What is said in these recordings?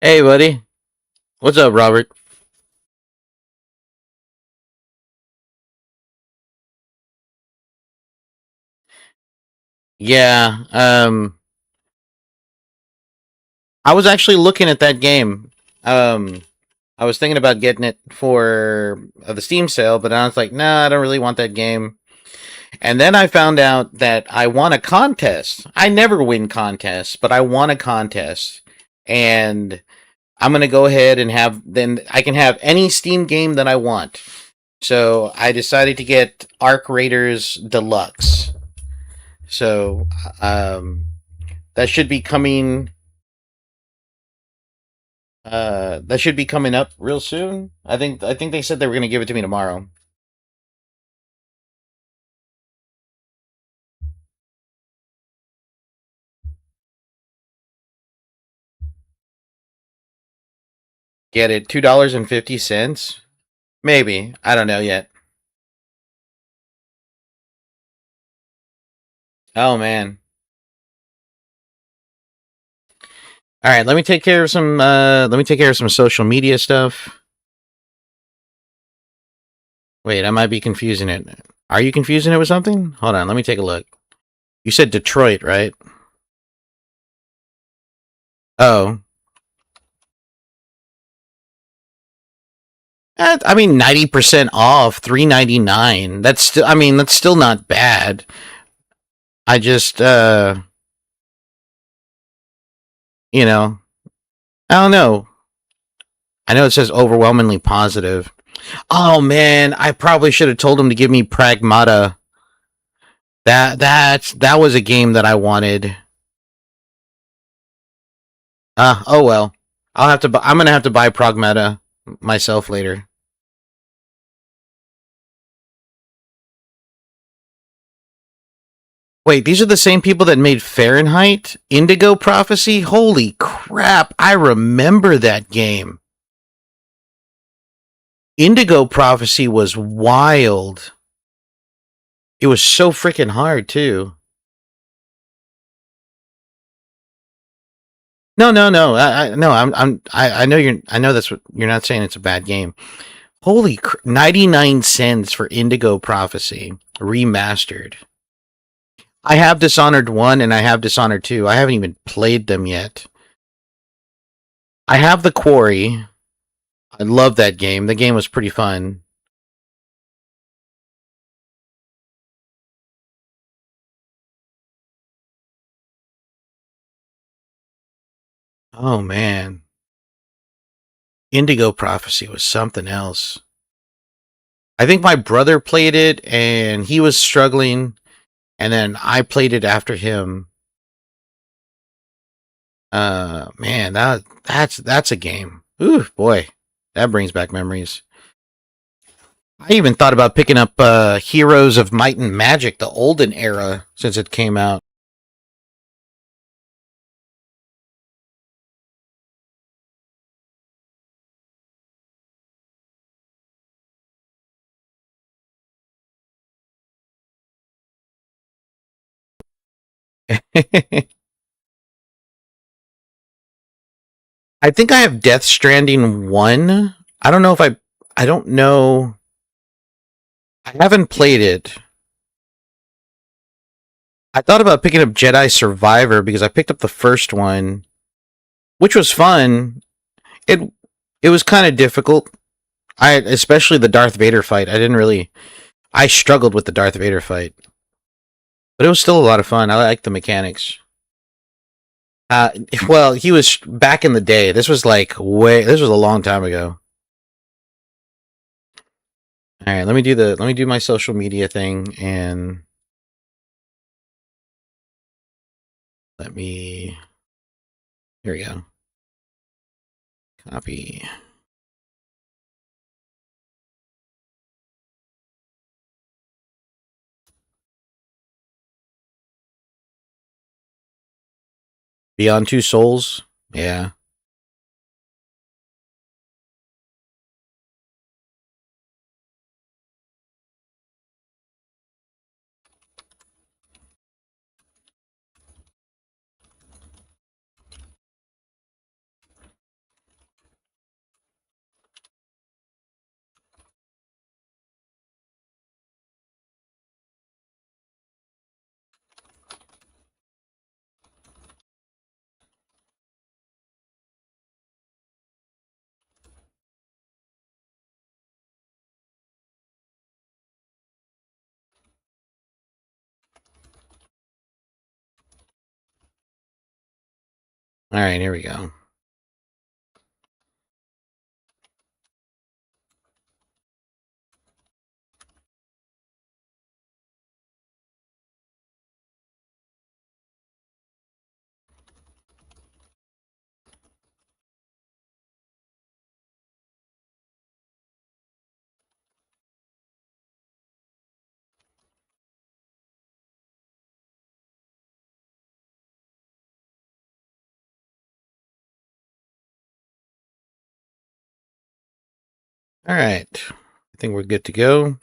Hey, buddy. What's up, Robert? Yeah, I was actually looking at that game. Um, I was thinking about getting it for the Steam sale, but I was like, nah, I don't really want that game. And then I found out that I won a contest. I never win contests, but I won a contest. And I'm going to go ahead and then I can have any Steam game that I want. So I decided to get Arc Raiders Deluxe. So um, that should be coming. That should be coming up real soon. I think they said they were going to give it to me tomorrow. Get it? $2.50? Maybe. I don't know yet. Oh man. All right, let me take care of some. Let me take care of some social media stuff. Wait, I might be confusing it. Are you confusing it with something? Hold on, let me take a look. You said Detroit, right? Oh, I mean 90% off, $3.99. That's still. I mean, that's still not bad. I just, you know, I don't know. I know it says overwhelmingly positive. Oh man, I probably should have told him to give me Pragmata. That was a game that I wanted. Oh well. I'll have to. I'm gonna have to buy Pragmata myself later. Wait, these are the same people that made Fahrenheit? Indigo Prophecy? Holy crap! I remember that game. Indigo Prophecy was wild. It was so freaking hard too. No, no, no. No. I know you're. I know that's what you're not saying. It's a bad game. 99 cents for Indigo Prophecy remastered. I have Dishonored 1 and I have Dishonored 2. I haven't even played them yet. I have The Quarry. I love that game. The game was pretty fun. Oh man. Indigo Prophecy was something else. I think my brother played it and he was struggling and then I played it after him. Man, that's a game. Ooh, boy. That brings back memories. I even thought about picking up Heroes of Might and Magic, the olden era, since it came out. I think I have Death Stranding 1. I don't know if I don't know. I haven't played it. I thought about picking up Jedi Survivor because I picked up the first one, which was fun. It it was kind of difficult. I especially the Darth Vader fight. I struggled with the Darth Vader fight, but it was still a lot of fun. I liked the mechanics. Uh, well, he was back in the day. This was like way. This was a long time ago. All right, let me do my social media thing and let me. Here we go. Copy. Beyond Two Souls. Yeah. All right, here we go. All right. I think we're good to go.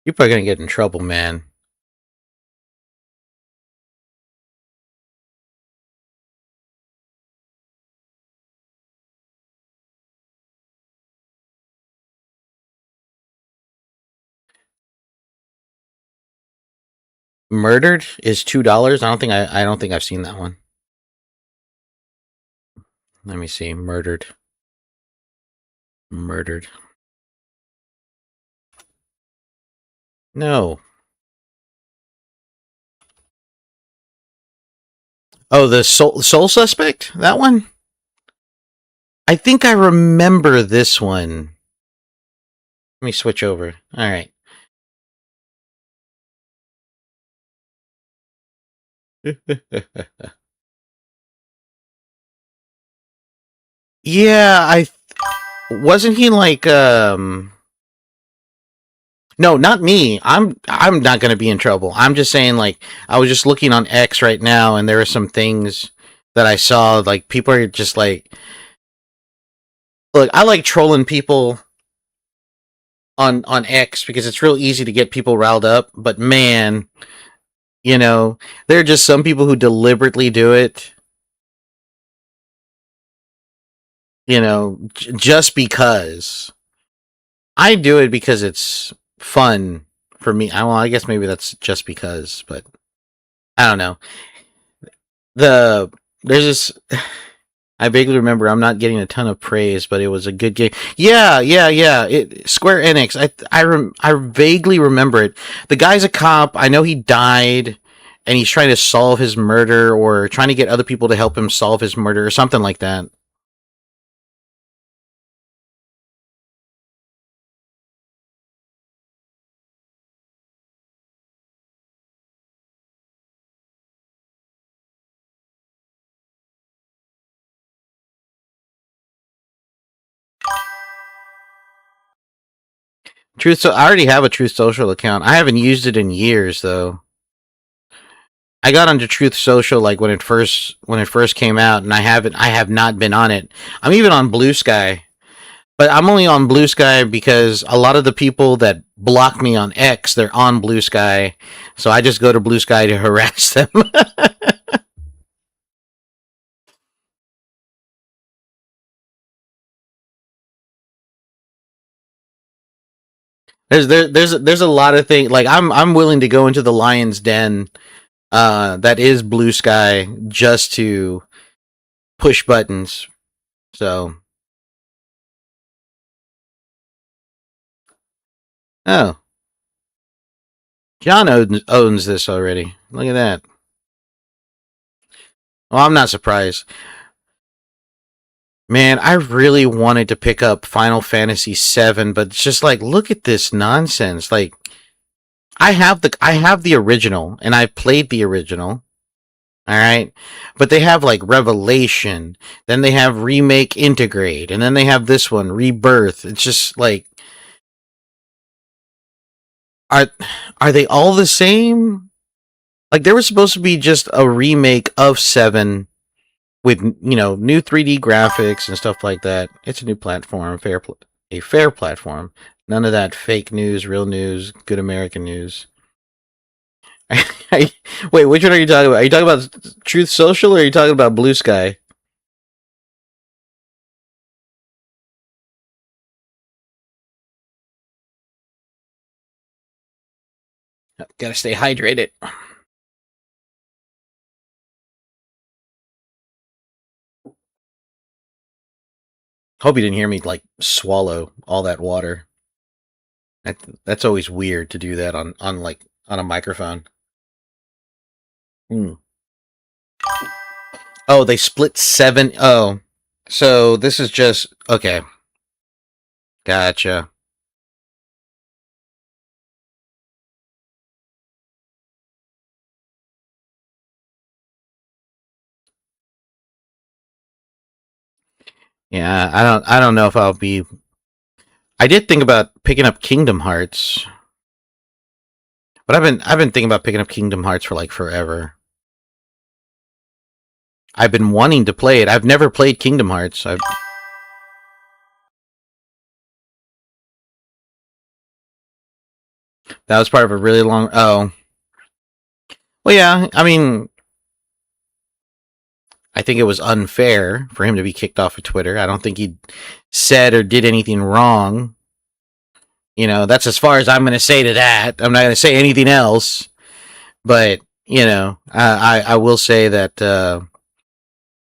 You're probably gonna get in trouble, man. Murdered is $2. I don't think I've seen that one. Let me see. Murdered. Murdered. No. Oh, the Soul Suspect? That one? I think I remember this one. Let me switch over. All right. Yeah, I wasn't he like no, not me. I'm not going to be in trouble. I'm just saying like I was just looking on X right now and there are some things that I saw like people are just like look, I like trolling people on X because it's real easy to get people riled up, but man, you know, there are just some people who deliberately do it, just because. I do it because it's fun for me. Well, I guess maybe that's just because, but I don't know. There's this. I vaguely remember. I'm not getting a ton of praise, but it was a good game. Yeah, yeah, yeah. Square Enix. I vaguely remember it. The guy's a cop. I know he died, and he's trying to solve his murder or trying to get other people to help him solve his murder or something like that. Truth. So I already have a Truth Social account. I haven't used it in years though. I got onto Truth Social like when it first came out, and I have not been on it. I'm even on Blue Sky, but I'm only on Blue Sky because a lot of the people that block me on X, they're on Blue Sky, so I just go to Blue Sky to harass them. there's a lot of things like I'm willing to go into the lion's den, that is Blue Sky just to push buttons. So oh, John owns this already. Look at that. Well, I'm not surprised. Man, I really wanted to pick up Final Fantasy VII, but it's just like, look at this nonsense. Like, I have the original, and I played the original. All right, but they have like Revelation, then they have Remake Integrate, and then they have this one Rebirth. It's just like, are are they all the same? Like, there was supposed to be just a remake of Seven with new 3D graphics and stuff like that. It's a new platform, a fair platform. None of that fake news, real news, good American news. Wait, which one are you talking about? Are you talking about Truth Social or are you talking about Blue Sky? Gotta stay hydrated. Hope you didn't hear me like swallow all that water. That's always weird to do that on like on a microphone. Hmm. Oh, they split 7. Oh, so this is just okay. Gotcha. Yeah, I don't know if I'll be. I did think about picking up Kingdom Hearts, but I've been thinking about picking up Kingdom Hearts for like forever. I've been wanting to play it. I've never played Kingdom Hearts. That was part of a really long. Oh, well, yeah. I mean, I think it was unfair for him to be kicked off of Twitter. I don't think he said or did anything wrong. You know, that's as far as I'm going to say to that. I'm not going to say anything else. But you know, I will say that.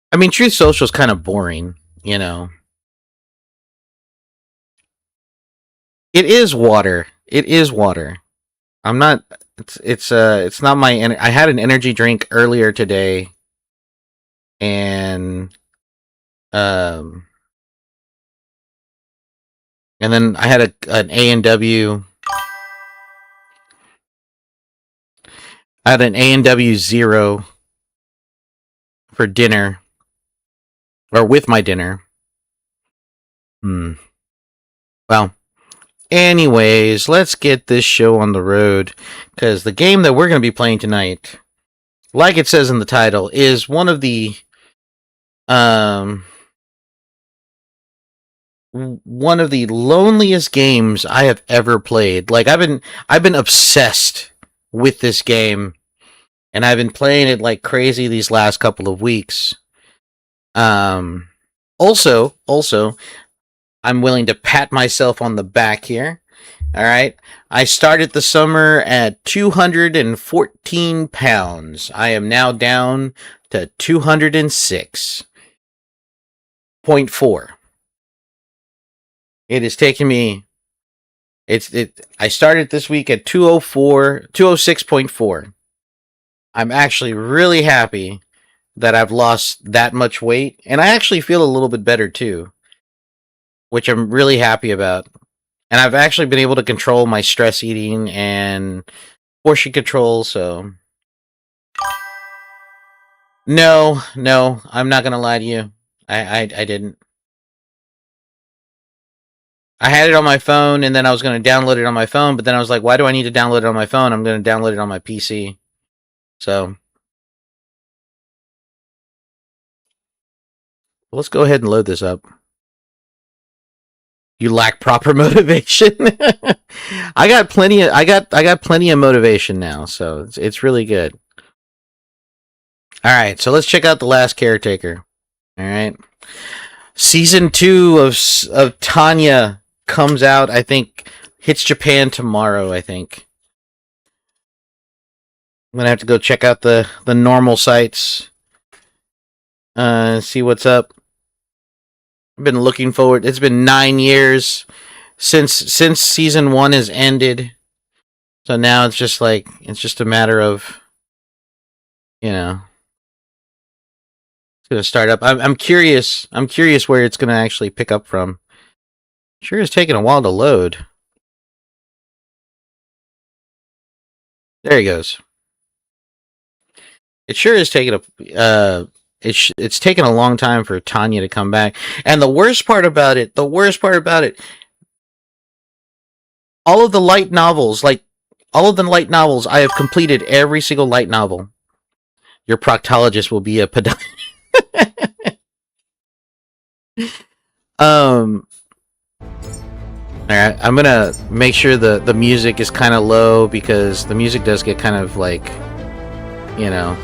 I mean, Truth Social is kind of boring. You know, it is water. It is water. I'm not. It's not my. I had an energy drink earlier today, and um, and then I had an A&W. I had an A&W Zero for dinner, or with my dinner. Hmm. Well, anyways, let's get this show on the road because the game that we're going to be playing tonight, like it says in the title, is um one of the loneliest games I have ever played. Like I've been obsessed with this game and I've been playing it like crazy these last couple of weeks. Um also I'm willing to pat myself on the back here. All right. I started the summer at 214 pounds. I am now down to 206.4. It has taken me I started this week at 206.4. I'm actually really happy that I've lost that much weight and I actually feel a little bit better too, which I'm really happy about. And I've actually been able to control my stress eating and portion control, so no, I'm not gonna lie to you. I didn't. I had it on my phone, and then I was gonna download it on my phone, but then I was like, why do I need to download it on my phone? I'm gonna download it on my PC. So let's go ahead and load this up. You lack proper motivation. I got plenty of motivation now, so it's really good. All right, so let's check out the Last Caretaker. All right. Season 2 of Tanya comes out, I think, hits Japan tomorrow, I think. I'm gonna have to go check out the normal sites, see what's up. I've been looking forward. It's been 9 years since season 1 has ended, so now it's just like it's just a matter of, you know, it's gonna start up. I'm curious. I'm curious where it's gonna actually pick up from. Sure, it's taking a while to load. There he goes. It sure is taking it's taken a long time for Tanya to come back. And the worst part about it, all of the light novels, like all of the light novels, I have completed every single light novel. Your proctologist will be a um. All right, I'm gonna make sure the music is kind of low because the music does get kind of like, you know.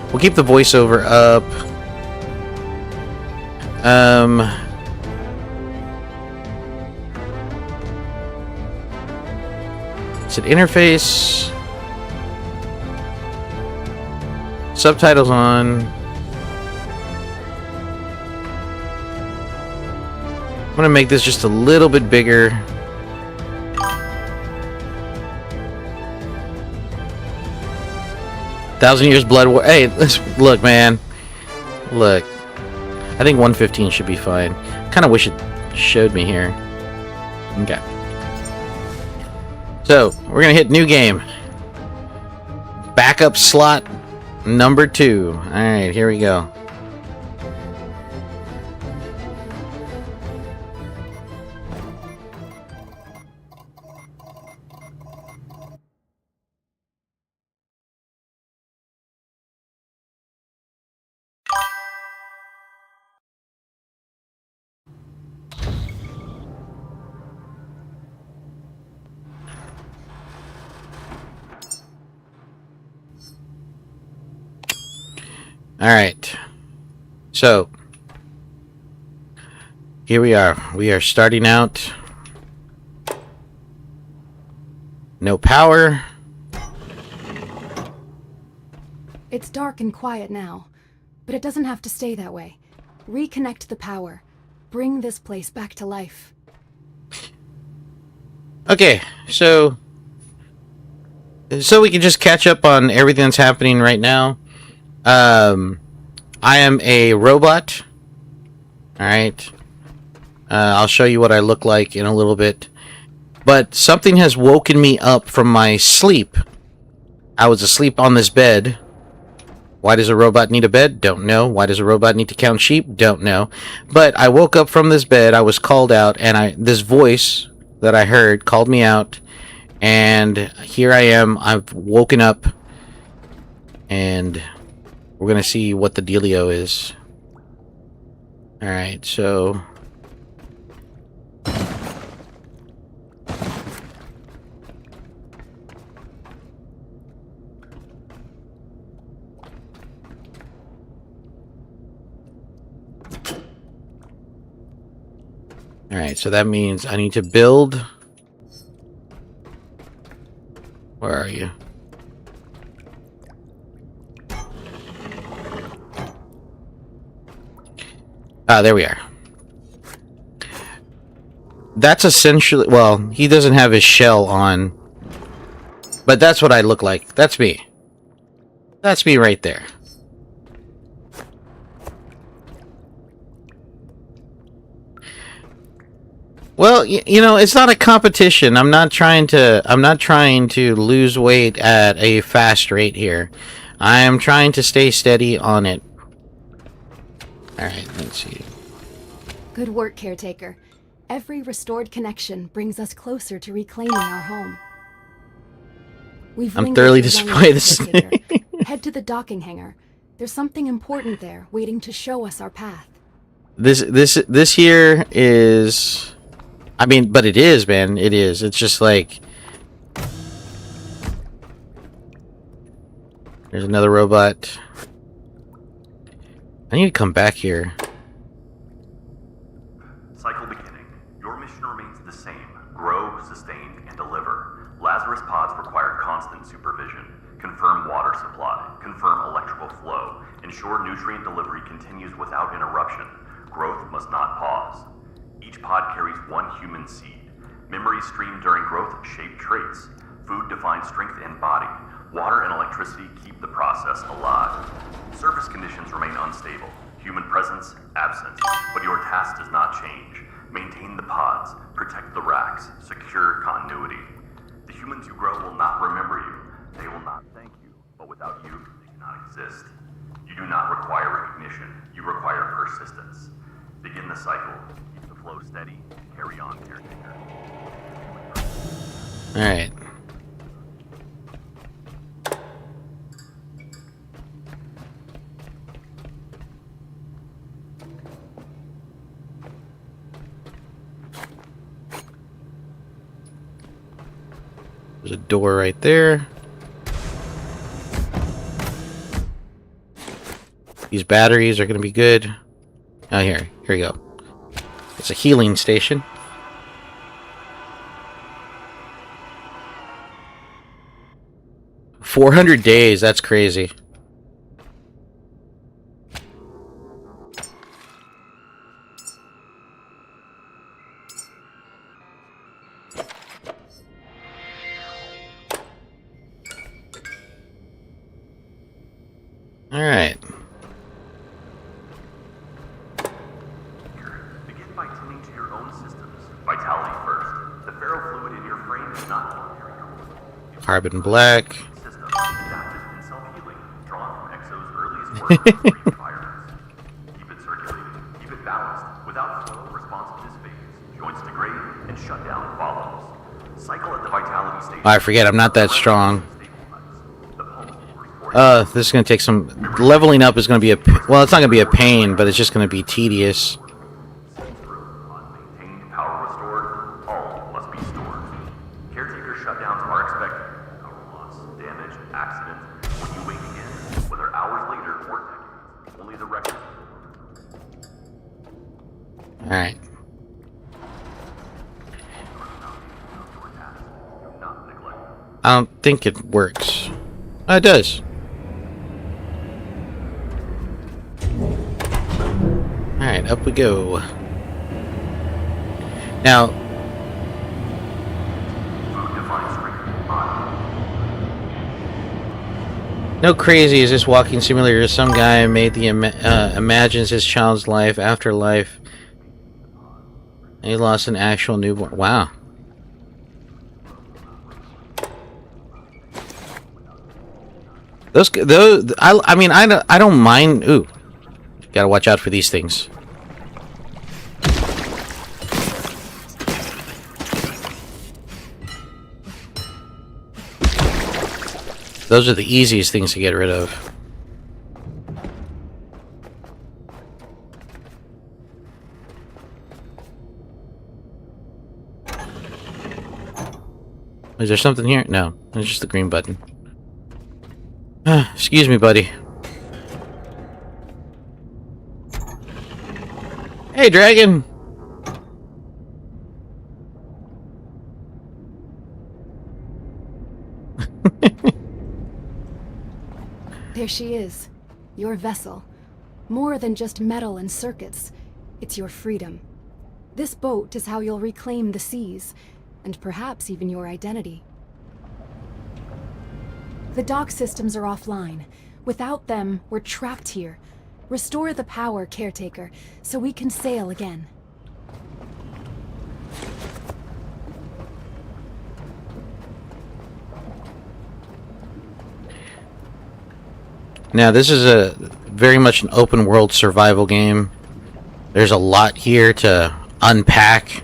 We'll keep the voiceover up. Is it interface? Subtitles on. I'm gonna make this just a little bit bigger. 1,000 years blood war. Hey, look, man. Look. I think 115 should be fine. Kind of wish it showed me here. Okay. So, we're going to hit new game. Backup slot number 2. Alright, here we go. Alright. So, here we are. We are starting out. No power. It's dark and quiet now, but it doesn't have to stay that way. Reconnect the power. Bring this place back to life. Okay, so we can just catch up on everything that's happening right now. I am a robot. Alright. I'll show you what I look like in a little bit. But something has woken me up from my sleep. I was asleep on this bed. Why does a robot need a bed? Don't know. Why does a robot need to count sheep? Don't know. But I woke up from this bed, I was called out, and this voice that I heard called me out. And here I am. I've woken up. And we're going to see what the dealio is. Alright, so... Alright, so that means I need to build... Where are you? Ah, there we are. That's essentially... Well, he doesn't have his shell on. But that's what I look like. That's me. That's me right there. Well, you know, it's not a competition. I'm not trying to lose weight at a fast rate here. I am trying to stay steady on it. Alright, let's see. Good work, Caretaker. Every restored connection brings us closer to reclaiming our home. I'm thoroughly disappointed. Head to the docking hangar. There's something important there, waiting to show us our path. This here is... I mean, but it is, man. It is. It's just like... There's another robot. I need to come back here. Cycle beginning. Your mission remains the same. Grow, sustain, and deliver. Lazarus pods require constant supervision. Confirm water supply. Confirm electrical flow. Ensure nutrient delivery continues without interruption. Growth must not pause. Each pod carries one human seed. Memories stream during growth shape traits. Food defines strength and body. Water and electricity keep the process alive. Surface conditions remain unstable. Human presence absent. But your task does not change. Maintain the pods. Protect the racks. Secure continuity. The humans you grow will not remember you. They will not thank you. But without you, they cannot exist. You do not require recognition. You require persistence. Begin the cycle. Keep the flow steady. Carry on, Caretaker. Alright. There's a door right there. These batteries are going to be good. Oh, here we go. It's a healing station. $400 days, that's crazy. Alright. Begin by tending to your own systems. Vitality first. The ferro fluid in your frame is not ordinary gold. Carbon black. System adapted and self-healing, drawn from Exo's earliest work on free environments. Keep it circulating, keep it balanced. Without flow, responsiveness fades. Joints degrade, and shutdown follows. Cycle at the vitality stage. I forget, I'm not that strong. This is going to take some... Leveling up is going to be a... Well, it's not going to be a pain, but it's just going to be tedious. Maintained, power restored, all must be stored. Caretaker shutdowns are expected. Power loss, damage, accident. When you wake again, whether hours later or decades, only the record. Alright. I don't think it works. Oh, it does. Alright, up we go. Now, no crazy is this walking simulator. Some guy made the imagines his child's life after life, and he lost an actual newborn. Wow. Those, I mean, I don't mind. Ooh, gotta watch out for these things. Those are the easiest things to get rid of. Is there something here? No, it's just the green button. Excuse me, buddy. Hey, dragon! There she is. Your vessel. More than just metal and circuits. It's your freedom. This boat is how you'll reclaim the seas, and perhaps even your identity. The dock systems are offline. Without them, we're trapped here. Restore the power, Caretaker, so we can sail again. Now, this is a very much an open world survival game. There's a lot here to unpack.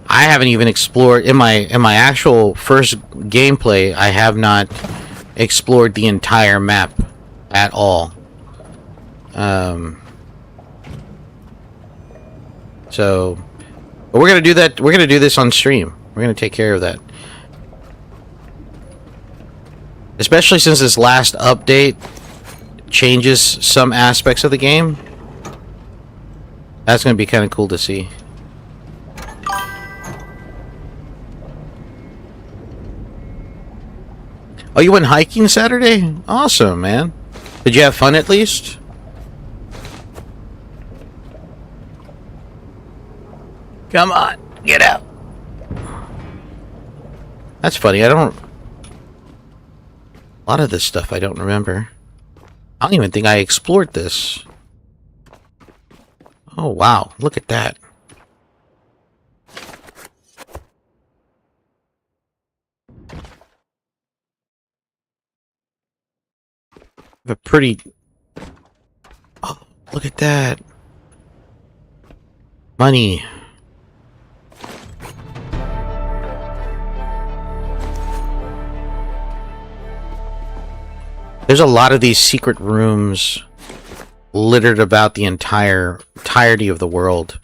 I haven't even explored in my actual first gameplay. I have not explored the entire map at all. So, but we're gonna do that. We're gonna do this on stream. We're gonna take care of that. Especially since this last update changes some aspects of the game. That's gonna be kind of cool to see. Oh, you went hiking Saturday? Awesome, man. Did you have fun at least? Come on, get out. That's funny. A lot of this stuff I don't remember. I don't even think I explored this. Oh, wow. Look at that. A pretty... Oh, look at that. Money. There's a lot of these secret rooms littered about the entirety of the world.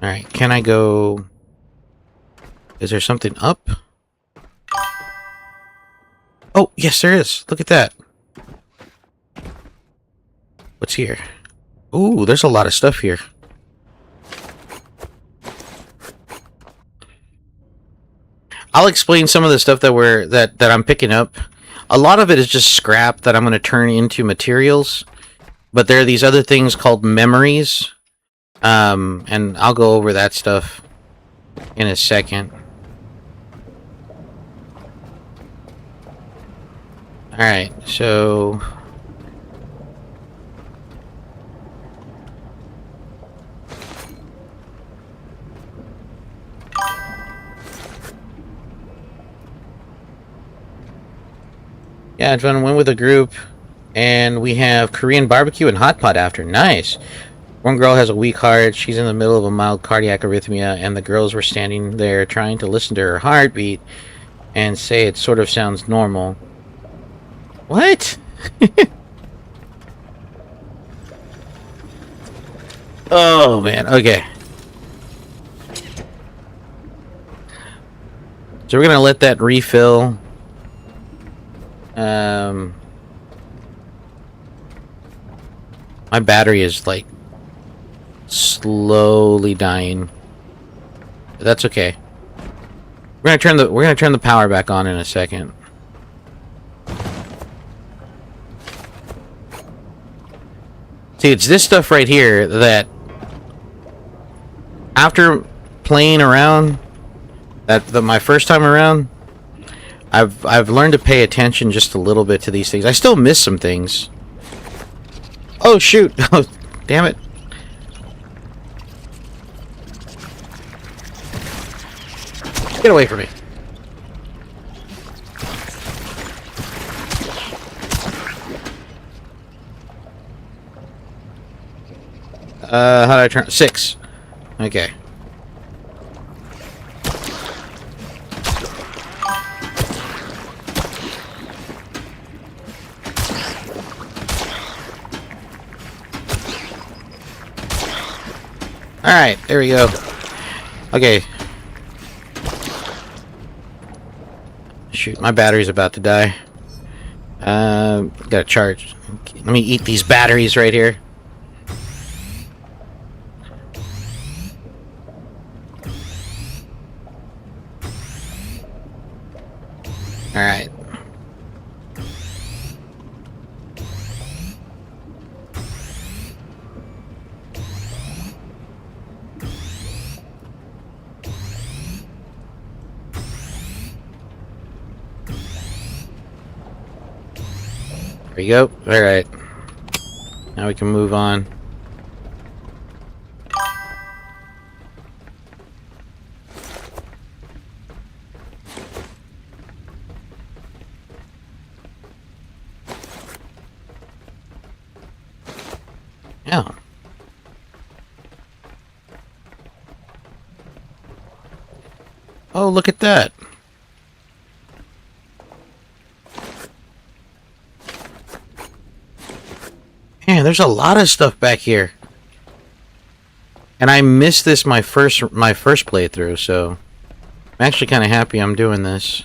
Alright, can I go... Is there something up? Oh, yes there is. Look at that. What's here? Ooh, there's a lot of stuff here. I'll explain some of the stuff that I'm picking up. A lot of it is just scrap that I'm going to turn into materials. But there are these other things called memories. And I'll go over that stuff in a second. Alright, so... yeah, I went with a group, and we have Korean barbecue and hot pot after. Nice! One girl has a weak heart, she's in the middle of a mild cardiac arrhythmia, and the girls were standing there trying to listen to her heartbeat and say it sort of sounds normal. What? Oh, man. Okay. So we're going to let that refill. My battery is, like, slowly dying. But that's okay. We're gonna turn the power back on in a second. See, it's this stuff right here that after playing around my first time around, I've learned to pay attention just a little bit to these things. I still miss some things. Oh shoot. Oh, damn it. Get away from me. How do I turn? 6. Okay. Alright, there we go. Okay. Shoot, my battery's about to die. Gotta charge. Let me eat these batteries right here. Alright. There you go. Alright. Now we can move on. Yeah. Oh, look at that. Man, there's a lot of stuff back here. And I missed this my first playthrough, so I'm actually kind of happy I'm doing this.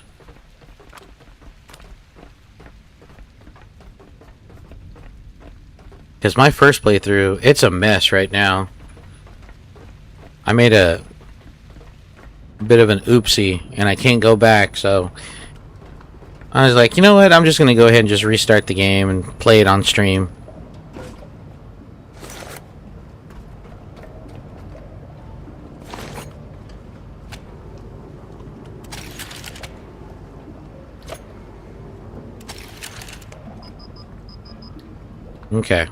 Because my first playthrough, it's a mess right now. I made a bit of an oopsie, and I can't go back, so I was like, you know what, I'm just going to go ahead and just restart the game and play it on stream. Okay.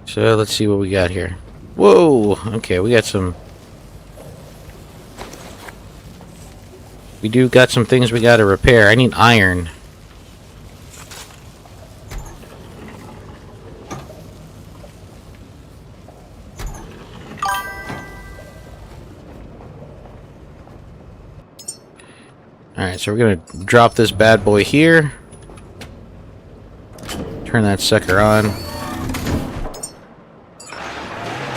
So let's see what we got here. Whoa! Okay, we got some... We do got some things we gotta repair. I need iron. Alright, so we're gonna drop this bad boy here. Turn that sucker on.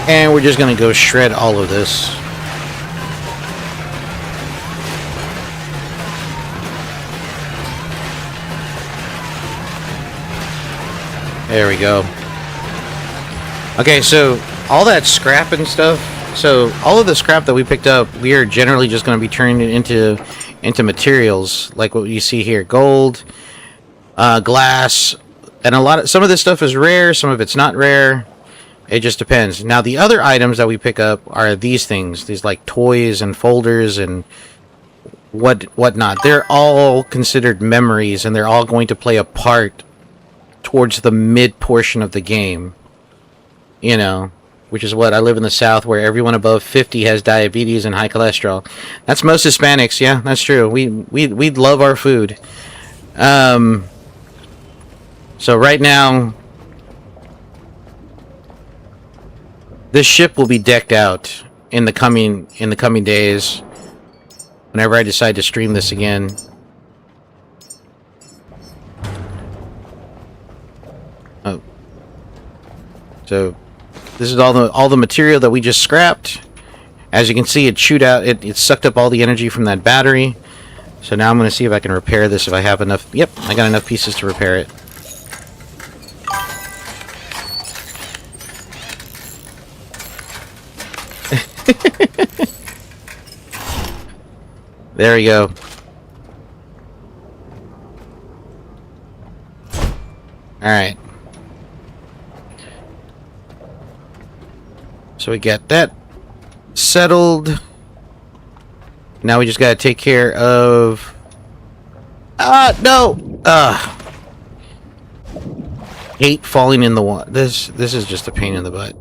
And we're just gonna go shred all of this. There we go. Okay, so all that scrap and stuff. So all of the scrap that we picked up, we are generally just going to be turning it into materials like what you see here: gold, glass, and some of this stuff is rare, some of it's not rare. It just depends. Now, the other items that we pick up are these things. These, like, toys and folders and whatnot. They're all considered memories, and they're all going to play a part towards the mid portion of the game. You know, which is what I live in the South, where everyone above 50 has diabetes and high cholesterol. That's most Hispanics. Yeah, that's true. We love our food. So right now, this ship will be decked out in the coming days. Whenever I decide to stream this again. Oh, so this is all the material that we just scrapped. As you can see, it chewed out. It sucked up all the energy from that battery. So now I'm going to see if I can repair this. If I have enough. Yep, I got enough pieces to repair it. There we go. Alright. So we got that settled. Now we just gotta take care of... no! Hate falling in the water. This is just a pain in the butt.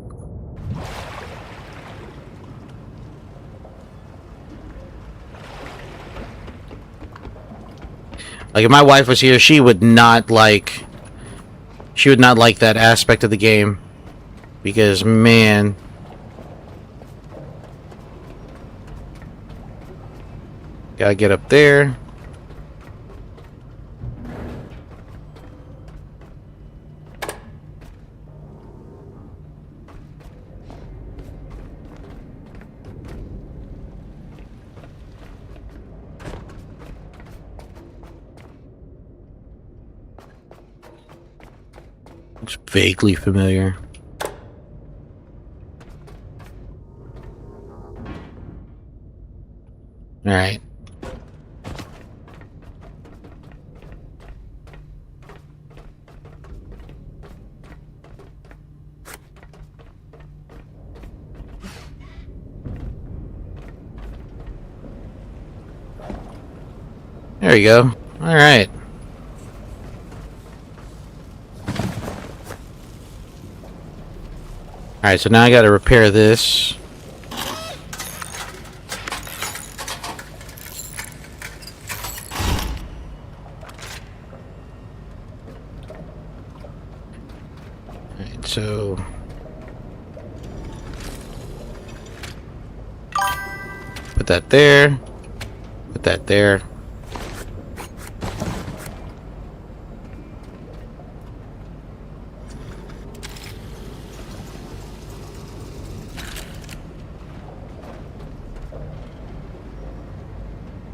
Like, if my wife was here, she would not like that aspect of the game. Because, man... Gotta get up there. Looks vaguely familiar. Alright. There you go. Alright. Alright, so now I gotta repair this. Alright, so... Put that there. Put that there.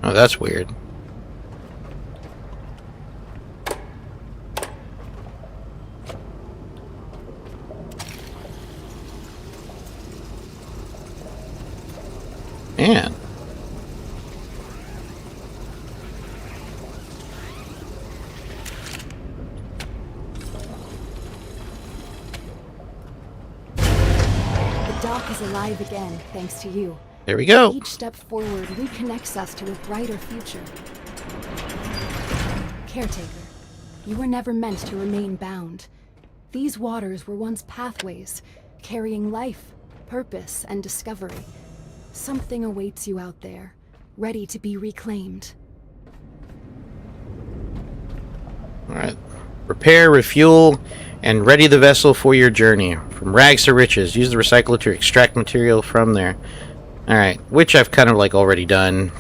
Oh, that's weird. Man. The dock is alive again, thanks to you. There we go. Each step forward reconnects us to a brighter future. Caretaker, you were never meant to remain bound. These waters were once pathways, carrying life, purpose, and discovery. Something awaits you out there, ready to be reclaimed. Alright. Repair, refuel, and ready the vessel for your journey. From rags to riches. Use the recycler to extract material from there. Alright, which I've kind of like already done.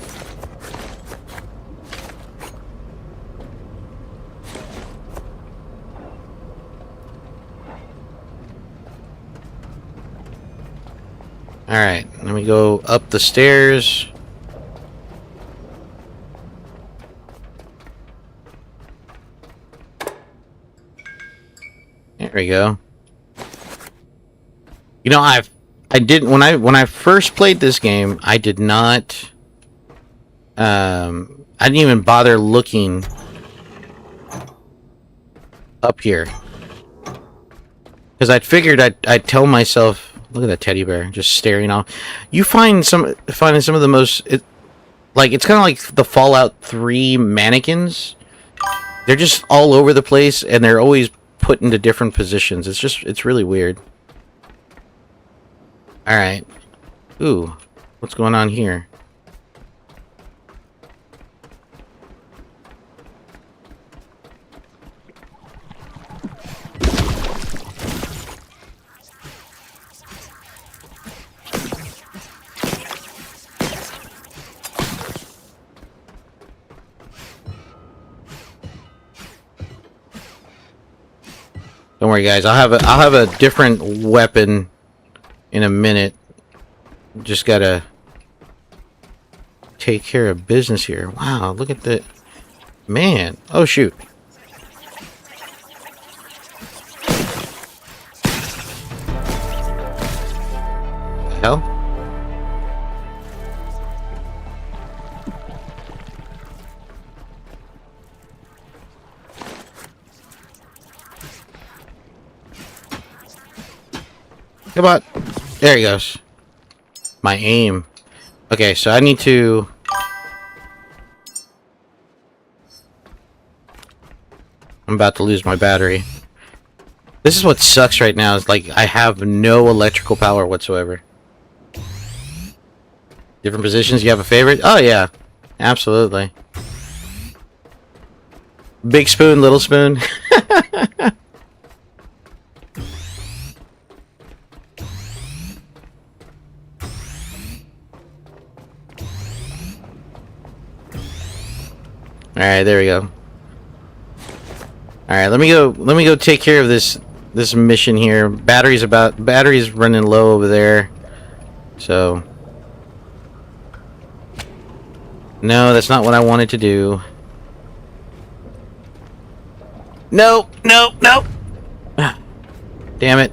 Alright, let me go up the stairs. There we go. You know, I didn't when I first played this game, I did not I didn't even bother looking up here. Because I'd figured I'd tell myself, look at that teddy bear just staring off. You finding some of the most it's kind of like the Fallout 3 mannequins. They're just all over the place, and they're always put into different positions. It's really weird. All right. Ooh, what's going on here? Don't worry, guys. I'll have a different weapon in a minute. Just gotta take care of business here. Wow, look at the man. Oh shoot. Hell. Come on. There he goes. My aim. Okay, so I need to... I'm about to lose my battery. This is what sucks right now. Is like I have no electrical power whatsoever. Different positions. You have a favorite? Oh yeah, absolutely. Big spoon, little spoon. All right, there we go. All right, let me go take care of this mission here. Battery's running low over there. So no, that's not what I wanted to do. No, no, no. Damn it.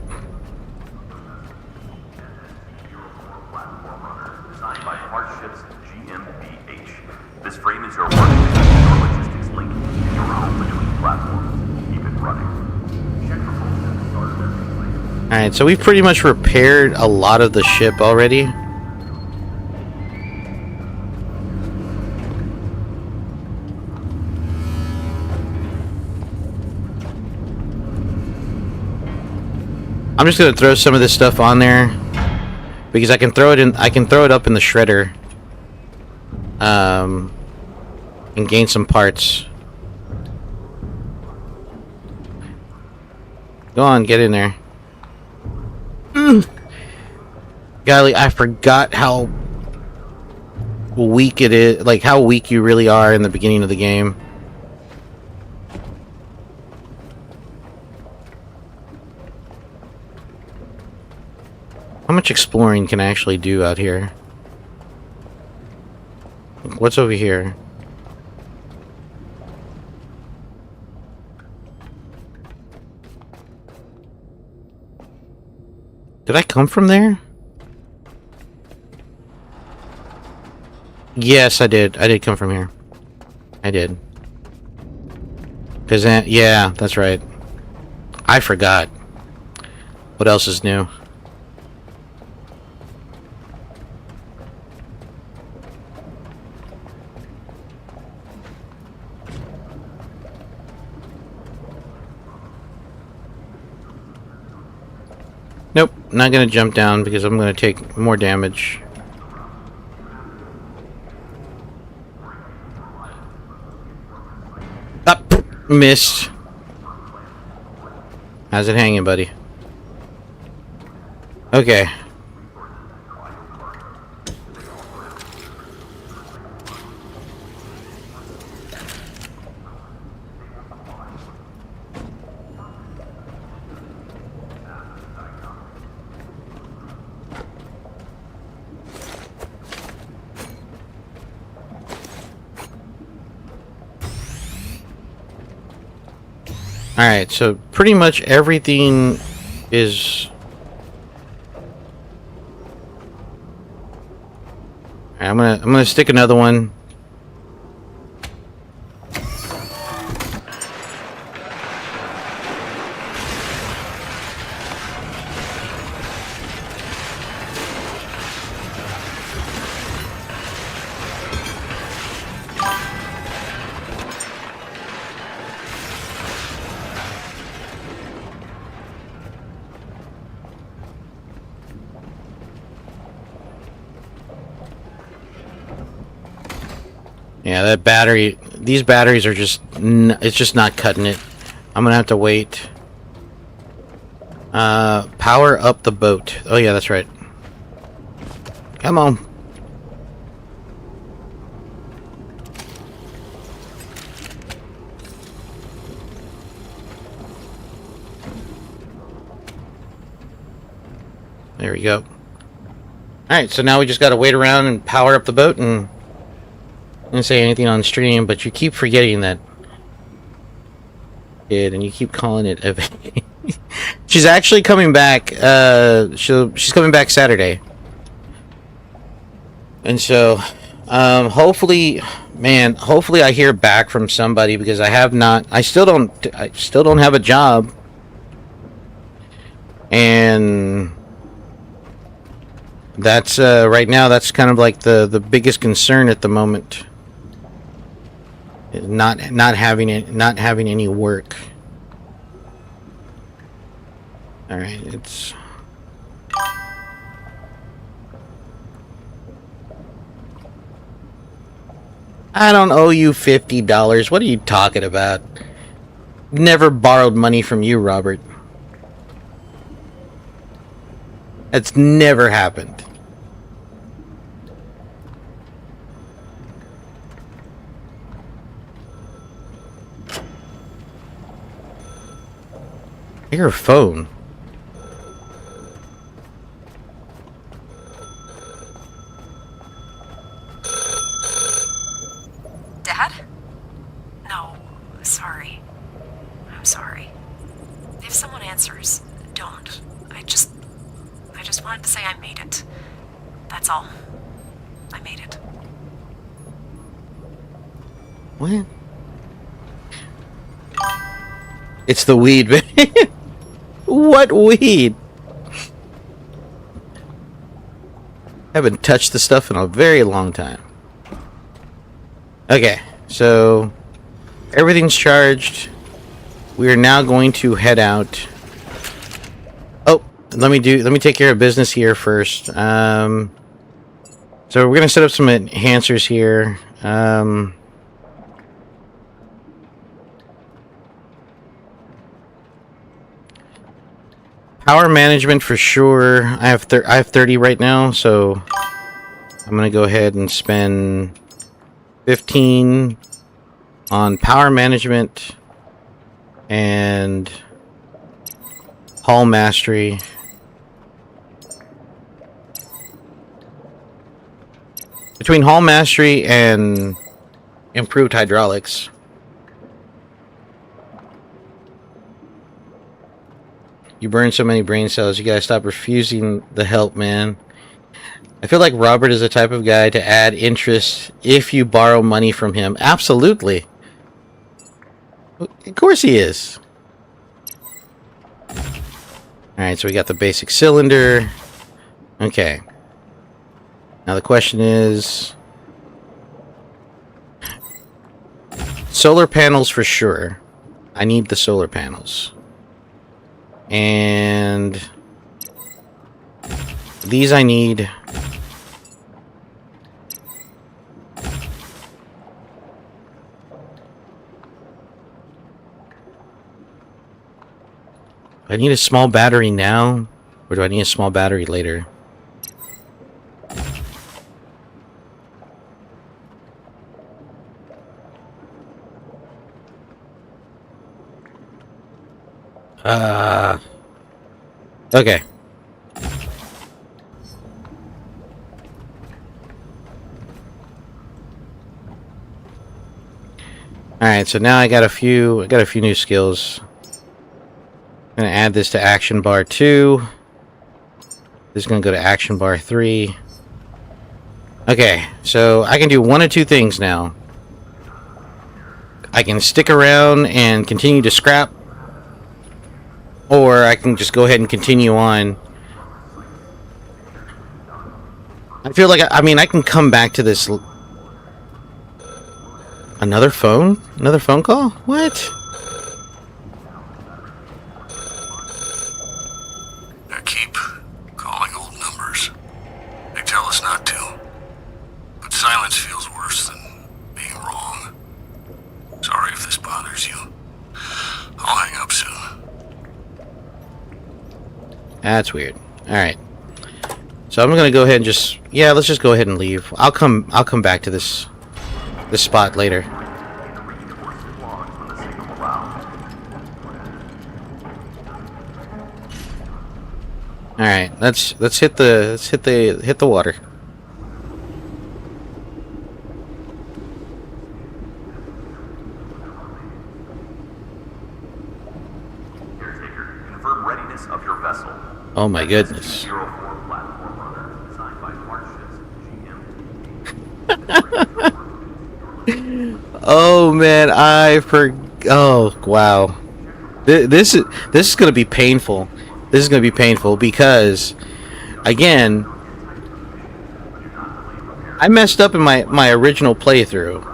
Designed by Hardships GmbH. This frame is your logistics link in your home between platforms. Keep it running. Check for full starter everything. Alright, so we've pretty much repaired a lot of the ship already. I'm just gonna throw some of this stuff on there because I can throw it up in the shredder. And gain some parts. Go on, get in there. Golly, I forgot how weak it is, like how weak you really are in the beginning of the game. How much exploring can I actually do out here? What's over here? Did I come from there? Yes, I did. I did come from here. I did. Cause then, yeah, that's right. I forgot. What else is new? Nope, not gonna jump down because I'm gonna take more damage. Up, missed. How's it hanging, buddy? Okay. Alright, so pretty much everything is... I'm gonna stick another one. Yeah, that battery... These batteries are just... It's just not cutting it. I'm gonna have to wait. Power up the boat. Oh yeah, that's right. Come on. There we go. Alright, so now we just gotta wait around and power up the boat and... I didn't say anything on stream, but you keep forgetting that... and you keep calling it a... She's actually coming back, she's coming back Saturday. And so, hopefully I hear back from somebody, because I still don't have a job. And that's, right now, that's kind of like the biggest concern at the moment. Not having any work. All right, it's... I don't owe you $50. What are you talking about? Never borrowed money from you, Robert. That's never happened. I hear a phone. Dad? No, sorry. I'm sorry. If someone answers, don't. I just wanted to say I made it. That's all. I made it. What? It's the weed, man. What weed? Haven't touched the stuff in a very long time. Okay, so everything's charged. We are now going to head out. Oh, let me take care of business here first. So we're gonna set up some enhancers here. Power management for sure. I have 30 right now, so I'm gonna go ahead and spend 15 on power management and hull mastery. Between hull mastery and improved hydraulics. You burn so many brain cells, you gotta stop refusing the help, man. I feel like Robert is the type of guy to add interest if you borrow money from him. Absolutely. Of course he is. Alright, so we got the basic cylinder. Okay. Now the question is... solar panels for sure. I need the solar panels. And... these I need. I need a small battery now, or do I need a small battery later? Okay. Alright, so now I got a few new skills. I'm gonna add this to action bar 2. This is gonna go to action bar 3. Okay, so I can do one of two things now. I can stick around and continue to scrap, or I can just go ahead and continue on. I feel like, I can come back to this. Another phone? Another phone call? What? I keep calling old numbers. They tell us not to. But silence feels worse than being wrong. That's weird. All right. So I'm gonna go ahead and just let's just go ahead and leave. I'll come back to this spot later. Reinforced logs when the signal allows. All right. Let's hit the water. Caretaker, confirm readiness of your vessel. Oh my goodness. 04 platform runner, designed by Martians GM. Oh man, oh wow. This is gonna be painful. This is gonna be painful because, again, I messed up in my original playthrough.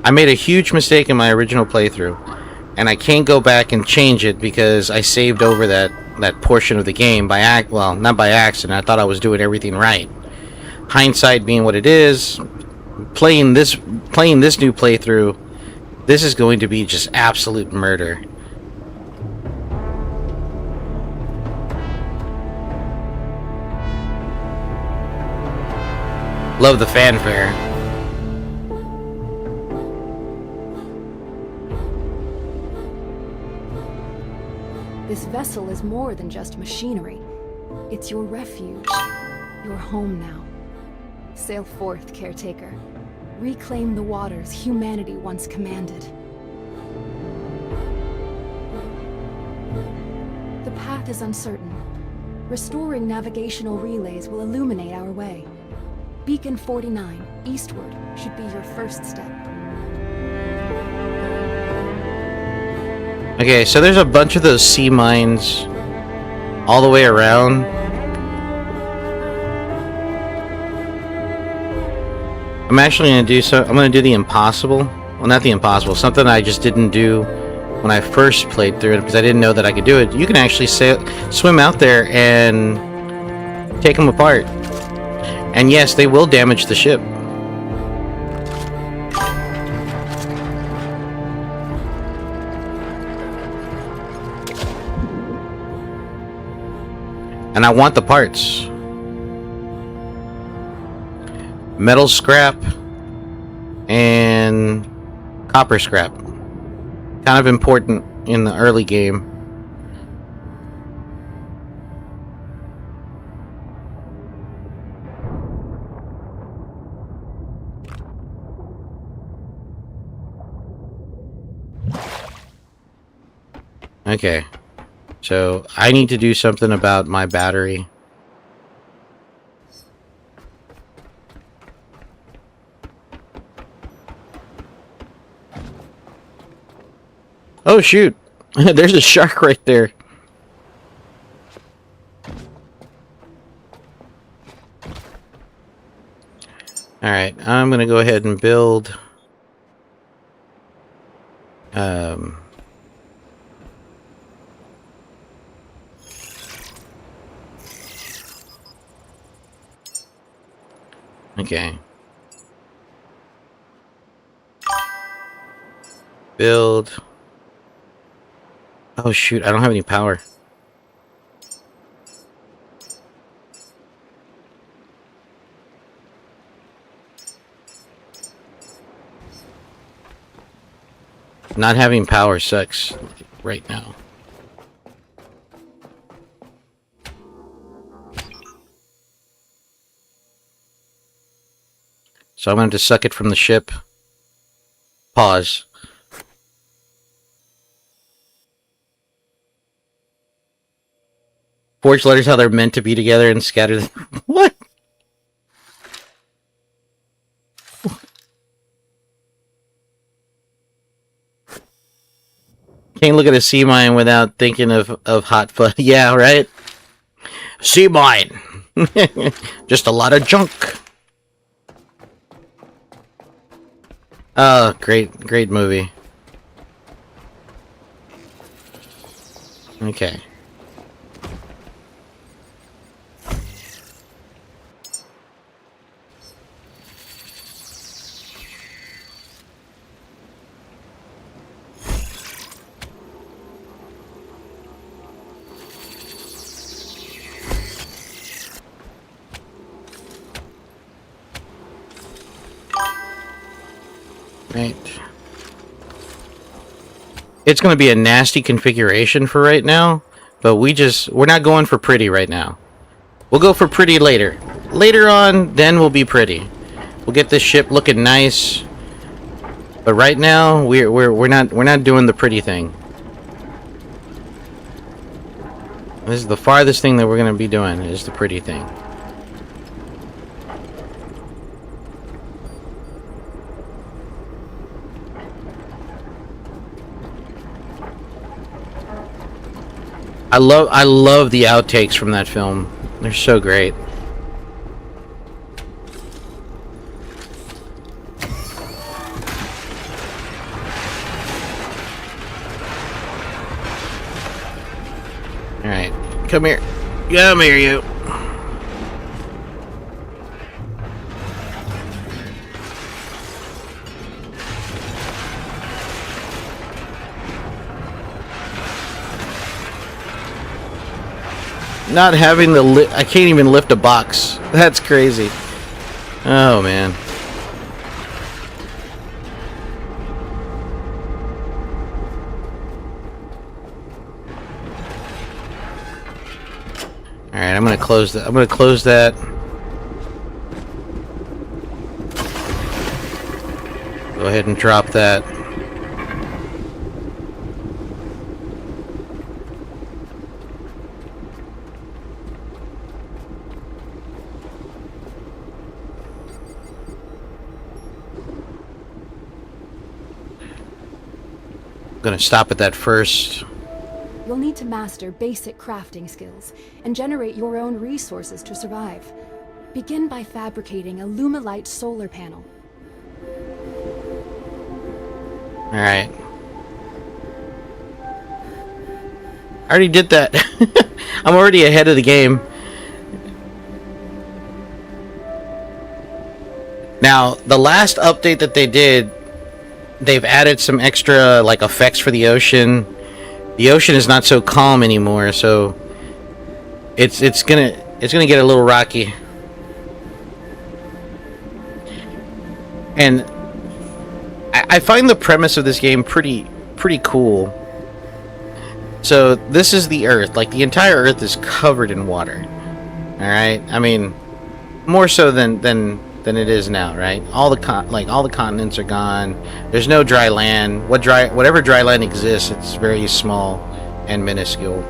I made a huge mistake in my original playthrough, and I can't go back and change it because I saved over that portion of the game not by accident. I thought I was doing everything right. Hindsight being what it is, playing this new playthrough, this is going to be just absolute murder. Love the fanfare. This vessel is more than just machinery. It's your refuge, your home now. Sail forth, Caretaker. Reclaim the waters humanity once commanded. The path is uncertain. Restoring navigational relays will illuminate our way. Beacon 49, eastward, should be your first step. Okay, so there's a bunch of those sea mines all the way around. I'm actually gonna do I'm gonna do the impossible. Well, not the impossible. Something I just didn't do when I first played through it because I didn't know that I could do it. You can actually swim out there and take them apart. And yes, they will damage the ship. And I want the parts. Metal scrap and copper scrap. Kind of important in the early game. Okay. So I need to do something about my battery. Oh shoot! There's a shark right there. Alright, I'm gonna go ahead and build okay. Build. Oh shoot, I don't have any power. Not having power sucks right now. So I'm going to suck it from the ship. Pause. Forge letters how they're meant to be together and scatter them. What? Can't look at a sea mine without thinking of Hot Fuzz. Yeah, right? Sea mine! Just a lot of junk. Oh, great movie. Okay. Right. It's going to be a nasty configuration for right now, but we're not going for pretty right now. We'll go for pretty later. Later on, then we'll be pretty. We'll get this ship looking nice. But right now, we're not doing the pretty thing. This is the farthest thing that we're going to be doing, is the pretty thing. I love the outtakes from that film. They're so great. Alright, come here. Come here, you. Not having the I can't even lift a box. That's crazy. Oh, man. Alright, I'm gonna close that. I'm gonna close that. Go ahead and drop that. I'm gonna stop at that first. You'll need to master basic crafting skills and generate your own resources to survive. Begin by fabricating a Lumalite solar panel. Alright. I already did that. I'm already ahead of the game. Now, the last update that they did, they've added some extra like effects for the ocean. The ocean is not so calm anymore, so it's gonna get a little rocky. And I find the premise of this game pretty cool. So this is the Earth. Like, the entire Earth is covered in water. All right. I mean, more so than it is now, right? All the continents are gone. There's no dry land. Whatever dry land exists, it's very small and minuscule.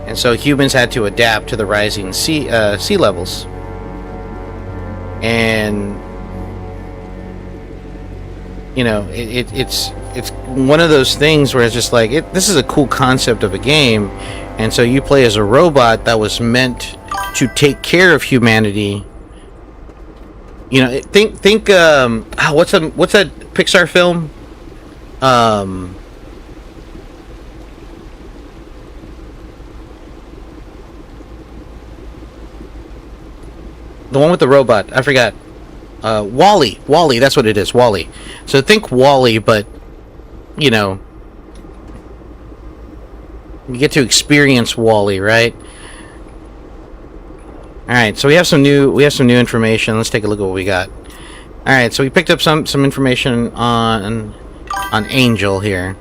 And so humans had to adapt to the rising sea levels. And you know, it's one of those things where it's just like, this is a cool concept of a game, and so you play as a robot that was meant to take care of humanity. You know, think what's that Pixar film? The one with the robot. I forgot. WALL-E. WALL-E, that's what it is. WALL-E. So think WALL-E, but you know, you get to experience WALL-E, right? All right, so we have some new information. Let's take a look at what we got. All right, so we picked up some information on Angel here.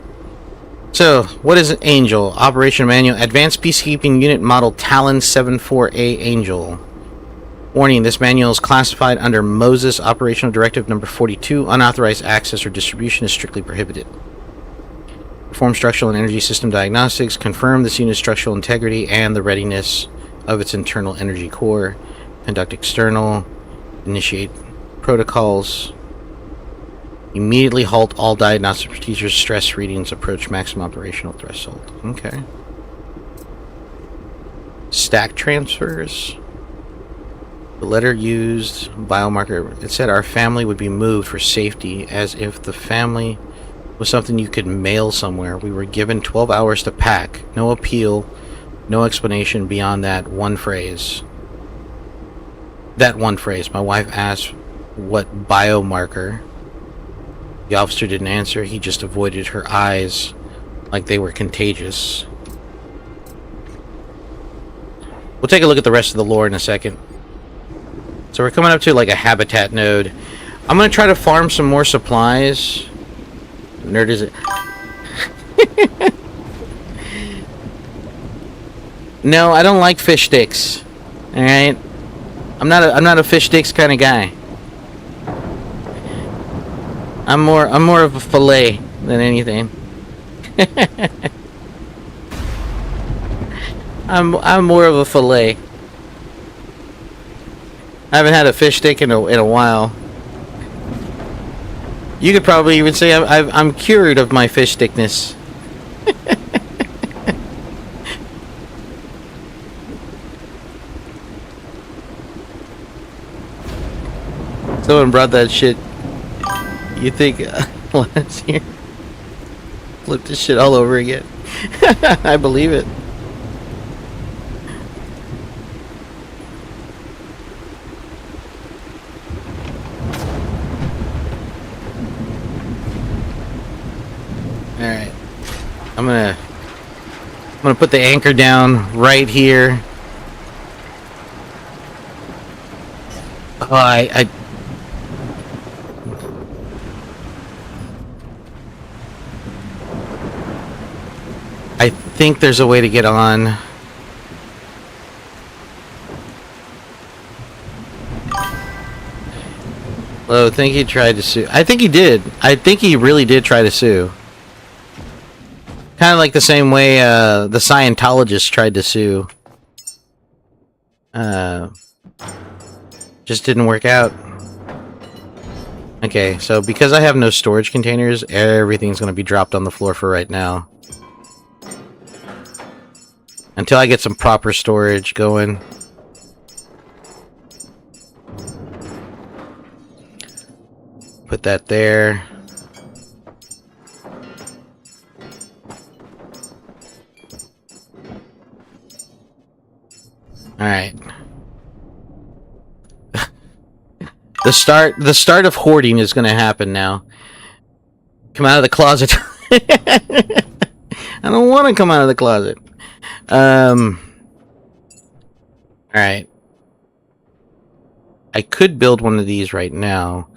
So, what is an Angel? Operation Manual: Advanced Peacekeeping Unit Model Talon 74A Angel. Warning: this manual is classified under Moses Operational Directive Number 42. Unauthorized access or distribution is strictly prohibited. Perform structural and energy system diagnostics. Confirm this unit's structural integrity and the readiness of its internal energy core. Conduct external. Initiate protocols. Immediately halt all diagnostic procedures. Stress readings approach maximum operational threshold. Okay. Stack transfers. The letter used biomarker. It said our family would be moved for safety, as if the family was something you could mail somewhere. We were given 12 hours to pack. No appeal. No explanation beyond that one phrase. That one phrase. My wife asked what biomarker. The officer didn't answer. He just avoided her eyes like they were contagious. We'll take a look at the rest of the lore in a second. So we're coming up to like a habitat node. I'm gonna try to farm some more supplies. Nerd is it? No, I don't like fish sticks. All right, I'm not a fish sticks kind of guy. I'm more of a fillet than anything. I'm more of a fillet. I haven't had a fish stick in a while. You could probably even say I'm cured of my fish stickness. Someone brought that shit. You think last year? Flip this shit all over again. I believe it. Alright. I'm gonna put the anchor down right here. Oh, I think there's a way to get on. Oh, I think he tried to sue. I think he did. I think he really did try to sue. Kind of like the same way the Scientologists tried to sue. Just didn't work out. Okay, so because I have no storage containers, everything's going to be dropped on the floor for right now. Until I get some proper storage going. Put that there. Alright. The start of hoarding is gonna happen now. Come out of the closet. I don't want to come out of the closet. Alright. I could build one of these right now,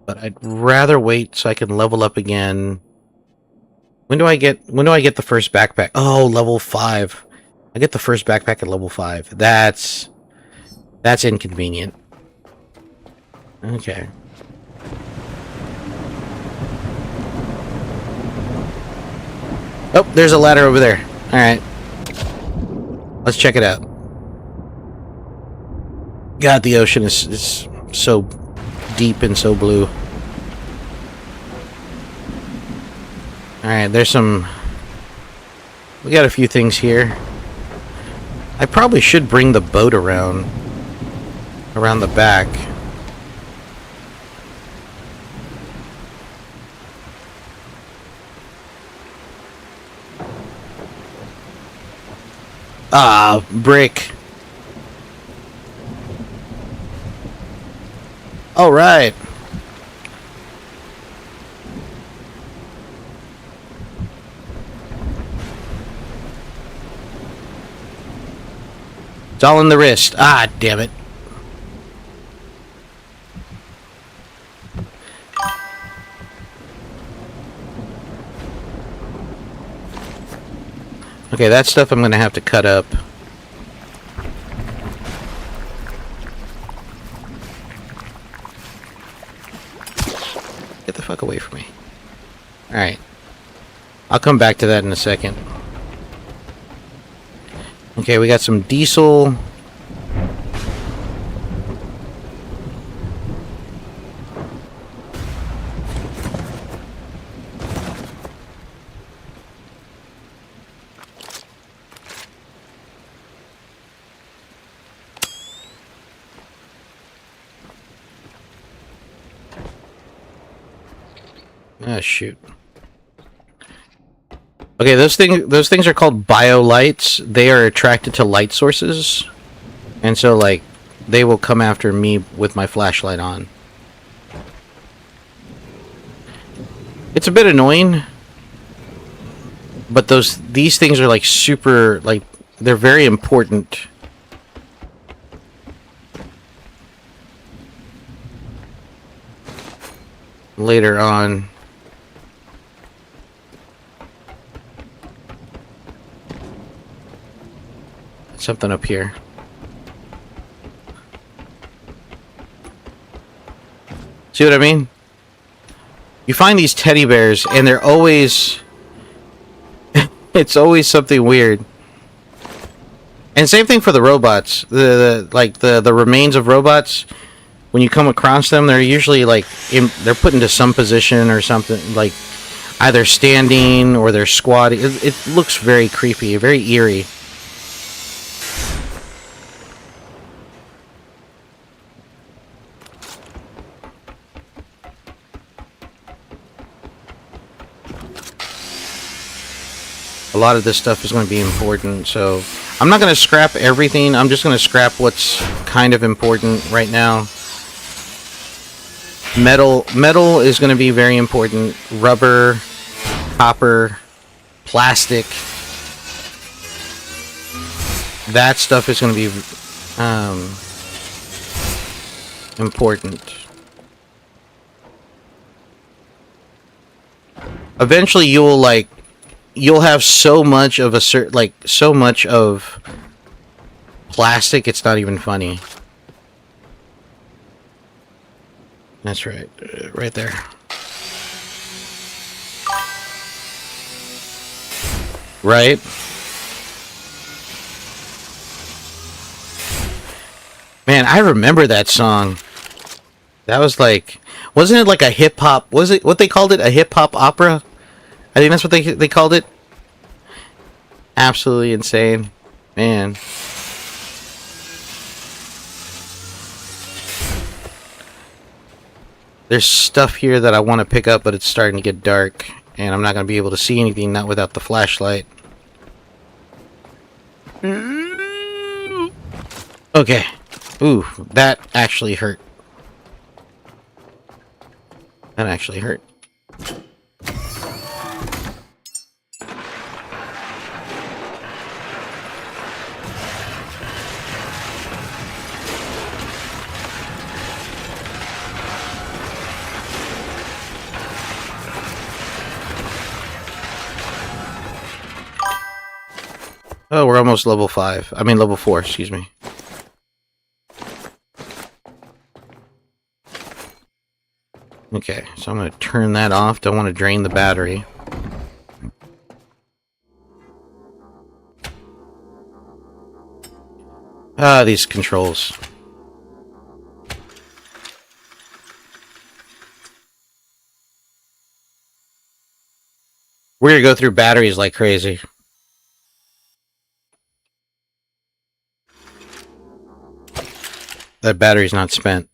but I'd rather wait so I can level up again. When do I get the first backpack? Oh, level 5. I get the first backpack at level 5. That's inconvenient. Okay. Oh, there's a ladder over there. Alright. Let's check it out. God, the ocean is so deep and so blue. Alright, there's some... We got a few things here. I probably should bring the boat around the back. Ah, brick. All right. It's all in the wrist. Ah, damn it. Okay, that stuff I'm gonna have to cut up. Get the fuck away from me. Alright. I'll come back to that in a second. Okay, we got some diesel. Ah, shoot. Okay, those things are called biolights. They are attracted to light sources. And so, like, they will come after me with my flashlight on. It's a bit annoying. But these things are, like, super, like, they're very important. later on. Something up here. See what I mean? You find these teddy bears, and they're always... it's always something weird. And same thing for the robots. The remains of robots. When you come across them, they're usually like they're put into some position or something, like either standing or they're squatting. It looks very creepy, very eerie. A lot of this stuff is going to be important, so I'm not going to scrap everything. I'm just going to scrap what's kind of important right now. Metal is going to be very important. Rubber, copper, plastic. That stuff is going to be important. Eventually, you'll have so much of so much of plastic, it's not even funny. That's right. Right there. Right? Man, I remember that song. That was like... Wasn't it like a hip-hop... Was it what they called it? A hip-hop opera? I think that's what they called it. Absolutely insane. Man. There's stuff here that I want to pick up, but it's starting to get dark, and I'm not going to be able to see anything, not without the flashlight. Okay. Ooh, that actually hurt. That actually hurt. Oh, we're almost level 5. I mean, level 4, excuse me. Okay, so I'm going to turn that off. Don't want to drain the battery. Ah, these controls. We're going to go through batteries like crazy. That battery's not spent.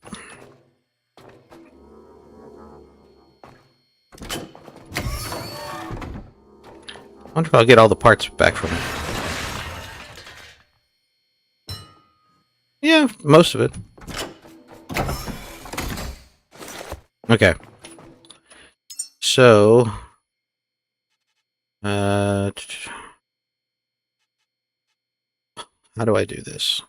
I wonder if I'll get all the parts back from it. Yeah, most of it. Okay. So... how do I do this?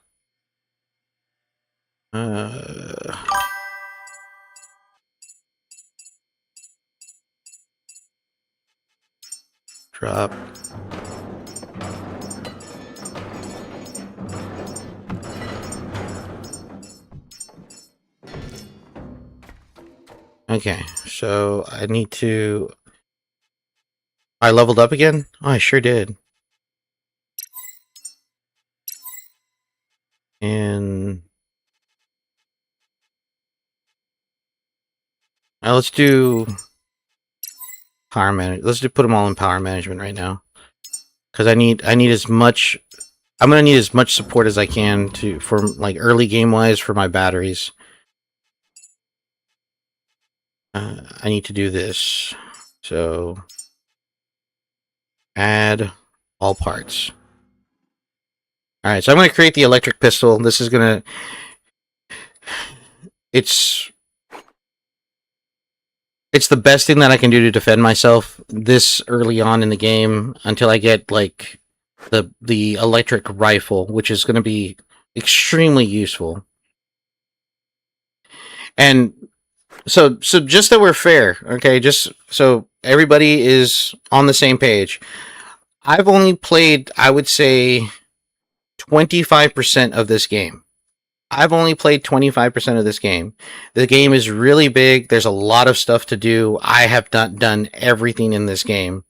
Drop. Okay, so I need to... I leveled up again? Oh, I sure did. And... Now let's do... Power management. Let's put them all in power management right now. Because I need as much... I'm going to need as much support as I can for like early game wise for my batteries. I need to do this. So... Add all parts. Alright, so I'm going to create the electric pistol. This is going to... It's the best thing that I can do to defend myself this early on in the game until I get, like, the electric rifle, which is going to be extremely useful. And So just that we're fair, okay? Just so everybody is on the same page. I've only played, I would say, 25% of this game. I've only played 25% of this game. The game is really big. There's a lot of stuff to do. I have not done everything in this game.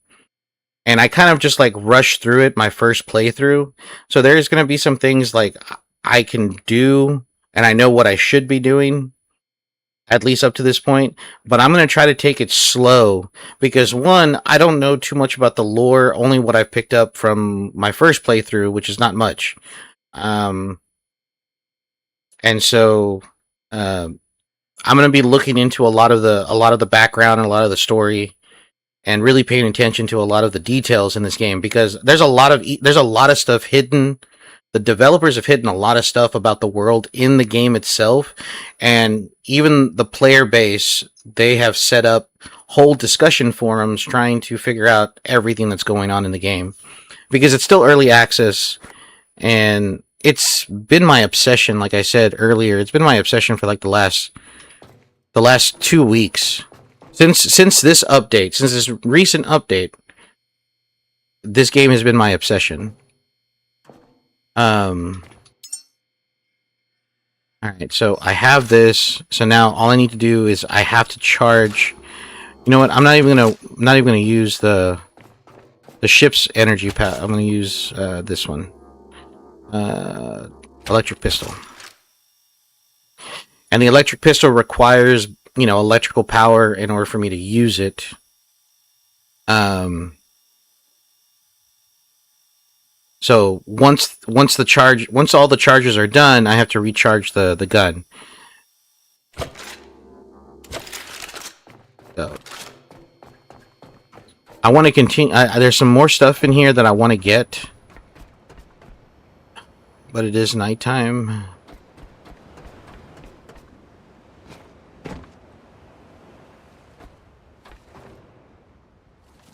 And I kind of just like rushed through it my first playthrough. So there's going to be some things like I can do and I know what I should be doing, at least up to this point. But I'm going to try to take it slow because, one, I don't know too much about the lore, only what I've picked up from my first playthrough, which is not much. And so I'm going to be looking into a lot of the background and a lot of the story, and really paying attention to a lot of the details in this game because there's a lot of stuff hidden. The developers have hidden a lot of stuff about the world in the game itself, and even the player base, they have set up whole discussion forums trying to figure out everything that's going on in the game because it's still early access. And it's been my obsession, like I said earlier, it's been my obsession for like the last 2 weeks. Since this recent update, this game has been my obsession. Alright, so I have this, so now all I need to do is I have to charge. You know what, I'm not even gonna use the ship's energy pack. I'm gonna use this one. Electric pistol. And the electric pistol requires, electrical power in order for me to use it. So once all the charges are done, I have to recharge the gun. So I want to continue. There's some more stuff in here that I want to get. But it is nighttime.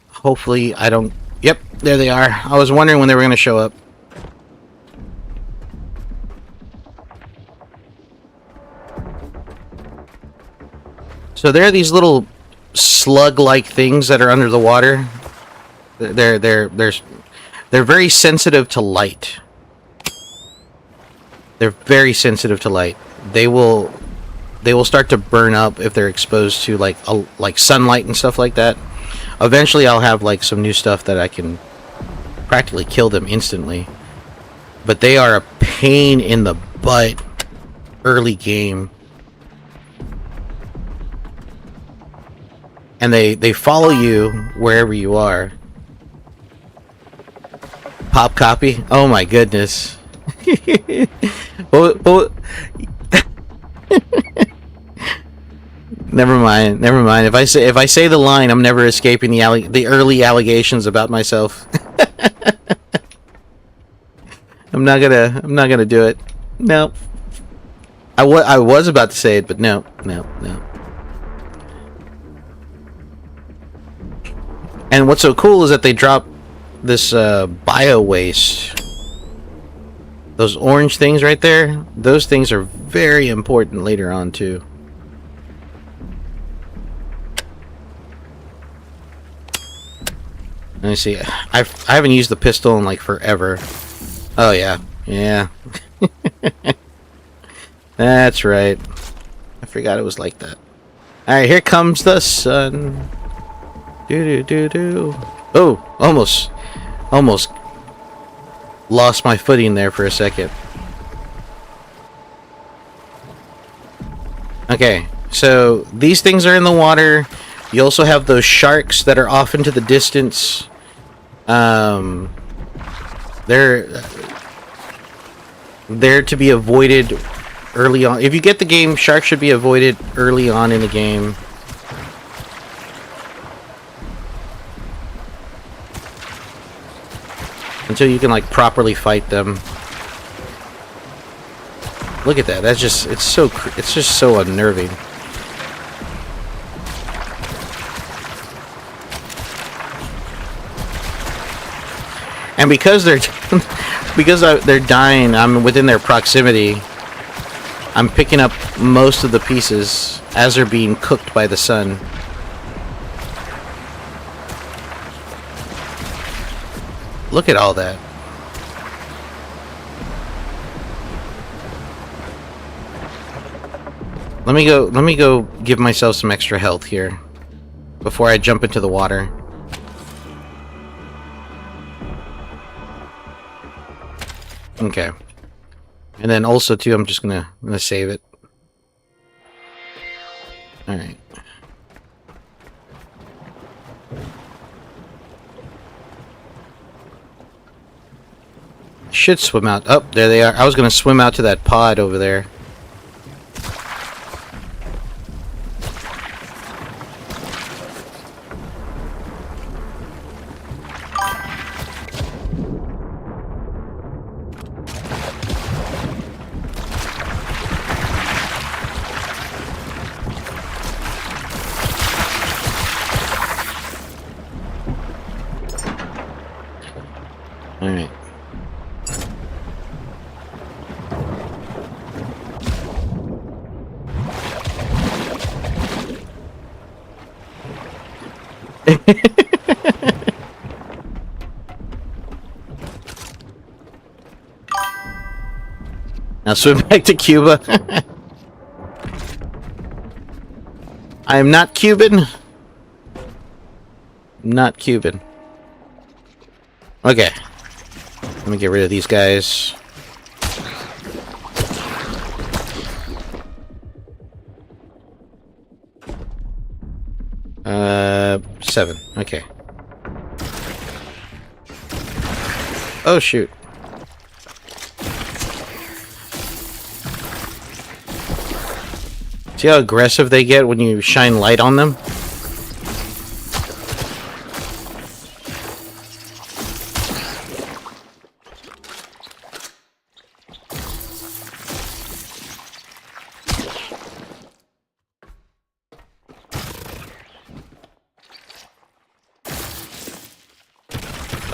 Hopefully I don't... Yep, there they are. I was wondering when they were going to show up. So there are these little slug-like things that are under the water. They're very sensitive to light. They're very sensitive to light. They will start to burn up if they're exposed to like sunlight and stuff like that. Eventually I'll have like some new stuff that I can practically kill them instantly. But they are a pain in the butt early game. And they follow you wherever you are. Pop copy? Oh my goodness. Never mind. If I say the line, I'm never escaping the early allegations about myself. I'm not gonna do it. No. I was about to say it, but no. And what's so cool is that they drop this bio waste. Those orange things right there, those things are very important later on too. Let me see. I haven't used the pistol in like forever. Oh yeah. That's right. I forgot it was like that. Alright, here comes the sun. Do. Oh, almost lost my footing there for a second. Okay, so these things are in the water. You also have those sharks that are off into the distance. They're to be avoided early on. If you get the game, sharks should be avoided early on in the game. Until you can like properly fight them. Look at that. That's just it's just so unnerving. And because they're dying, I'm within their proximity. I'm picking up most of the pieces as they're being cooked by the sun. Look at all that. Let me go give myself some extra health here before I jump into the water. Okay. And then also too, I'm just gonna save it. Alright. Should swim out. Oh, there they are. I was gonna swim out to that pod over there. Alright. Now swim back to Cuba. I am not Cuban. Not Cuban. Okay. Let me get rid of these guys. Seven. Okay. Oh, shoot. See how aggressive they get when you shine light on them?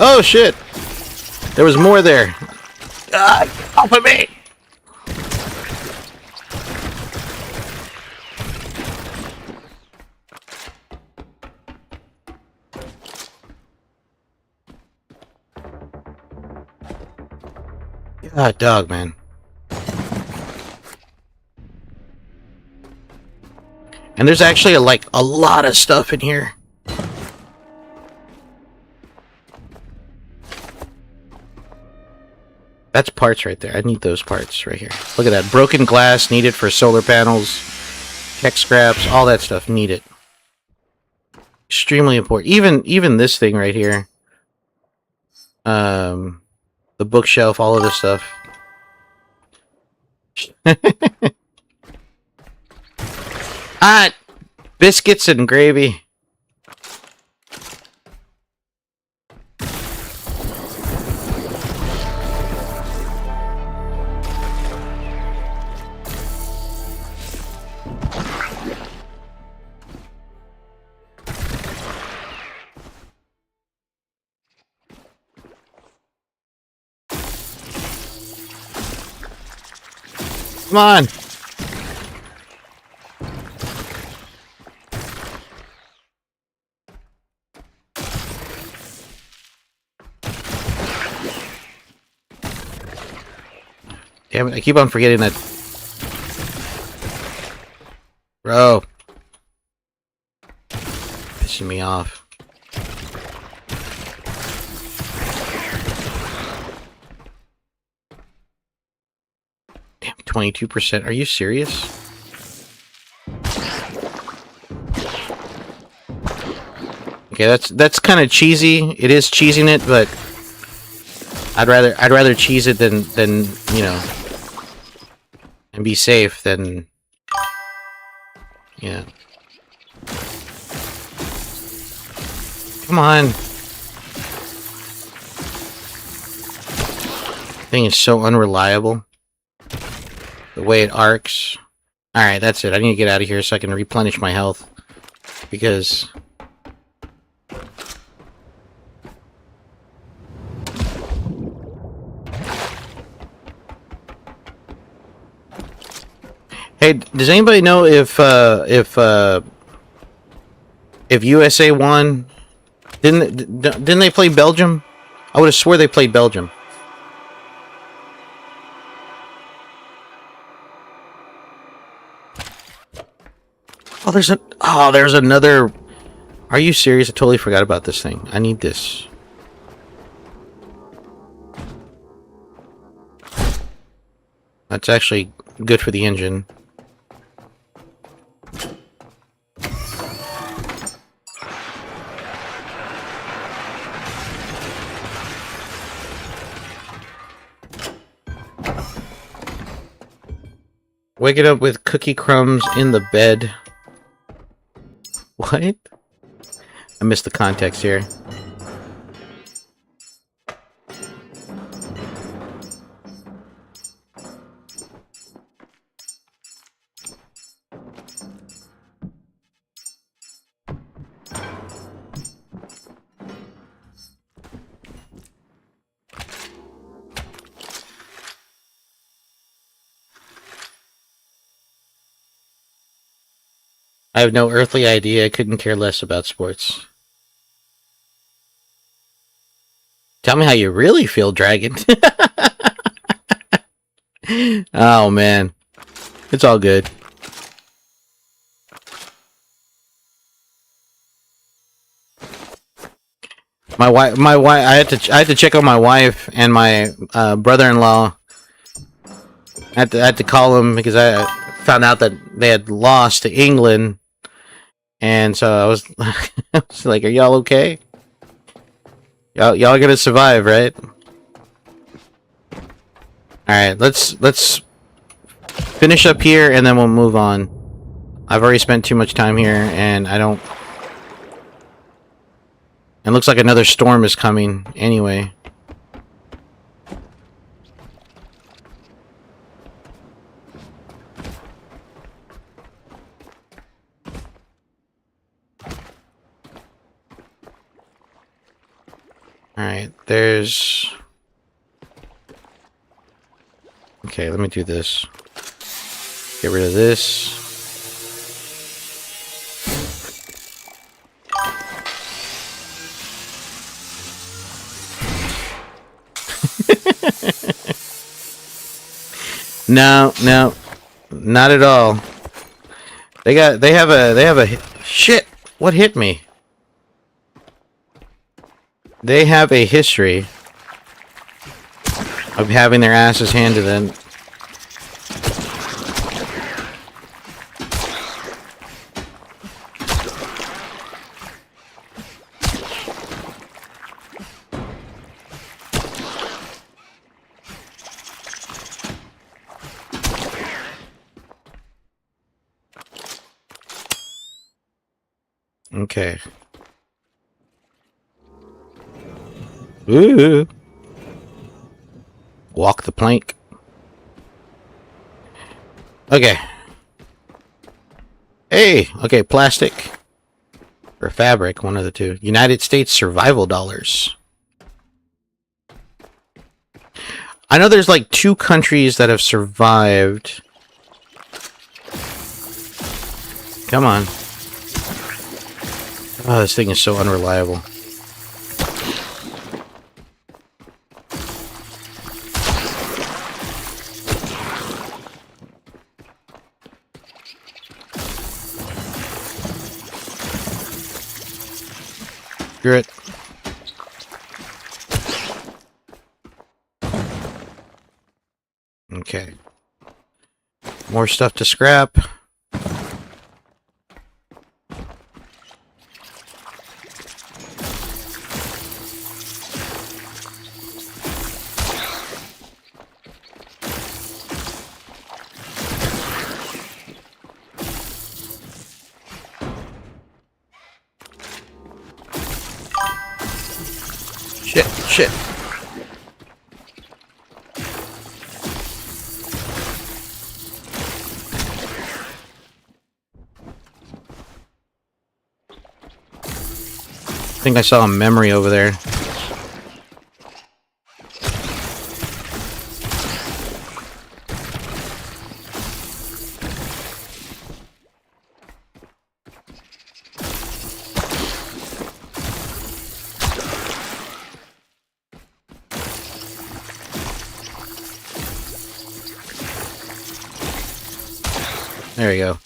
Oh, shit! There was more there. Ah, off of me! God, dog, man. And there's actually, like, a lot of stuff in here. That's parts right there. I need those parts right here. Look at that. Broken glass needed for solar panels. Tech scraps. All that stuff needed. Extremely important. Even this thing right here. The bookshelf. All of this stuff. Ah! Biscuits and gravy. Come on! Damn it, I keep on forgetting that. Bro. Pissing me off. Damn, 22%. Are you serious? Okay, that's kind of cheesy. It is cheesing it, but I'd rather cheese it than you know, and be safe than, yeah. Come on. Thing is so unreliable. The way it arcs. Alright, that's it. I need to get out of here so I can replenish my health. Because Hey, does anybody know if USA won? Didn't they play Belgium? I would have swore they played Belgium. Oh, there's another. Are you serious? I totally forgot about this thing. I need this. That's actually good for the engine. Wake it up with cookie crumbs in the bed. What? I missed the context here. I have no earthly idea. I couldn't care less about sports. Tell me how you really feel, Dragon. Oh, man. It's all good. I had to check on my wife and my brother-in-law. I had to call them because I found out that they had lost to England. And so I was, I was like, "Are y'all okay? Y'all gonna survive, right?" All right, let's finish up here and then we'll move on. I've already spent too much time here, and I don't. It looks like another storm is coming. Anyway. Alright, there's... Okay, let me do this. Get rid of this. No, not at all. They have a shit. What hit me? They have a history of having their asses handed to them. Okay. Ooh. Walk the plank. Okay. Hey, okay, plastic. Or fabric, one of the two. United States survival dollars. I know there's like 2 countries that have survived. Come on. Oh, this thing is so unreliable. Screw it. Okay. More stuff to scrap. Shit. I think I saw a memory over there. There you go.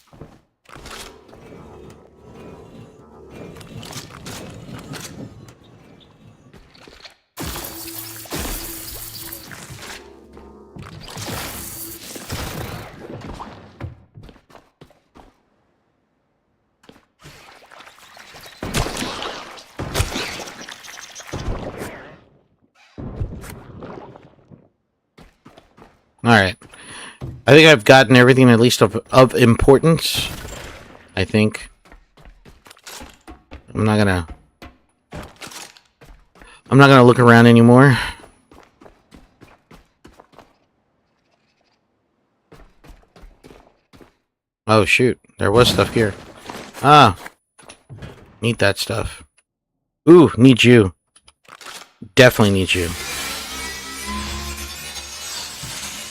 Alright. I think I've gotten everything at least of importance. I think. I'm not gonna look around anymore. Oh shoot, there was stuff here. Ah. Need that stuff. Ooh, need you. Definitely need you.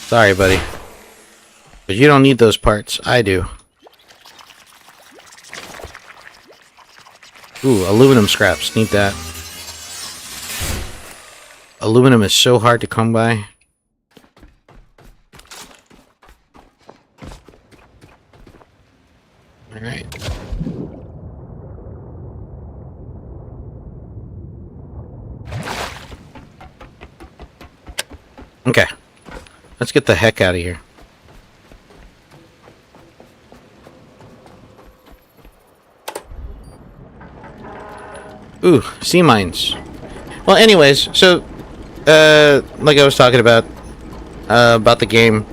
Sorry, buddy. But you don't need those parts. I do. Ooh, aluminum scraps. Need that. Aluminum is so hard to come by. Alright. Okay. Let's get the heck out of here. Ooh, sea mines. Well, anyways, so, like I was talking about the game.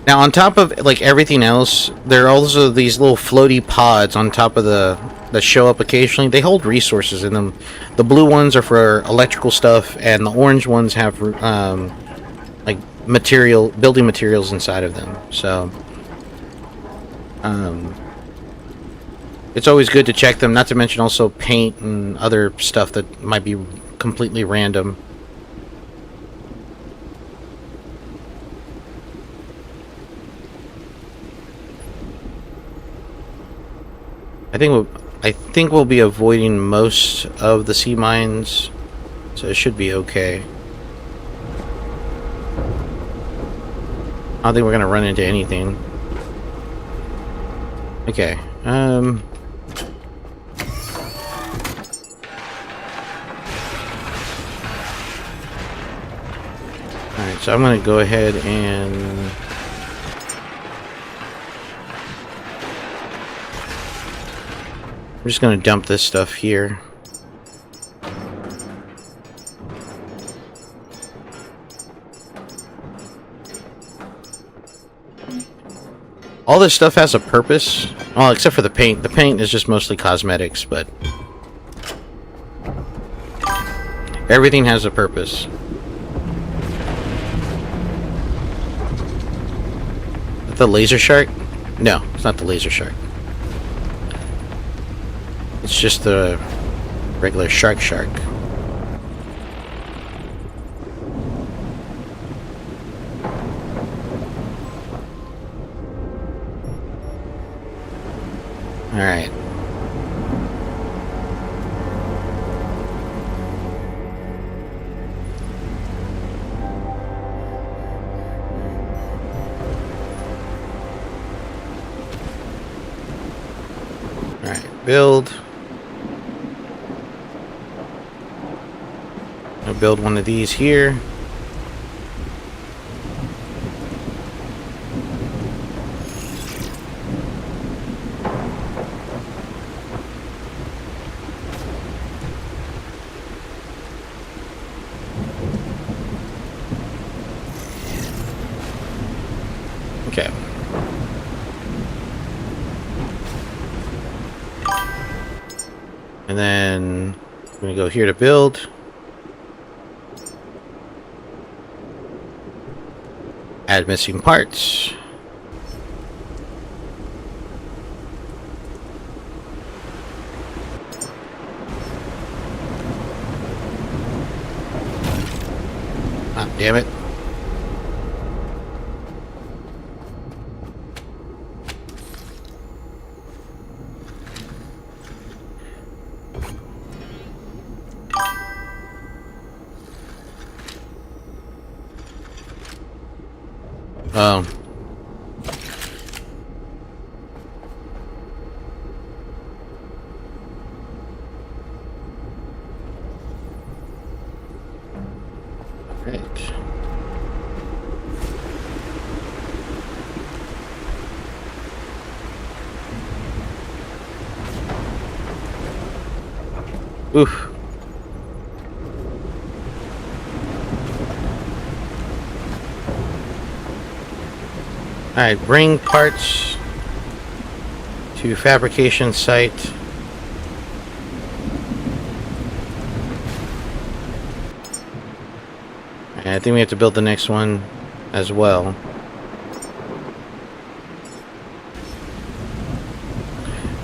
Now, on top of, like, everything else, there are also these little floaty pods on top of that show up occasionally. They hold resources in them. The blue ones are for electrical stuff, and the orange ones have, like, building materials inside of them. So, it's always good to check them, not to mention also paint and other stuff that might be completely random. I think we'll be avoiding most of the sea mines, so it should be okay. I don't think we're gonna run into anything. Okay. Alright, so I'm gonna go ahead and I'm just gonna dump this stuff here. All this stuff has a purpose. Well, except for the paint. The paint is just mostly cosmetics, but everything has a purpose. The laser shark? No, it's not the laser shark. It's just the regular shark. Alright. Alright, build. I'll build one of these here. Okay. And then I'm going to go here to build. Add missing parts. Ah, damn it. Right. Oof. Alright, bring parts to fabrication site. And I think we have to build the next one as well.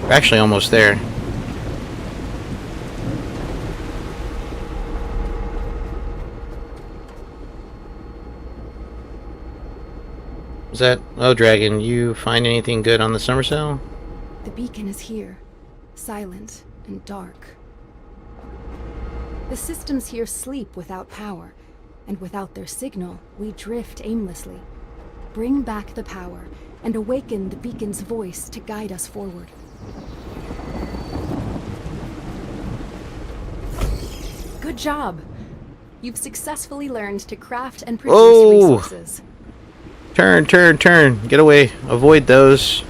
We're actually almost there. Is that... Oh, Dragon, you find anything good on the summer cell? The beacon is here, silent and dark. The systems here sleep without power, and without their signal, we drift aimlessly. Bring back the power, and awaken the beacon's voice to guide us forward. Good job! You've successfully learned to craft and produce resources. Turn, turn, turn. Get away. Avoid those.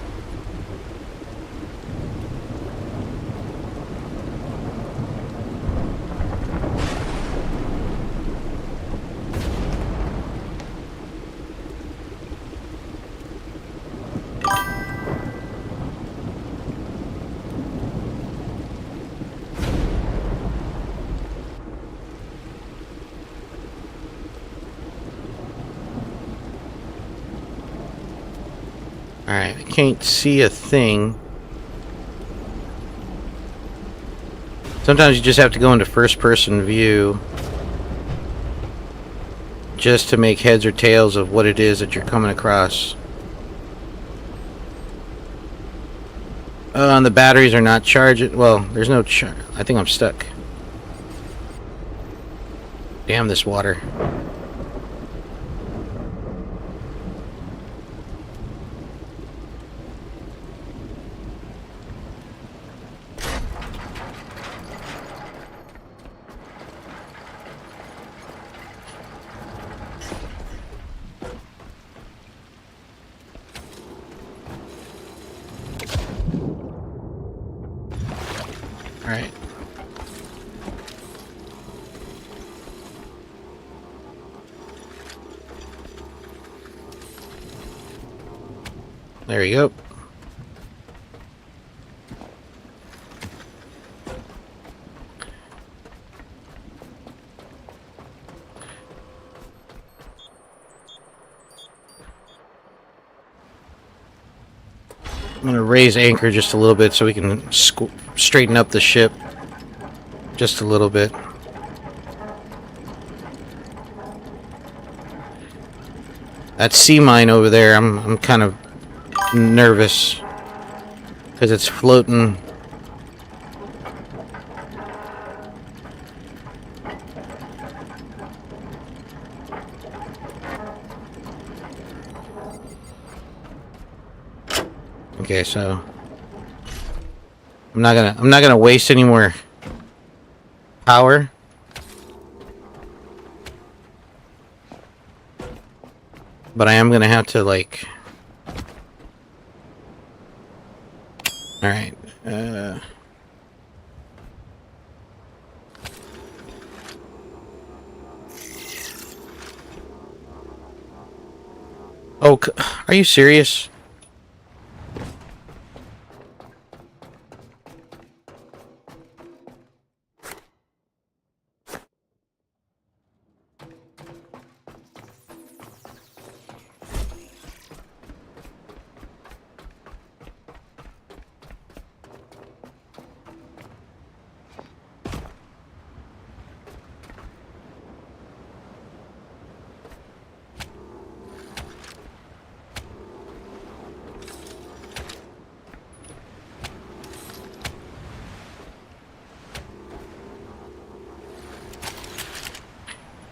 Alright, I can't see a thing. Sometimes you just have to go into first-person view just to make heads or tails of what it is that you're coming across. And the batteries are not charged. Well, there's no charge. I think I'm stuck. Damn this water. Alright. There you go. I'm going to raise anchor just a little bit so we can straighten up the ship just a little bit. That sea mine over there, I'm kind of nervous because it's floating. Okay, so I'm not gonna waste any more power. But I am gonna have to, like... Alright, Oh, are you serious?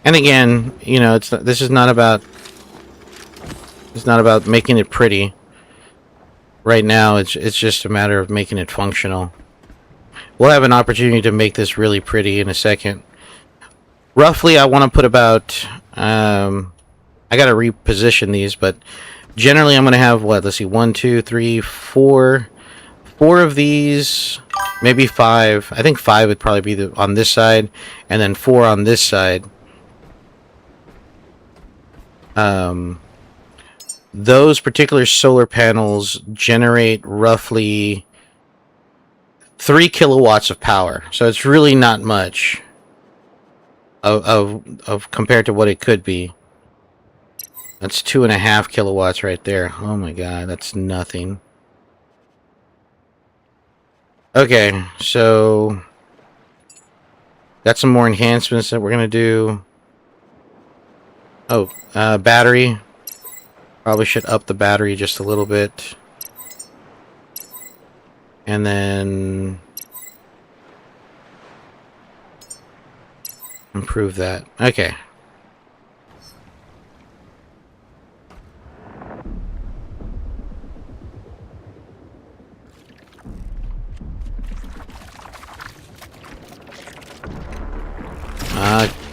And again, you know, this is not about... It's not about making it pretty. Right now, it's just a matter of making it functional. We'll have an opportunity to make this really pretty in a second. Roughly, I want to put about I gotta reposition these, but generally I'm gonna have what? Let's see, 1, 2, 3, 4. 4 of these, maybe 5. I think 5 would probably be on this side, and then 4 on this side. Those particular solar panels generate roughly 3 kilowatts of power, so it's really not much of compared to what it could be. That's 2.5 kilowatts right there. Oh my god, that's nothing. Okay, so got some more enhancements that we're gonna do. Oh, battery. Probably should up the battery just a little bit. And then improve that. Okay.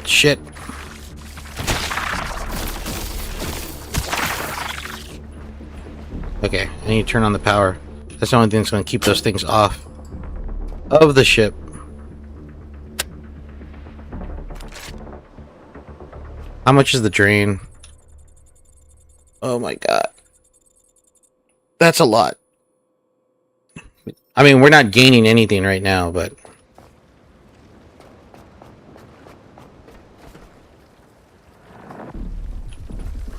Shit. Okay, I need to turn on the power. That's the only thing that's going to keep those things off of the ship. How much is the drain? Oh my god. That's a lot. I mean, we're not gaining anything right now, but...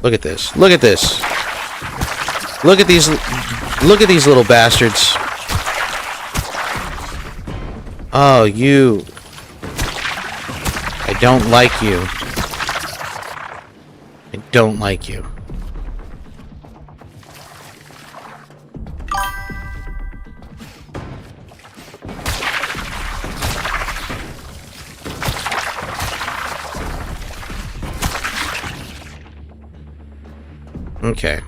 Look at this. Look at this. Look at these little bastards. Oh, you. I don't like you. I don't like you. Okay.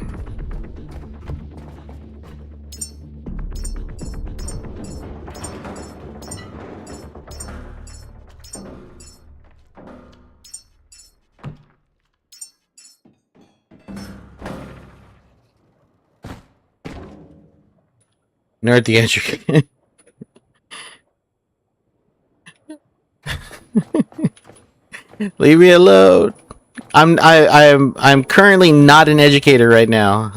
Nerd the educator. Leave me alone. I'm currently not an educator right now.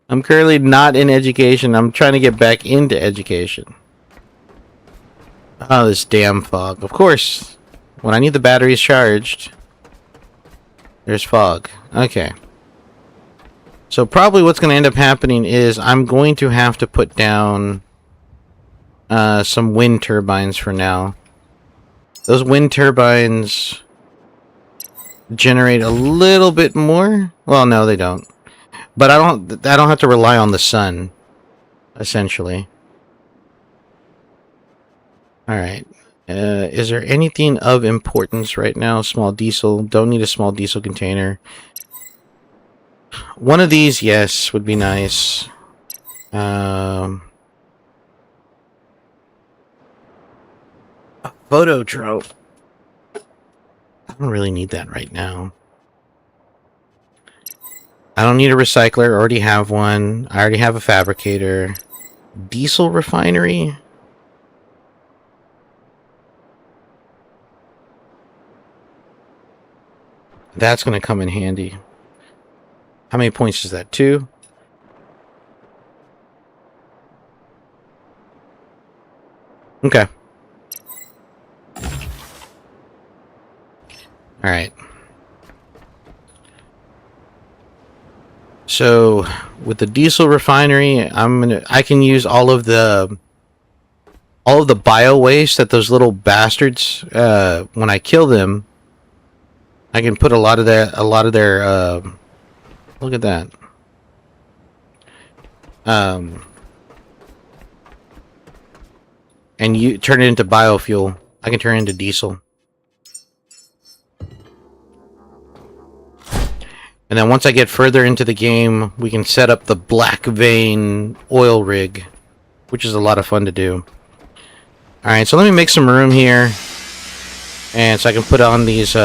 I'm currently not in education. I'm trying to get back into education. Oh, this damn fog. Of course. When I need the batteries charged, there's fog. Okay. So probably what's going to end up happening is I'm going to have to put down some wind turbines for now. Those wind turbines generate a little bit more. Well, no, they don't. But I don't have to rely on the sun, essentially. All right. Is there anything of importance right now? Small diesel. Don't need a small diesel container. One of these, yes, would be nice. A photo trope. I don't really need that right now. I don't need a recycler. I already have one. I already have a fabricator. Diesel refinery? That's going to come in handy. How many points is that? 2? Okay. Alright. So, with the diesel refinery, I can use all of the bio waste that those little bastards, when I kill them, I can put a lot of their, look at that. And you turn it into biofuel. I can turn it into diesel. And then once I get further into the game, we can set up the black vein oil rig, which is a lot of fun to do. Alright, so let me make some room here. And so I can put on these,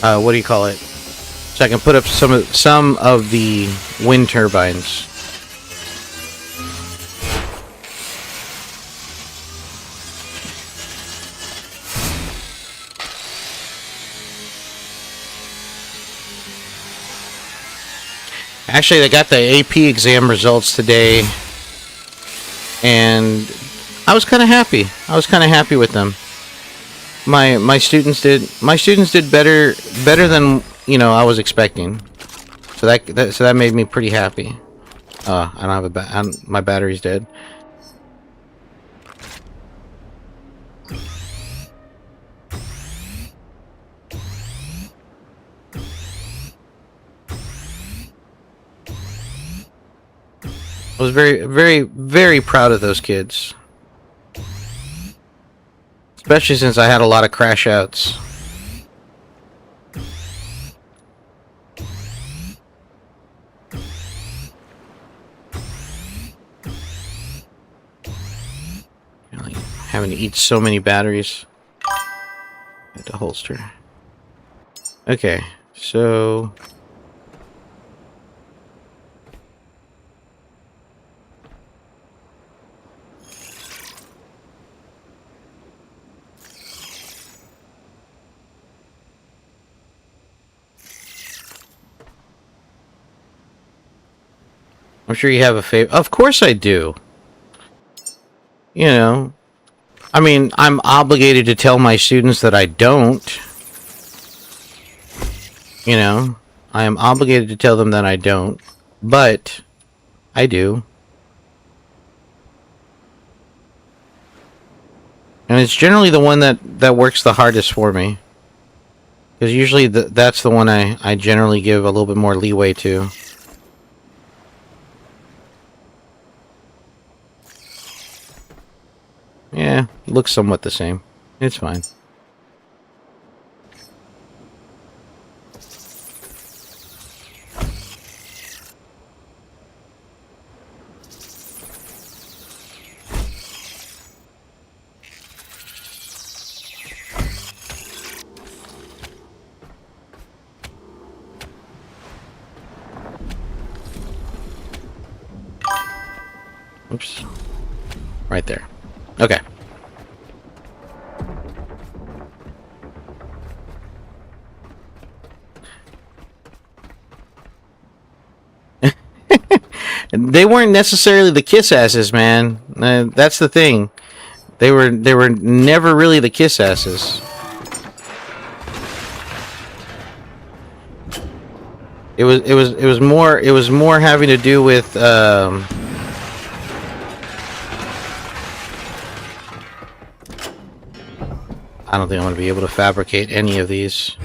what do you call it? So I can put up some of the wind turbines. Actually, I got the AP exam results today, and I was kind of happy. I was kind of happy with them. My students did better than I was expecting. So that made me pretty happy. I don't have my battery's dead. I was very, very, very proud of those kids. Especially since I had a lot of crash outs. Like having to eat so many batteries. At the holster. Okay, so... I'm sure you have a favorite. Of course I do. I mean, I'm obligated to tell my students that I don't. I am obligated to tell them that I don't. But I do. And it's generally the one that works the hardest for me. Because usually that's the one I generally give a little bit more leeway to. Yeah, looks somewhat the same. It's fine. Oops. Right there. Okay. They weren't necessarily the kiss asses, man. That's the thing. They were never really the kiss asses. It was more having to do with I don't think I'm going to be able to fabricate any of these.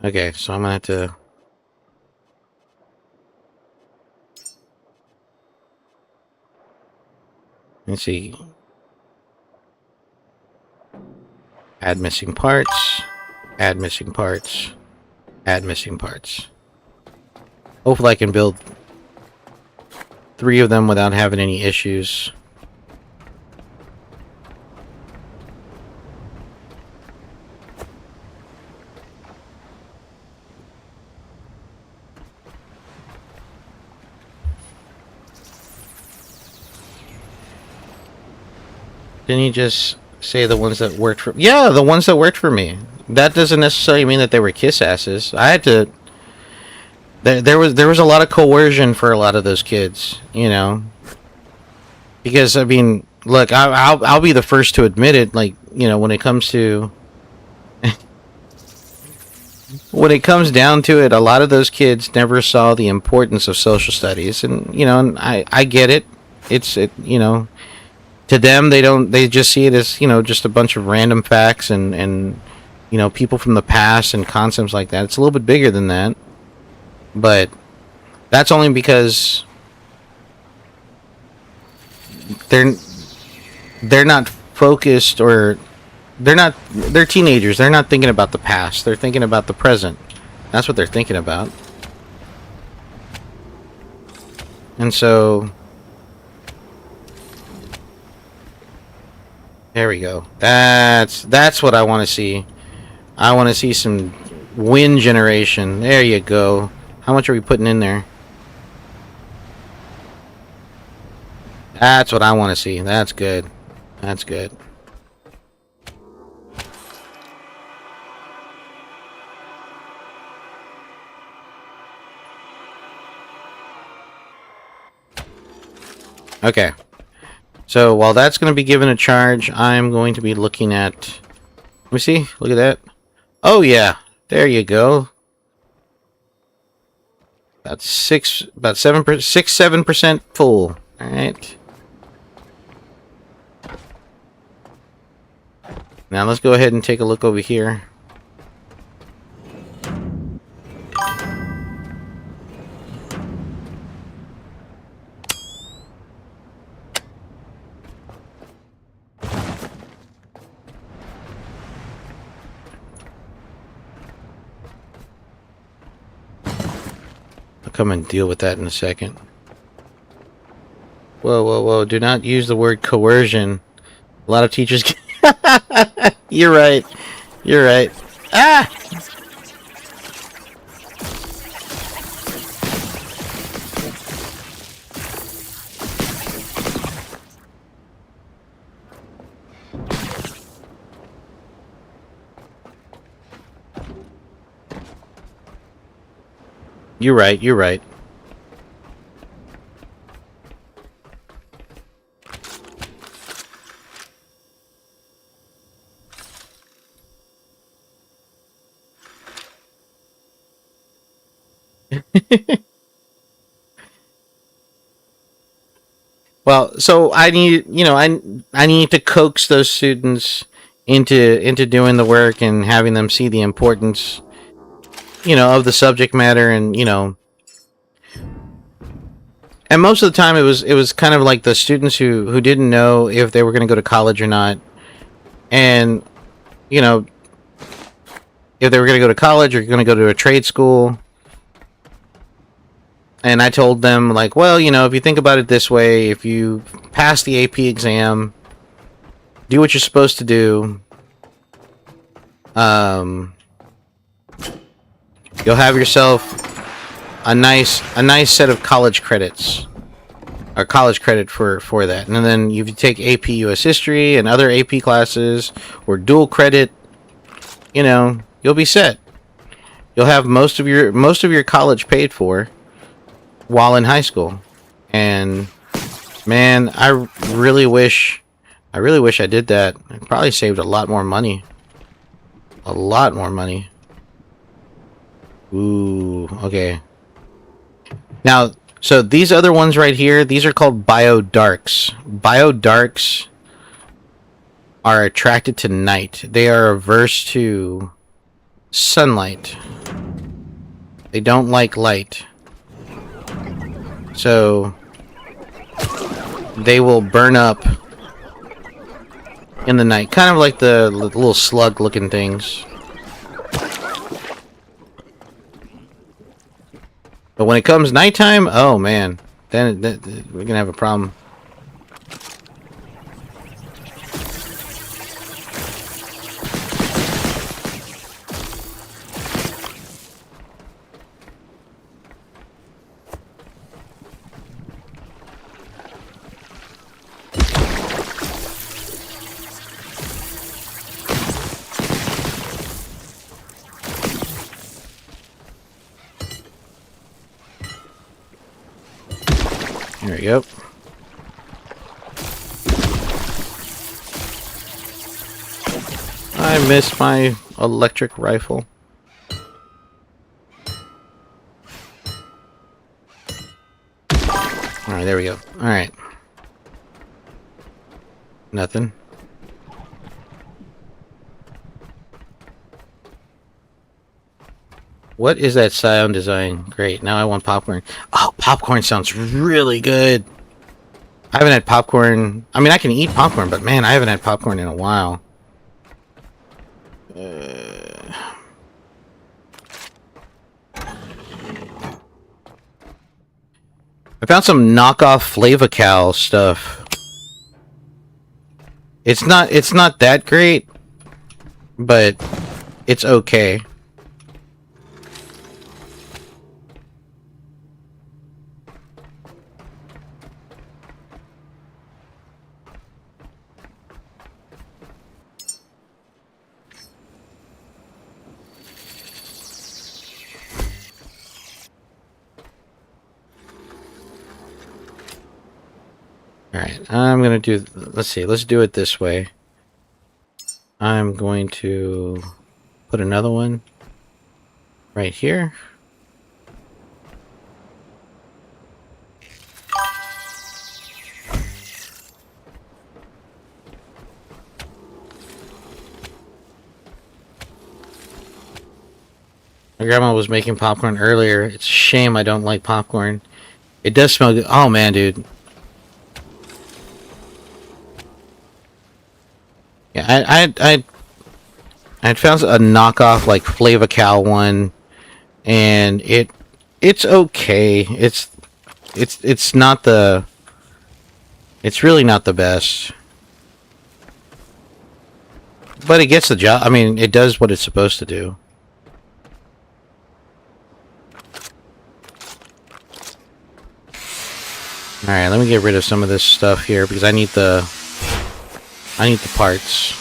Okay, so I'm going to have to... Let's see. Add missing parts. Add missing parts. Add missing parts. Hopefully I can build 3 of them without having any issues. Didn't you just say the ones that worked for... Yeah, the ones that worked for me. That doesn't necessarily mean that they were kiss asses. I had to... There was a lot of coercion for a lot of those kids, Because, I mean, look, I'll be the first to admit it, like, when it comes to... when it comes down to it, a lot of those kids never saw the importance of social studies. And, and I get it. To them, they just see it as, just a bunch of random facts and people from the past and concepts like that. It's a little bit bigger than that. But that's only because they're not focused, or they're teenagers. They're not thinking about the past. They're thinking about the present. That's what they're thinking about. And so there we go. That's what I want to see. I want to see some wind generation. There you go. How much are we putting in there? That's what I want to see. That's good. That's good. Okay. So while that's going to be given a charge, I'm going to be looking at... Let me see. Look at that. Oh, yeah. There you go. About 7% full. Alright. Now let's go ahead and take a look over here. I'll come and deal with that in a second. Whoa, whoa, whoa. Do not use the word coercion. A lot of teachers... You're right. You're right. Ah! You're right. You're right. Well, so I need, I need to coax those students into doing the work and having them see the importance, of the subject matter, and and most of the time it was kind of like the students who didn't know if they were going to go to college or not, and if they were going to go to college or going to go to a trade school. And I told them, like, well, if you think about it this way, if you pass the AP exam, do what you're supposed to do, you'll have yourself a nice set of college credits, or college credit for that. And then if you take AP US History and other AP classes, or dual credit, you'll be set. You'll have most of your college paid for while in high school. And man, I really wish I did that. I probably saved a lot more money. A lot more money. Ooh, okay. Now, so these other ones right here, these are called biodarks. Biodarks are attracted to night. They are averse to sunlight. They don't like light. So they will burn up in the night, kind of like the little slug-looking things. But when it comes nighttime, oh man, then we're gonna have a problem. There we go. I missed my electric rifle. Alright, there we go. Alright. Nothing. What is that sound design? Great. Now I want popcorn. Oh, popcorn sounds really good. I haven't had popcorn. I mean, I can eat popcorn, but man, I haven't had popcorn in a while. I found some knockoff Flava-Cal stuff. It's not that great, but it's okay. Alright, I'm gonna do... Let's see, let's do it this way. I'm going to put another one right here. My grandma was making popcorn earlier. It's a shame I don't like popcorn. It does smell good. Oh man, dude. Yeah, I'd found a knockoff like Flava-Cal one, and it's okay. It's not the... It's really not the best. But it gets the job. I mean, it does what it's supposed to do. Alright, let me get rid of some of this stuff here because I need the parts.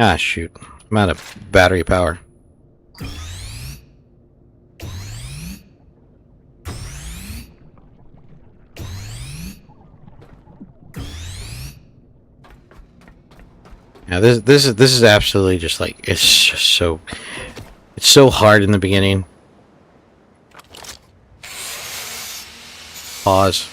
Ah, shoot. I'm out of battery power. Yeah, this is absolutely just like, it's just so... It's so hard in the beginning. Pause.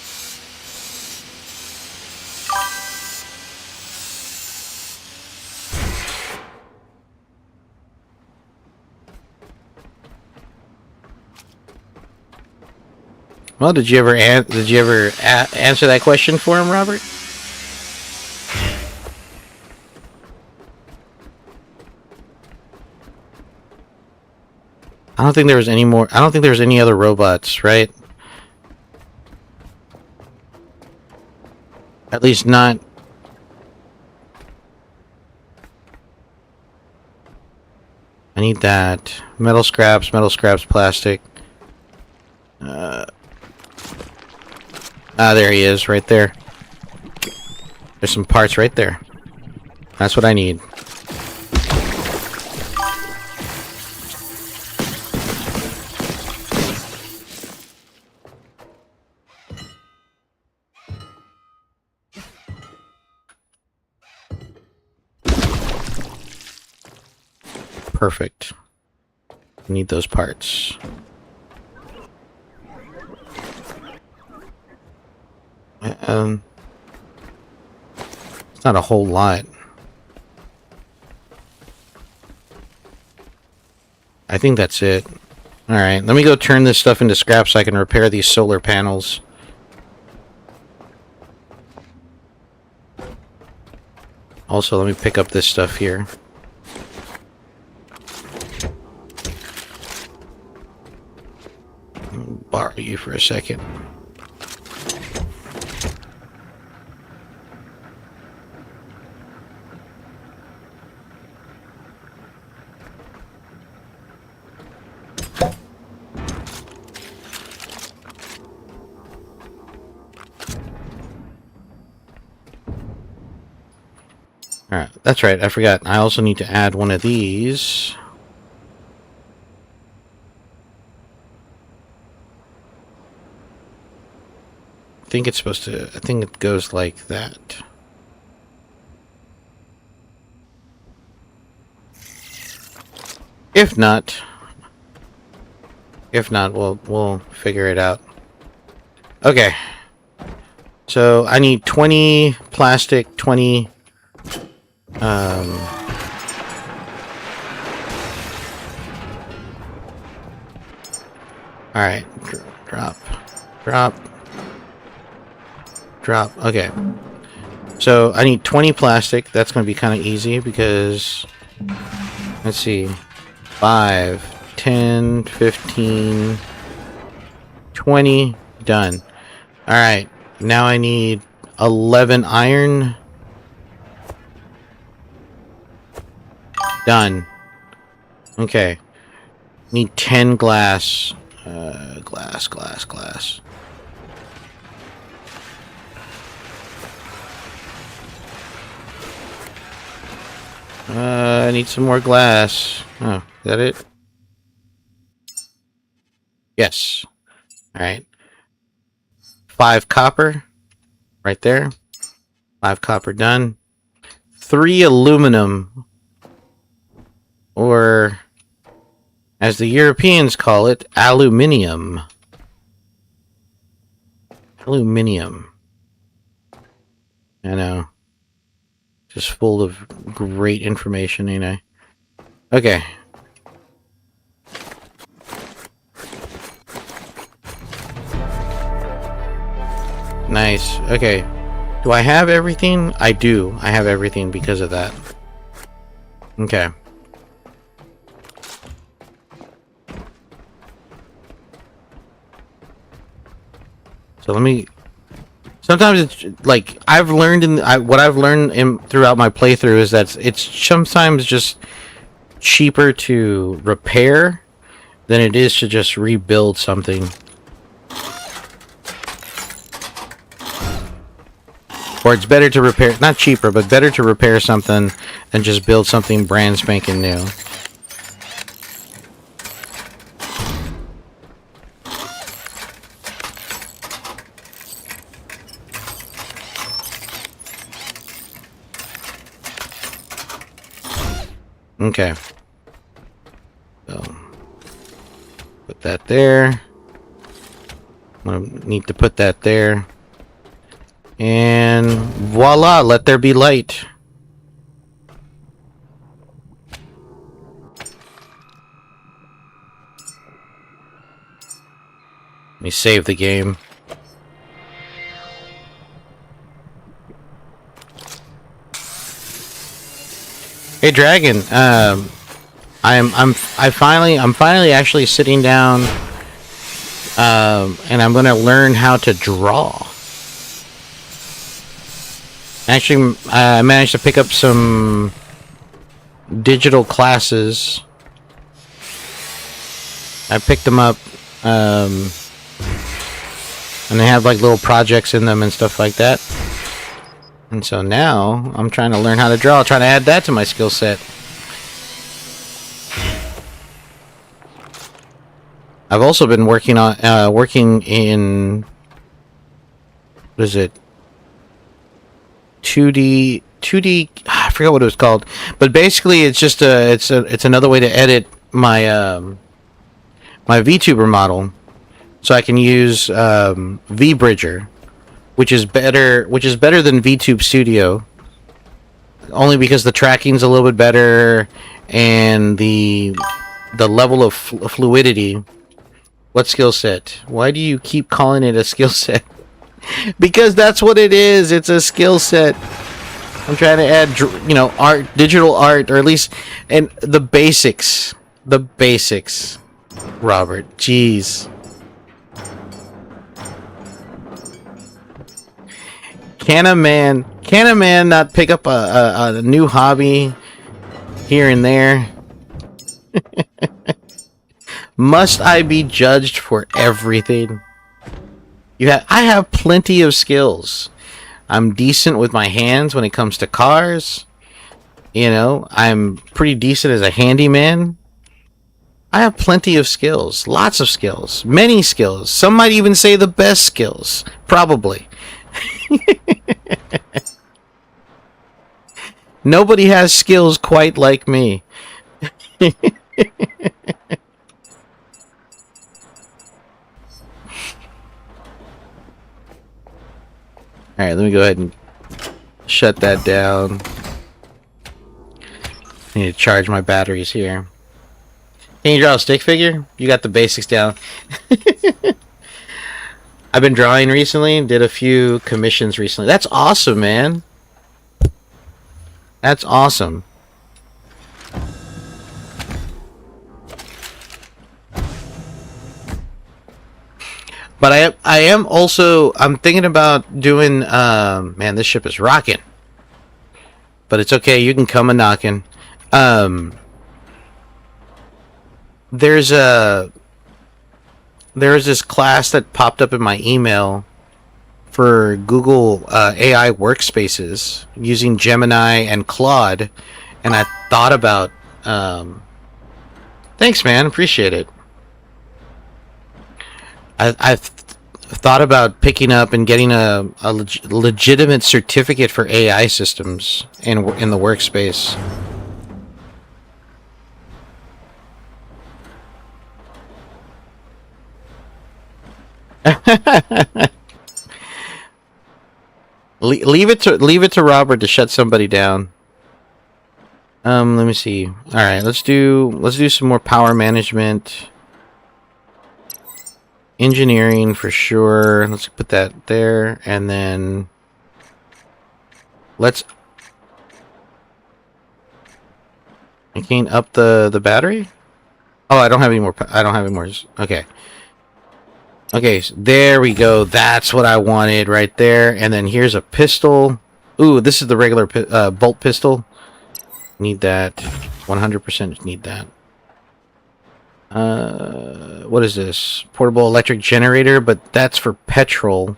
Well, did you ever answer that question for him, Robert? I don't think there was any more. I don't think there was any other robots, right? At least not. I need that. Metal scraps, plastic. There he is, right there. There's some parts right there. That's what I need. Perfect. Need those parts. It's not a whole lot. I think that's it. Alright, let me go turn this stuff into scrap so I can repair these solar panels. Also, let me pick up this stuff here. Borrow you for a second. Alright, that's right, I forgot. I also need to add one of these. I think it's supposed to... I think it goes like that. If not, we'll figure it out. Okay. So I need 20 plastic, 20 Alright. Drop. Okay. So I need 20 plastic. That's going to be kind of easy because let's see. 5, 10, 15, 20. Done. Alright. Now I need 11 iron. Done. Okay. Need 10 glass. Glass. I need some more glass. Oh, is that it? Yes. Alright. 5 copper. Right there. 5 copper done. 3 aluminum. Or, as the Europeans call it, aluminium. Aluminium. I know. Just full of great information, ain't I? Okay. Nice. Okay. Do I have everything? I do. I have everything because of that. Okay. So let me... Sometimes it's like I've learned what I've learned throughout my playthrough is that it's sometimes just cheaper to repair than it is to just rebuild something. Or it's better to repair, not cheaper, but better to repair something than just build something brand spanking new. Okay. So, put that there. I'm gonna need to put that there. And voila, let there be light. Let me save the game. Hey Dragon, I'm finally actually sitting down, and I'm gonna learn how to draw. Actually, I managed to pick up some digital classes. I picked them up, and they have like little projects in them and stuff like that. And so now I'm trying to learn how to draw, trying to add that to my skill set. I've also been working in, what is it? 2D, I forgot what it was called, but basically it's just it's another way to edit my my VTuber model, so I can use VBridger, which is better than VTube Studio, only because the tracking's a little bit better and the level of fluidity. What skill set? Why do you keep calling it a skill set? Because that's what it is. It's a skill set. I'm trying to add, you know, art, digital art, or at least, and the basics. The basics. Robert, jeez. Can a man not pick up a new hobby here and there? Must I be judged for everything? I have plenty of skills. I'm decent with my hands when it comes to cars. You know, I'm pretty decent as a handyman. I have plenty of skills. Lots of skills. Many skills. Some might even say the best skills. Probably. Nobody has skills quite like me. Alright, let me go ahead and shut that down. I need to charge my batteries here. Can you draw a stick figure? You got the basics down. I've been drawing recently, did a few commissions recently. That's awesome, man. That's awesome. But I am also, I'm thinking about doing, man, this ship is rocking. But it's okay, you can come a knocking. There's this class that popped up in my email for Google AI workspaces using Gemini and Claude, and I thought about, thanks, man, appreciate it. I've thought about picking up and getting a legitimate certificate for AI systems in the workspace. leave it to Robert to shut somebody down. Let me see. All right, let's do some more power management. Engineering for sure. Let's put that there, and then let's. I can't up the battery. Oh, I don't have any more. I don't have any more. Okay. Okay, so there we go. That's what I wanted right there. And then here's a pistol. Ooh, this is the regular bolt pistol. Need that. 100% need that. What is this? Portable electric generator, but that's for petrol.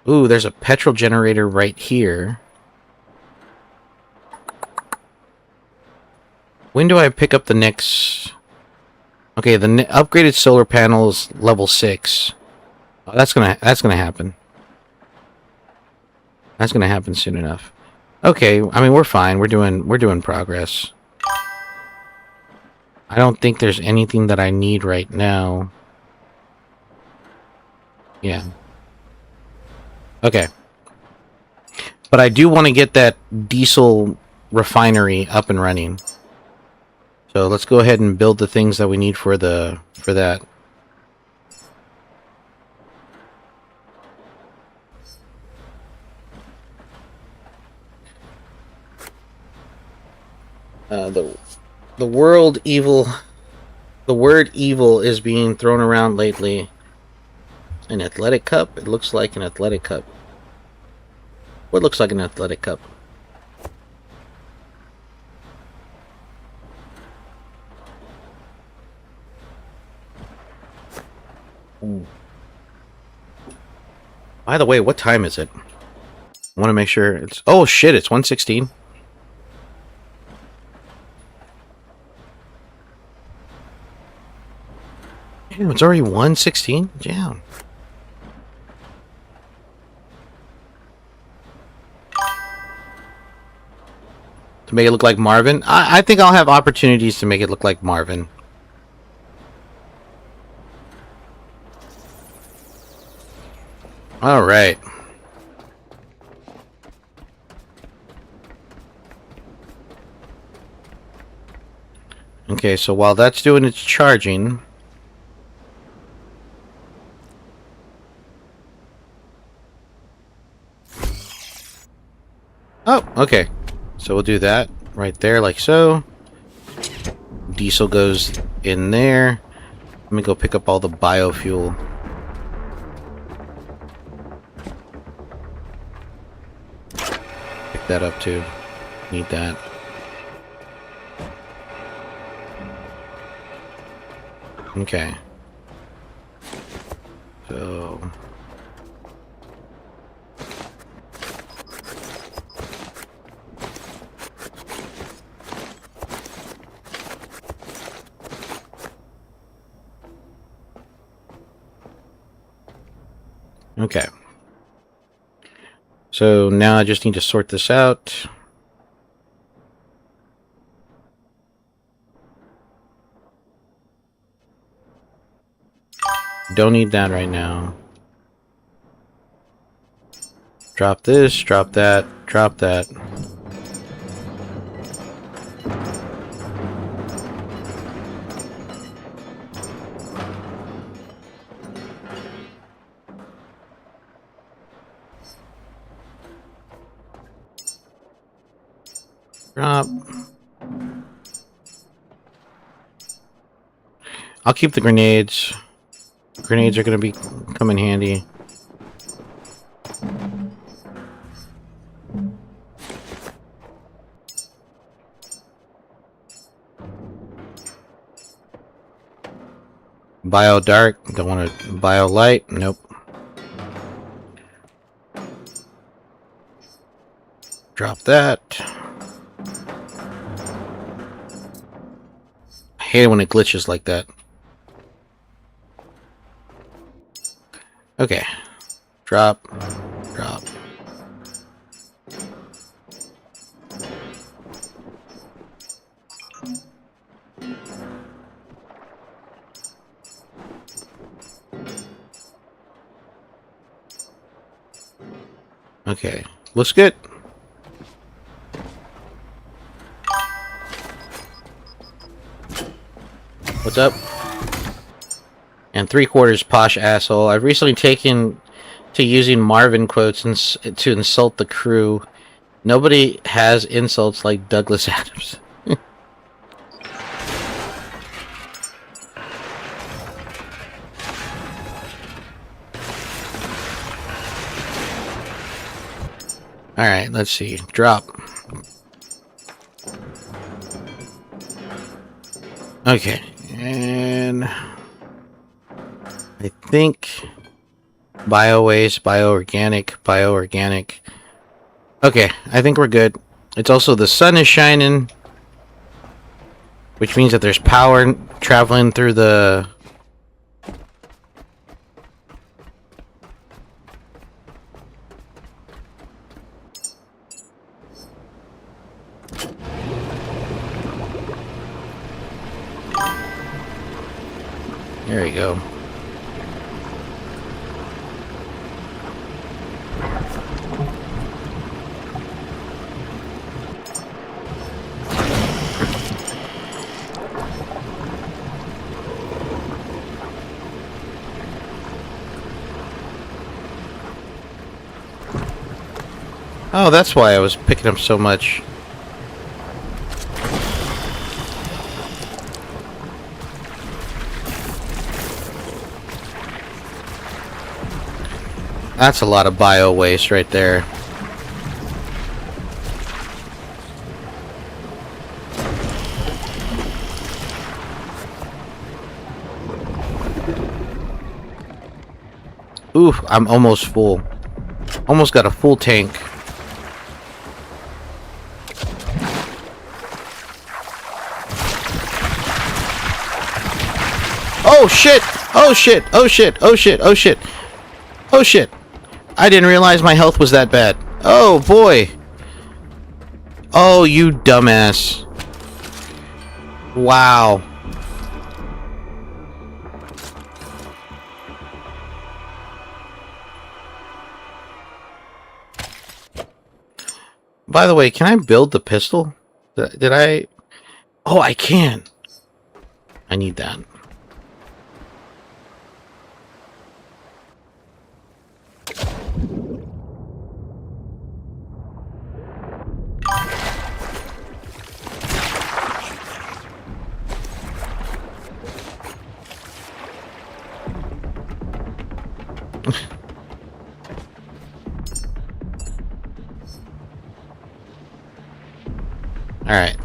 Ooh, there's a petrol generator right here. When do I pick up the next... Okay, the upgraded solar panels level 6. Oh, that's gonna happen. That's gonna happen soon enough. Okay, I mean we're fine. We're doing progress. I don't think there's anything that I need right now. Yeah. Okay. But I do want to get that diesel refinery up and running. So let's go ahead and build the things that we need for that. The word evil is being thrown around lately. An athletic cup? It looks like an athletic cup. What looks like an athletic cup? By the way, what time is it? I want to make sure it's... Oh shit, it's 1:16. Damn, it's already 1:16? Damn. To make it look like Marvin? I think I'll have opportunities to make it look like Marvin. Alright. Okay, so while that's doing its charging... Oh, okay. So we'll do that right there, like so. Diesel goes in there. Let me go pick up all the biofuel. Pick that up too. Need that. Okay. So... Okay. So now I just need to sort this out. Don't need that right now. Drop this, drop that, drop that. Drop. I'll keep the grenades. Grenades are gonna come in handy. Bio dark. Don't want to bio light. Nope. Drop that. I hate it when it glitches like that. Okay. Drop. Drop. Okay. Looks good. What's up? And 3/4 posh asshole. I've recently taken to using Marvin quotes to insult the crew. Nobody has insults like Douglas Adams. Alright, let's see. Drop. Okay. And I think bio-waste, bio-organic. Okay, I think we're good. It's also the sun is shining, which means that there's power traveling through the... There you go. Oh, that's why I was picking up so much. That's a lot of bio waste right there. Ooh, I'm almost full. Almost got a full tank. Oh shit! Oh shit! Oh shit! Oh shit! Oh shit! Oh shit! I didn't realize my health was that bad. Oh boy! Oh, you dumbass. Wow. By the way, can I build the pistol? Did I... Oh, I can. I need that. Alright.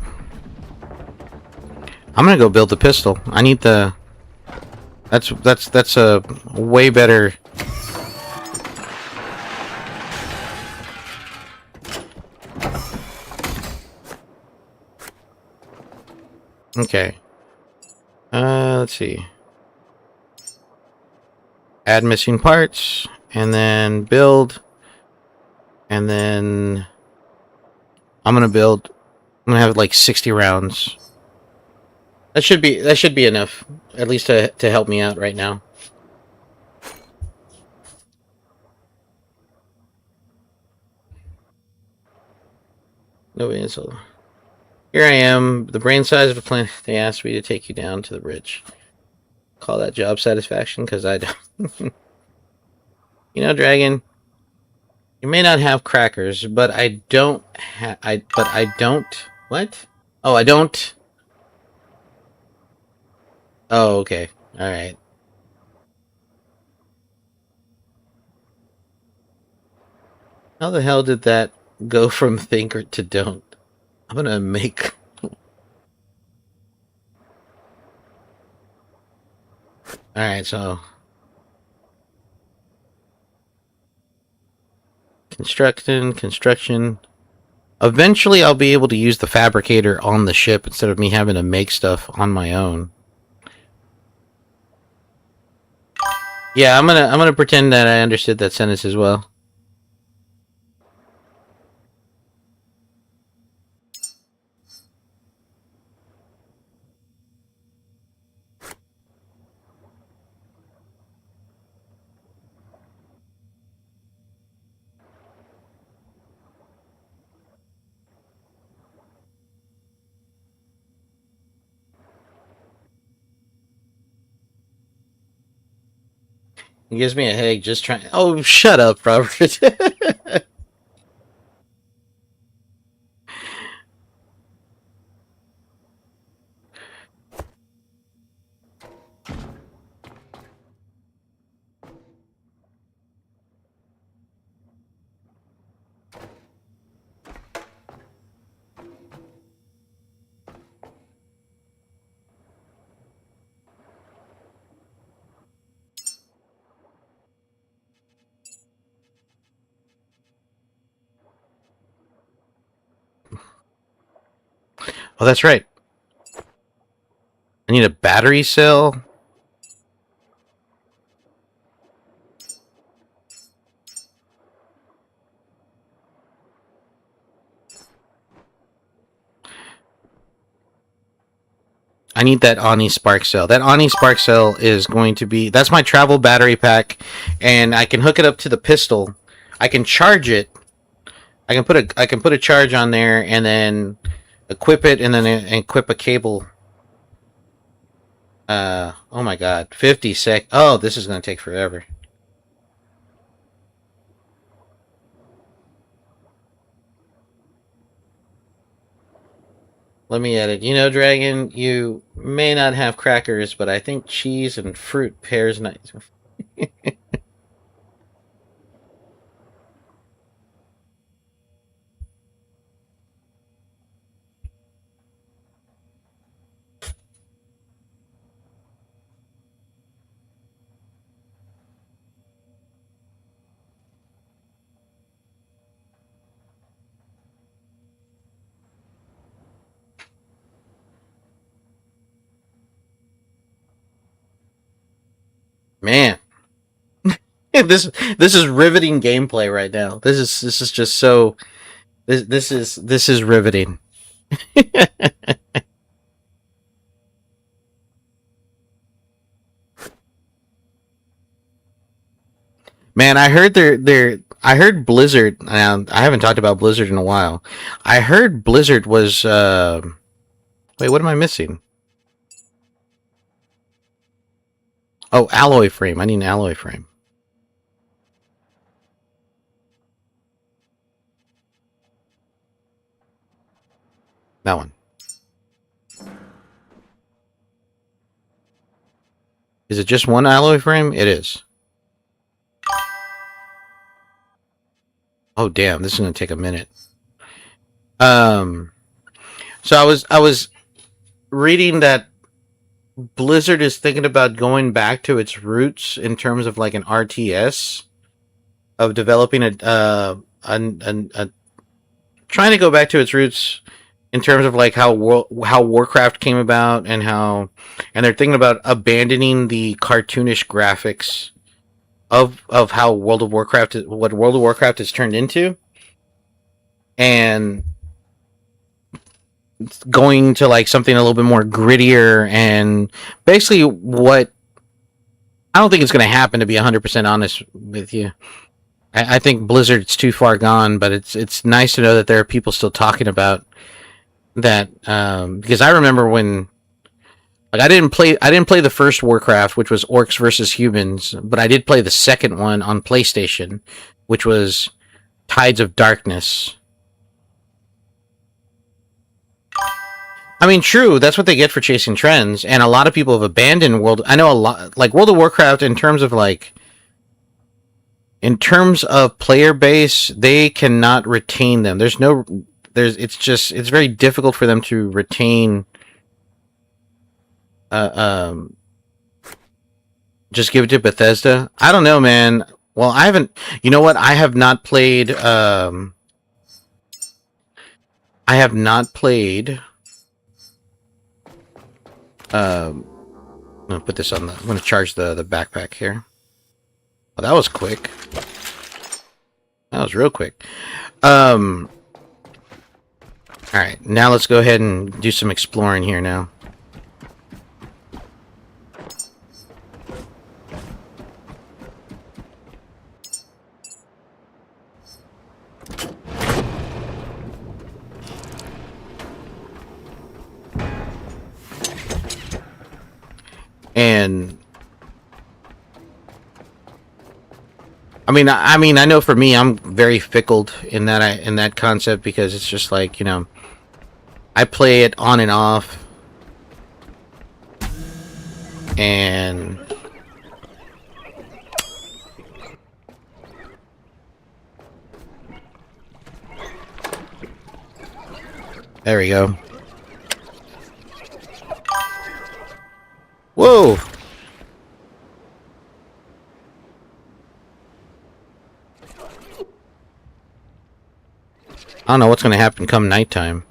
I'm gonna go build the pistol. I need the... That's a way better... Okay. Let's see. Add missing parts, and then build, and then I'm gonna build. I'm gonna have like 60 rounds. That should be enough, at least to help me out right now. No answer. Here I am, the brain size of a planet. They asked me to take you down to the bridge. Call that job satisfaction? Because I don't. You know, Dragon, you may not have crackers, but I don't but I don't. What? Oh, I don't. Oh, okay. Alright. How the hell did that go from thinker to don't? I'm gonna make. Alright, so. Construction. Eventually, I'll be able to use the fabricator on the ship instead of me having to make stuff on my own. Yeah, I'm gonna pretend that I understood that sentence as well. It gives me a headache just trying. Oh, shut up, Robert. Oh, that's right. I need a battery cell. I need that Ani Spark Cell. That Ani Spark Cell is going to be... That's my travel battery pack, and I can hook it up to the pistol. I can charge it. I can put a charge on there, and then equip it, and then equip a cable. Oh my god. 50 sec... Oh, this is going to take forever. Let me edit. You know, Dragon, you may not have crackers, but I think cheese and fruit pairs nice. Man. This is riveting gameplay right now. This is just so this is riveting. Man, I heard I heard Blizzard. I haven't talked about Blizzard in a while. I heard Blizzard was wait, what am I missing? Oh, alloy frame. I need an alloy frame. That one. Is it just one alloy frame? It is. Oh damn, this is gonna take a minute. So I was reading that Blizzard is thinking about going back to its roots in terms of like an RTS of developing a trying to go back to its roots in terms of like how Warcraft came about and they're thinking about abandoning the cartoonish graphics of how what World of Warcraft has turned into, and going to like something a little bit more grittier and basically what I don't think it's going to happen, to be 100% honest with you. I think Blizzard's too far gone, but it's nice to know that there are people still talking about that. Because I remember when, like, I didn't play the first Warcraft, which was Orcs versus Humans, but I did play the second one on PlayStation, which was Tides of Darkness. I mean, true, that's what they get for chasing trends, and a lot of people have abandoned World. I know a lot, like World of Warcraft, in terms of player base, they cannot retain them. It's very difficult for them to retain. Uh, um, just give it to Bethesda. I don't know, man. Well, I haven't. You know what? I have not played. I have not played. I'm gonna put this on the. I'm gonna charge the backpack here. Oh, that was quick. That was real quick. All right, now let's go ahead and do some exploring here now. And I know for me, I'm very fickle in that concept because it's just like, I play it on and off, and there we go. Whoa! I don't know what's going to happen come nighttime.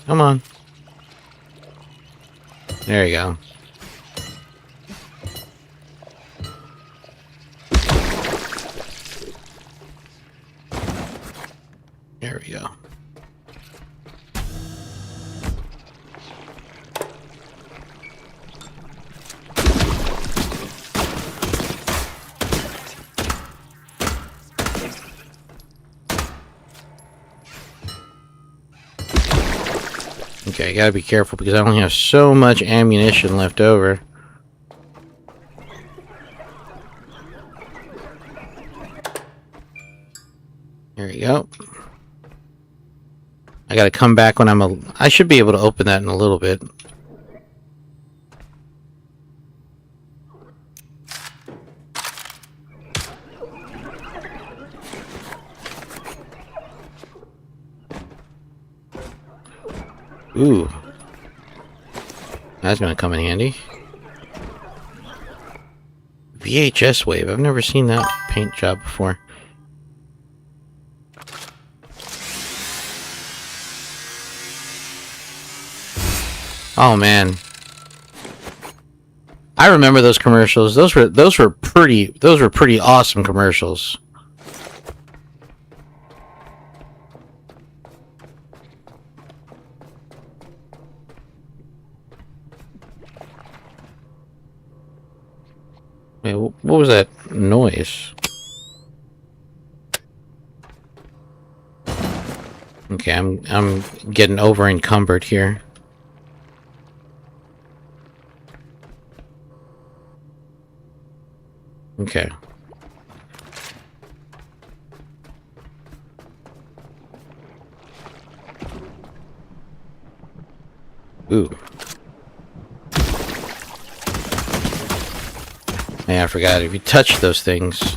Come on. There you go. There we go. Okay, I gotta be careful because I only have so much ammunition left over. There you go. I gotta come back when I should be able to open that in a little bit. Ooh. That's gonna come in handy. VHS wave. I've never seen that paint job before. Oh man. I remember those commercials. Those were pretty awesome commercials. Wait, what was that noise? Okay, I'm getting over encumbered here. Okay. Ooh. Yeah, I forgot. If you touch those things...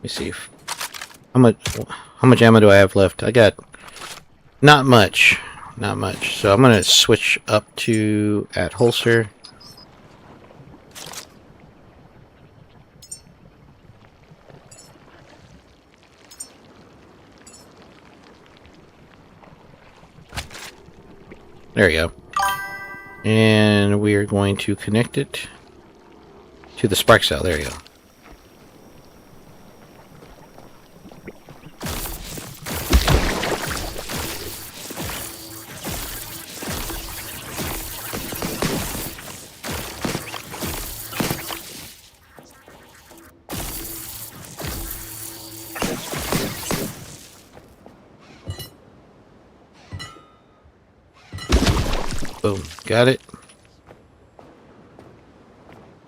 me see. How much ammo do I have left? I got not much. Not much. So I'm gonna switch up to at holster. There we go. And we are going to connect it to the spark cell. There you go. Boom. Got it.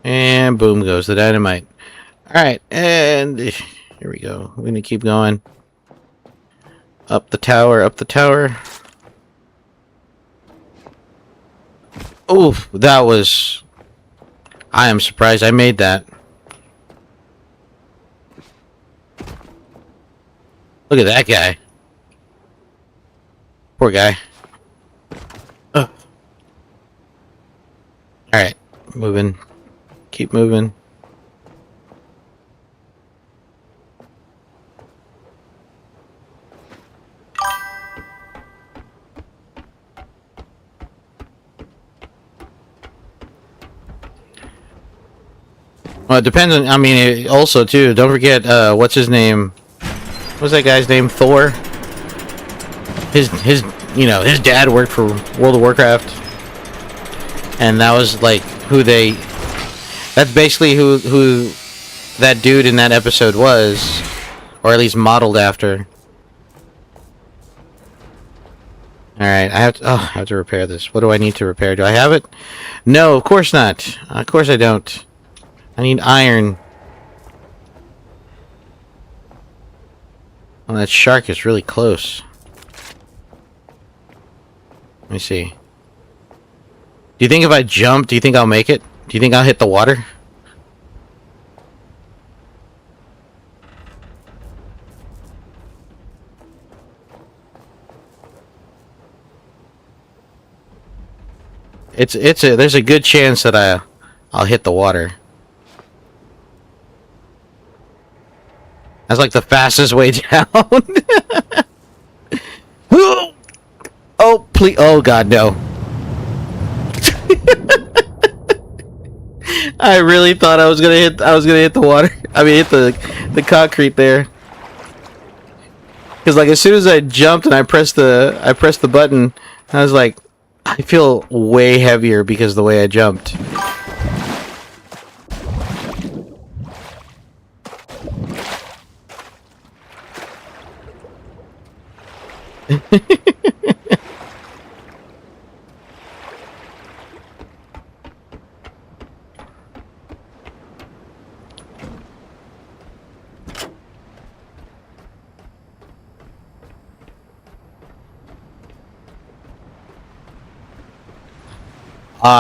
And boom goes the dynamite. Alright, and here we go. We're gonna keep going. Up the tower, up the tower. Oof, that was... I am surprised I made that. Look at that guy. Poor guy. Alright, moving. Keep moving. Well, it depends on, I mean, also, too, don't forget, what's his name? What's that guy's name? Thor? His, you know, his dad worked for World of Warcraft. And that was, like, who they... That's basically who that dude in that episode was. Or at least modeled after. Alright, I have to repair this. What do I need to repair? Do I have it? No, of course not. Of course I don't. I need iron. Well, that shark is really close. Let me see. Do you think if I jump, do you think I'll make it? Do you think I'll hit the water? There's a good chance that I'll hit the water. That's like the fastest way down. Oh, please. Oh, God, no. I really thought I was gonna hit the water. I mean, hit the concrete there. Because like as soon as I jumped and I pressed the button, I was like, I feel way heavier because of the way I jumped.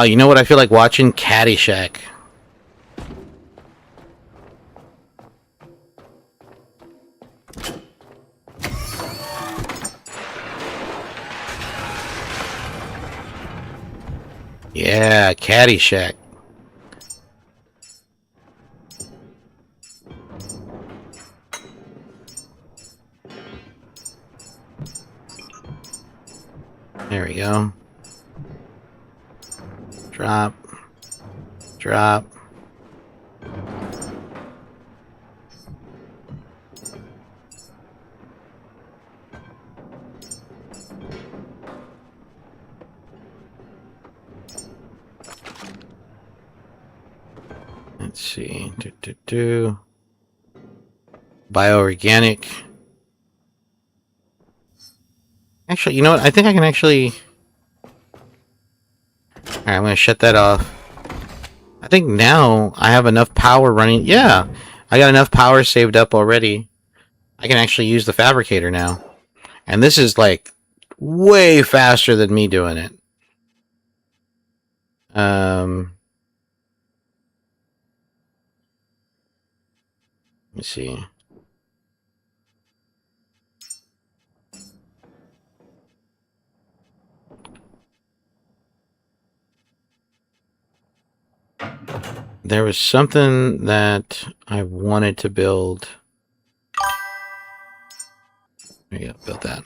You know what I feel like watching? Caddyshack. Yeah, Caddyshack. There we go. Drop. Drop. Let's see. Bioorganic. Actually, you know what? I think I can actually... Alright, I'm going to shut that off. I think now I have enough power running. Yeah, I got enough power saved up already. I can actually use the fabricator now. And this is like way faster than me doing it. Let me see. There was something that I wanted to build. There you go, build that.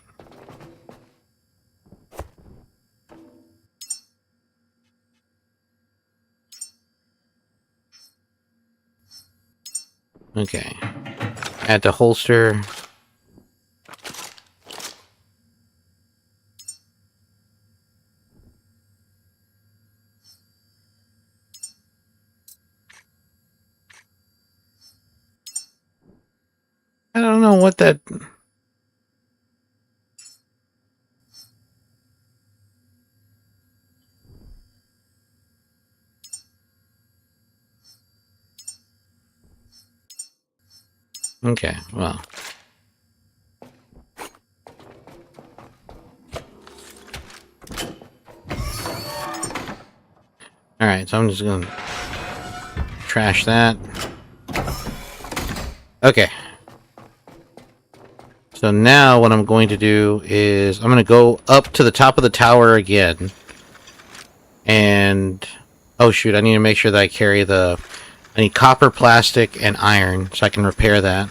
Okay. Add the holster. I don't know what that... Okay, well. Alright, so I'm just gonna trash that. Okay. So now what I'm going to do is I'm going to go up to the top of the tower again. And... oh shoot, I need to make sure that I carry the... I need copper, plastic, and iron so I can repair that.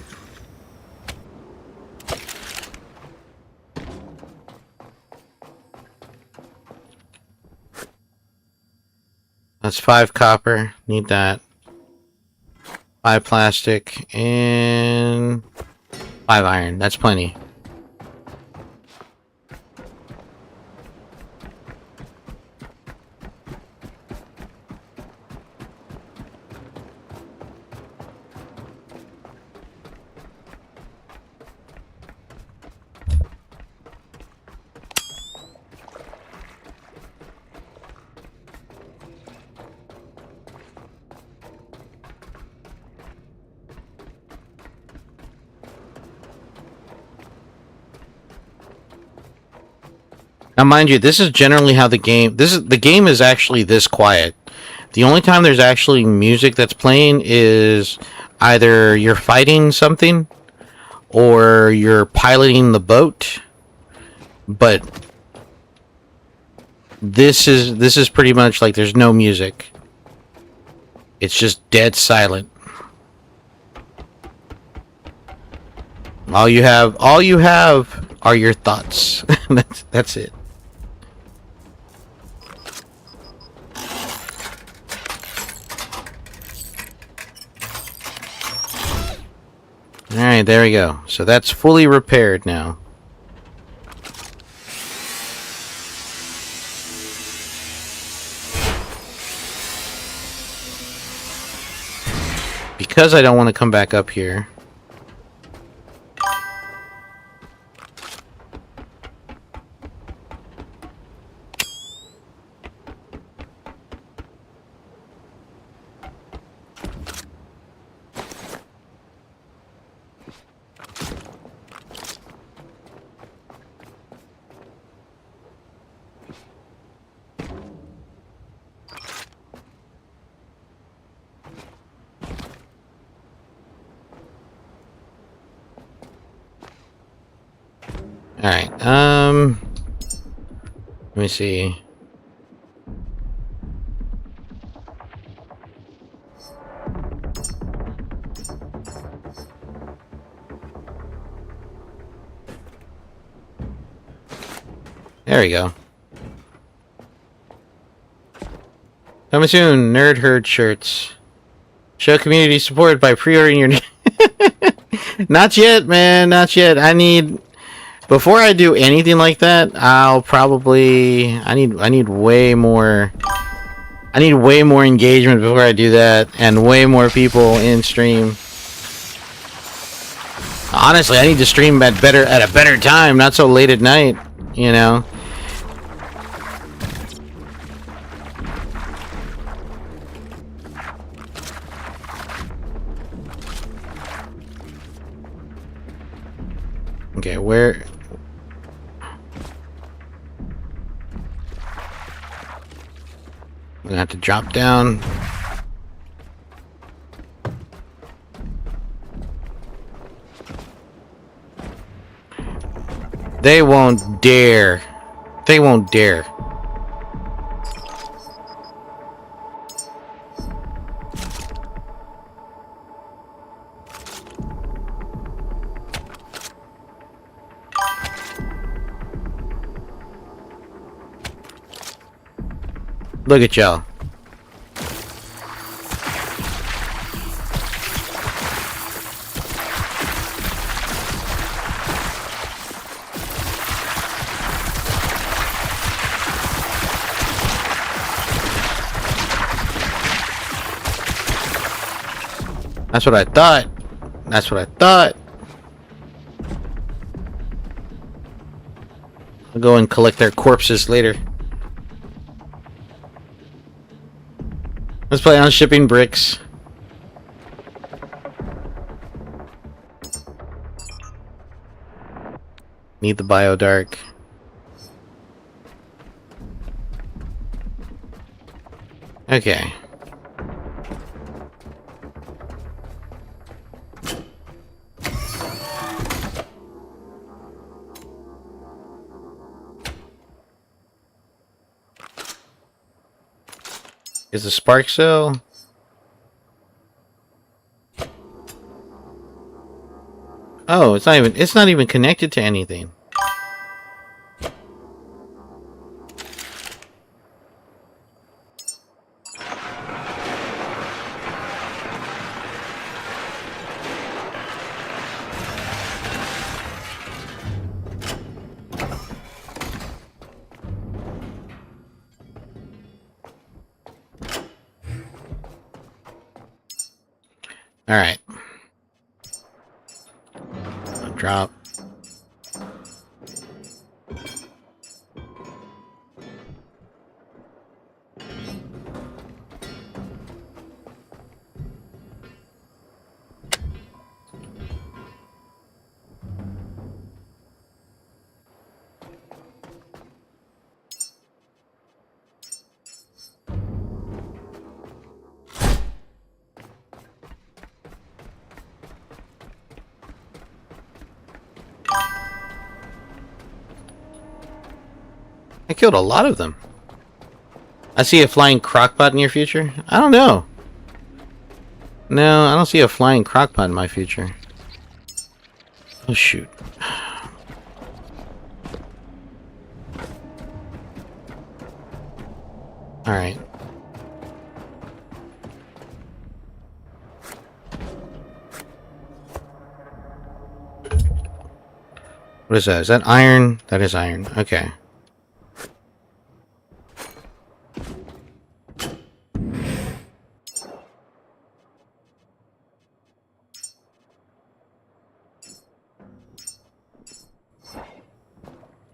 That's 5 copper. Need that. 5 plastic and 5 iron. That's plenty. Now, mind you, this is generally how the game... the game is actually this quiet. The only time there's actually music that's playing is either you're fighting something or you're piloting the boat. But this is pretty much like there's no music. It's just dead silent. All you have are your thoughts. That's it. Alright, there we go. So that's fully repaired now. Because I don't want to come back up here. Alright, let me see. There we go. Coming soon, Nerd Herd shirts. Show community support by pre-ordering your... Not yet, man, not yet. I need... Before I do anything like that, I'll probably... I need way more... I need way more engagement before I do that, and way more people in stream. Honestly, I need to stream at a better time, not so late at night, you know? Okay, where... I'm gonna have to drop down. They won't dare. They won't dare. Look at y'all. That's what I thought. That's what I thought. I'll go and collect their corpses later. Let's play on shipping bricks. Need the Biodark. Okay. Is the spark cell? Oh, it's not even connected to anything. All right. Drop. I killed a lot of them. I see a flying crockpot in your future? I don't know. No, I don't see a flying crockpot in my future. Oh, shoot. Alright. What is that? Is that iron? That is iron. Okay.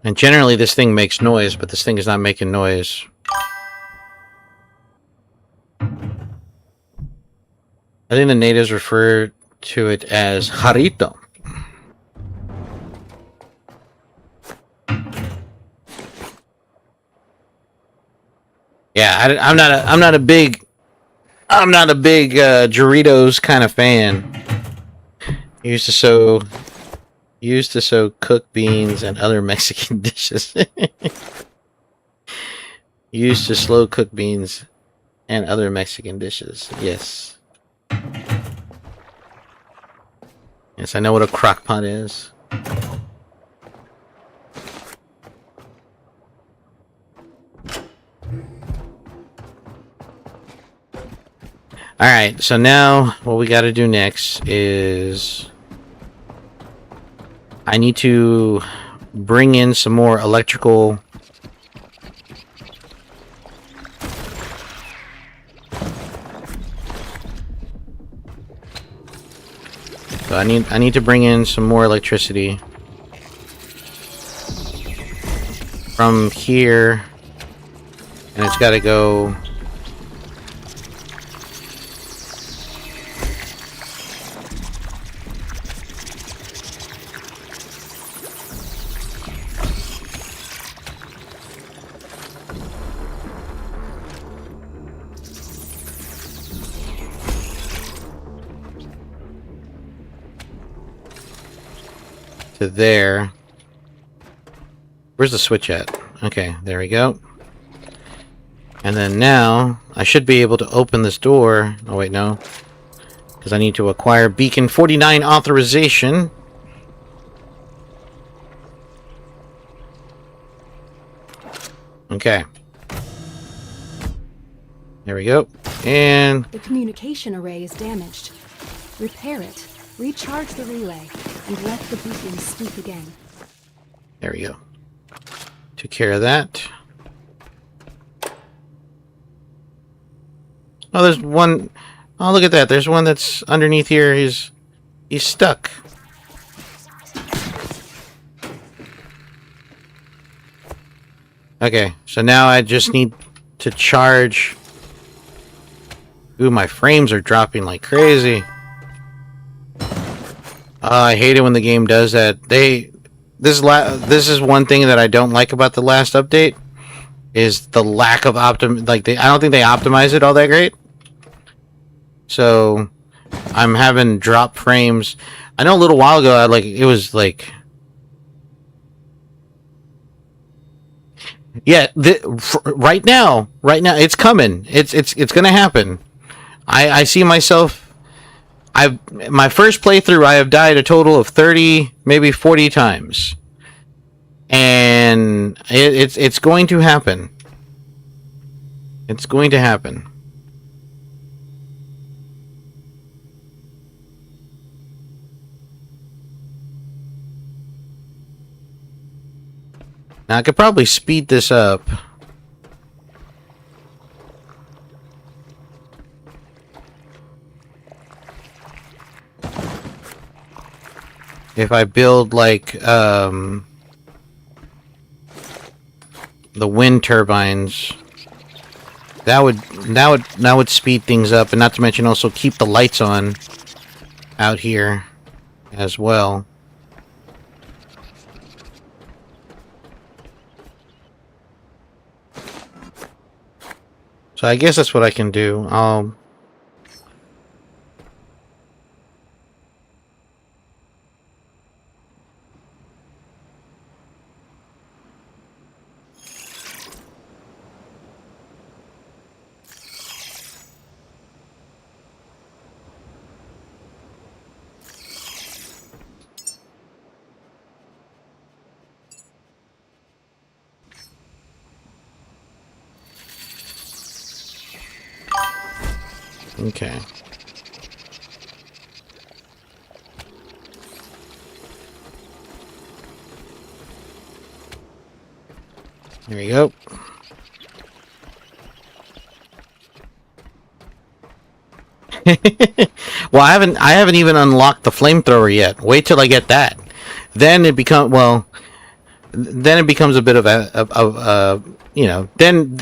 And generally this thing makes noise, but this thing is not making noise. I think the natives refer to it as jarrito. Yeah, I'm not a big Doritos kind of fan. Used to sow cooked beans and other Mexican dishes. Used to slow cooked beans and other Mexican dishes. Yes. Yes, I know what a crock pot is. Alright, so now what we gotta do next is I need to bring in some more electrical so I need to bring in some more electricity from here, and it's got to go to there. Where's the switch at? Okay, there we go. And then now I should be able to open this door. Oh wait, no. Because I need to acquire Beacon 49 authorization. Okay. There we go. And The communication array is damaged. Repair it, recharge the relay, and let the beacon speak again. there we go. Took care of that. Oh, there's one. Oh, look at that. There's one that's underneath here. He's stuck. Okay, so now I just need to charge. Ooh, my frames are dropping like crazy. I hate it when the game does that. This is one thing that I don't like about the last update, is the lack of I don't think they optimize it all that great. So I'm having drop frames. I know a little while ago it was like, yeah, right now it's coming. It's gonna happen. I see myself. My first playthrough, I have died a total of 30, maybe 40 times, and it's going to happen. It's going to happen. Now I could probably speed this up. If I build like the wind turbines, that would speed things up, and not to mention also keep the lights on out here as well. So I guess that's what I can do. Okay. There we go. Well, I haven't even unlocked the flamethrower yet. Wait till I get that. Then it becomes a bit of a you know, then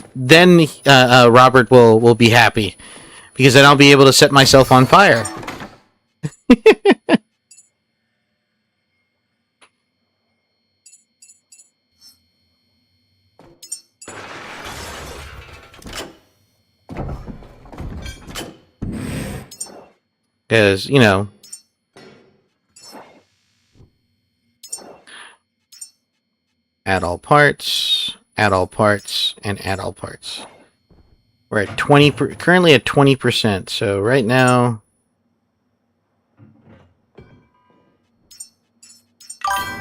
Robert will be happy, because then I'll be able to set myself on fire. Because, you know, add all parts, and add all parts. We're at currently at 20%. So right now,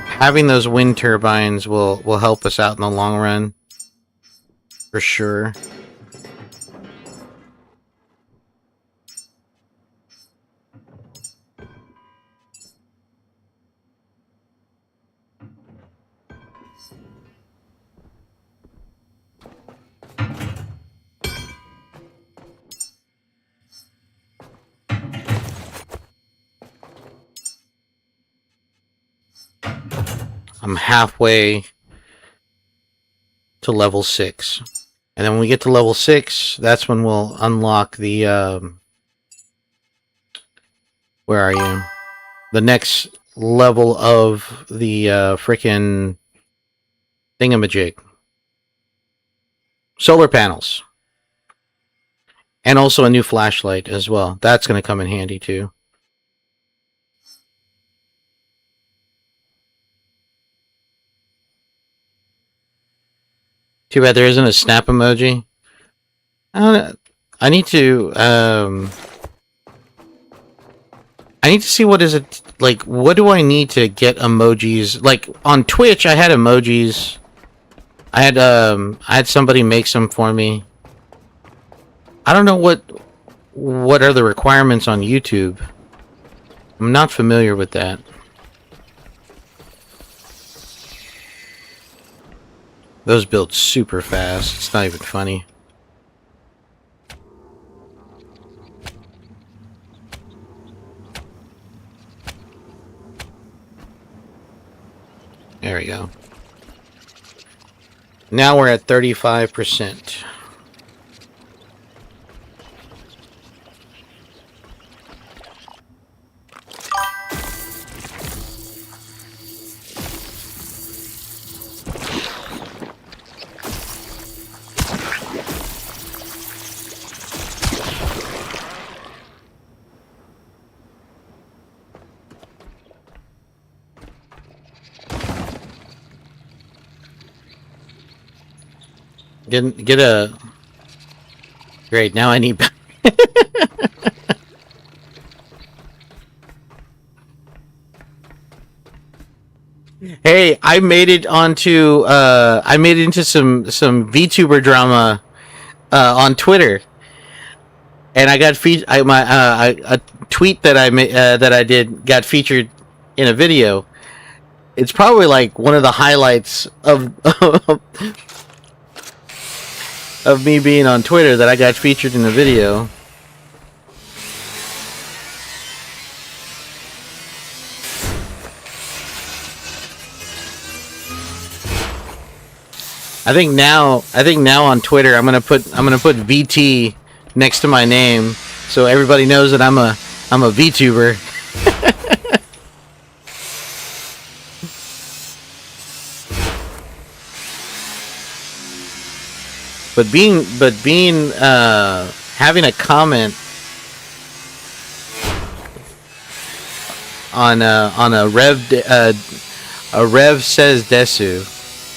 having those wind turbines will help us out in the long run, for sure. I'm halfway to level 6. And then when we get to level 6, that's when we'll unlock the, where are you? The next level of the, frickin' thingamajig. Solar panels. And also a new flashlight as well. That's going to come in handy too. Too bad there isn't a snap emoji. I need to see what is it, like, what do I need to get emojis? Like, on Twitch, I had emojis. I had somebody make some for me. I don't know what are the requirements on YouTube. I'm not familiar with that. Those build super fast. It's not even funny. There we go. Now we're at 35%. Get a... Great, now I need... Hey, I made it onto... I made it into some VTuber drama on Twitter. And I got a tweet that I made, that I did got featured in a video. It's probably like one of the highlights of of me being on Twitter, that I got featured in the video. I think now on Twitter I'm gonna put VT next to my name, so everybody knows that I'm a VTuber. But being having a comment on a Rev says Desu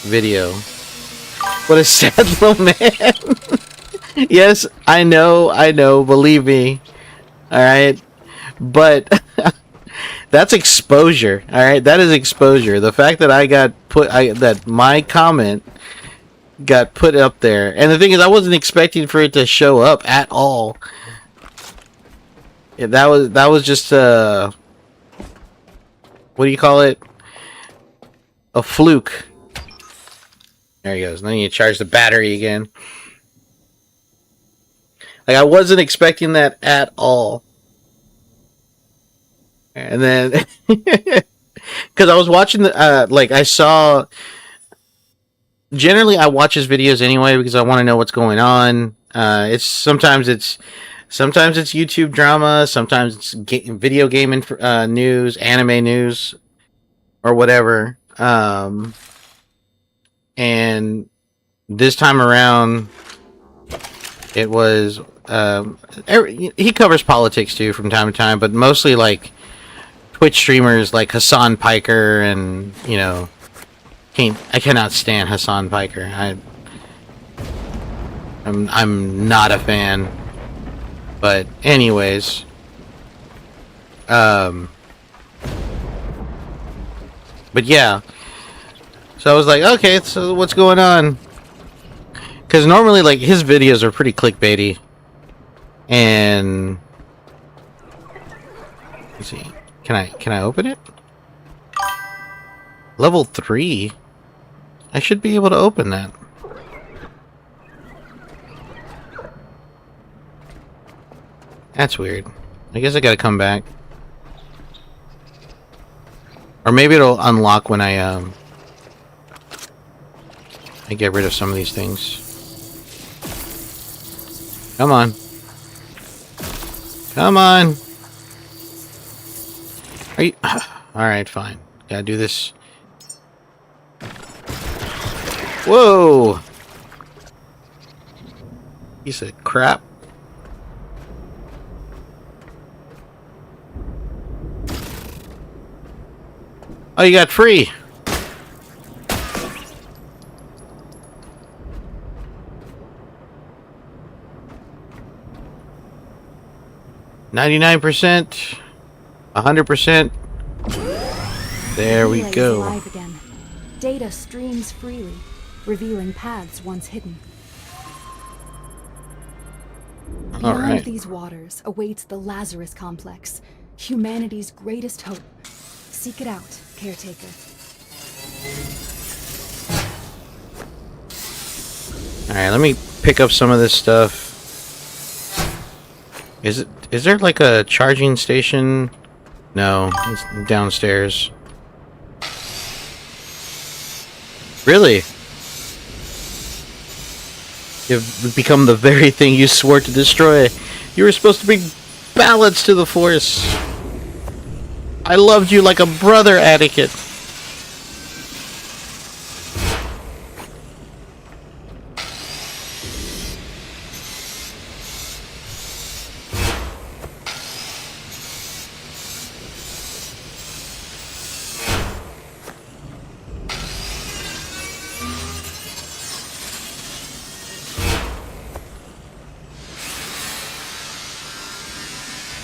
video. What a sad little man. Yes, I know, believe me. Alright? But that's exposure. Alright? That is exposure. The fact that that my comment got put up there. And the thing is, I wasn't expecting for it to show up at all. Yeah, that was just what do you call it? A fluke. There he goes. Now you charge the battery again. Like, I wasn't expecting that at all. And then because I was watching the like, I saw... Generally, I watch his videos anyway because I want to know what's going on. Sometimes it's YouTube drama, sometimes it's video game news, anime news, or whatever. And this time around, it was he covers politics too from time to time, but mostly like Twitch streamers like Hassan Piker and I cannot stand Hassan Piker. I'm not a fan. But anyways, but yeah. So I was like, okay, so what's going on? Because normally, like, his videos are pretty clickbaity. And let's see, can I open it? Level 3. I should be able to open that. That's weird. I guess I gotta come back. Or maybe it'll unlock when I get rid of some of these things. Come on. Come on. Are you... Alright, fine. Gotta do this. Whoa! Piece of crap. Oh, you got free. %, 100%. There we Relay is go. alive again. Data streams freely, revealing paths once hidden. Beyond right. these waters awaits the Lazarus Complex, humanity's greatest hope. Seek it out, Caretaker. Alright, let me pick up some of this stuff. Is there like a charging station? No, it's downstairs. Really? You've become the very thing you swore to destroy. You were supposed to bring balance to the Force. I loved you like a brother, Anakin.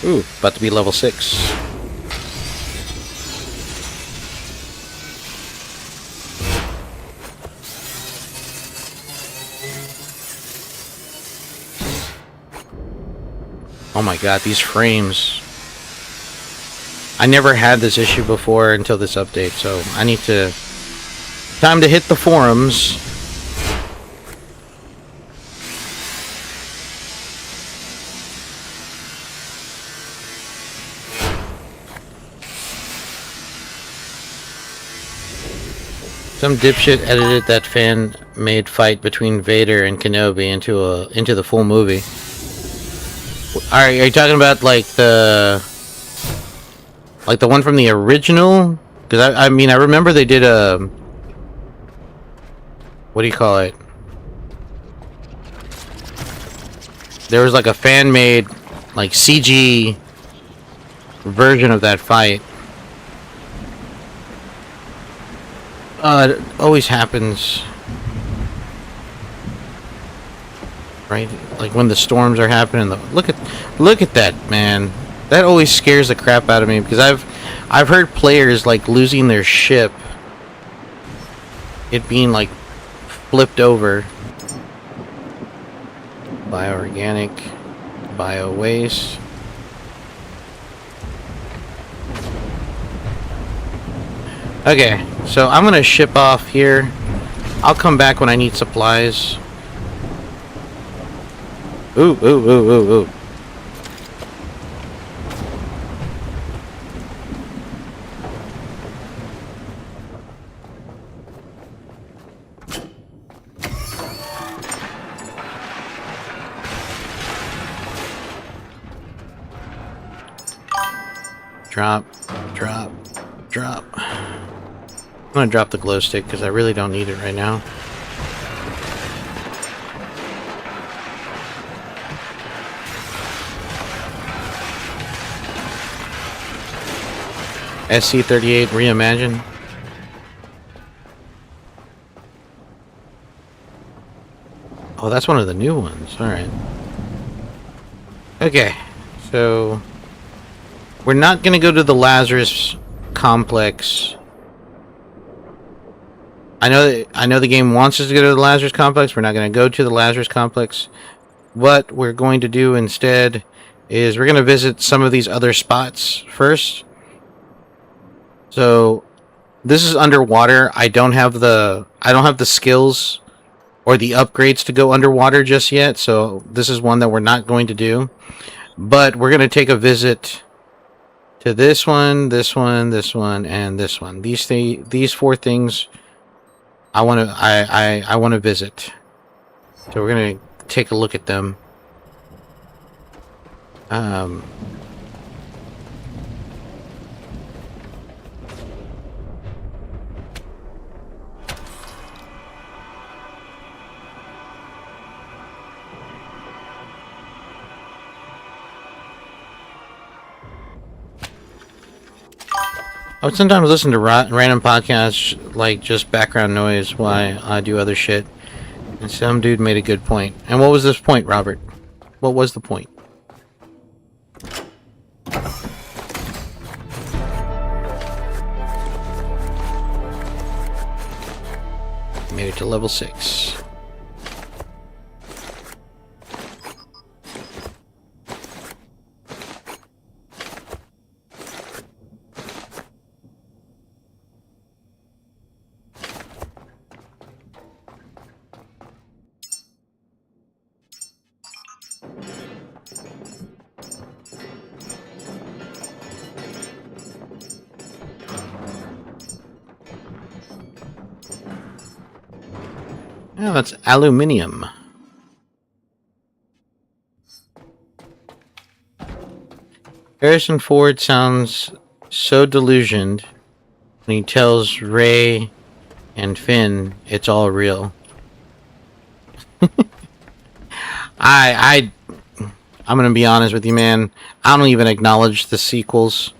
Ooh, about to be level 6. Oh my god, these frames. I never had this issue before until this update, so I need to... Time to hit the forums. Some dipshit edited that fan-made fight between Vader and Kenobi into the full movie. Are you talking about like the one from the original? Because I mean I remember they did a, what do you call it? There was like a fan-made like CG version of that fight. It always happens, right? Like when the storms are happening. Look at that, man. That always scares the crap out of me because I've heard players like losing their ship, it being like flipped over. Bioorganic, bio waste. Okay, so I'm gonna ship off here. I'll come back when I need supplies. Ooh, ooh, ooh, ooh, ooh. Drop, drop, drop. I'm gonna drop the glow stick because I really don't need it right now. SC-38 Reimagine. Oh, that's one of the new ones. Alright. Okay, so we're not gonna go to the Lazarus complex. I know the game wants us to go to the Lazarus complex. We're not gonna go to the Lazarus complex. What we're going to do instead is we're gonna visit some of these other spots first. So this is underwater. I don't have the skills or the upgrades to go underwater just yet, so this is one that we're not going to do. But we're going to take a visit to this one, this one, this one, and this one. These 4 things I want to visit. So we're going to take a look at them. I would sometimes listen to random podcasts, like just background noise, while I do other shit. And some dude made a good point. And what was this point, Robert? What was the point? Made it to level 6. Oh, that's aluminium. Harrison Ford sounds so delusioned when he tells Ray and Finn it's all real. I'm gonna be honest with you, man. I don't even acknowledge the sequels.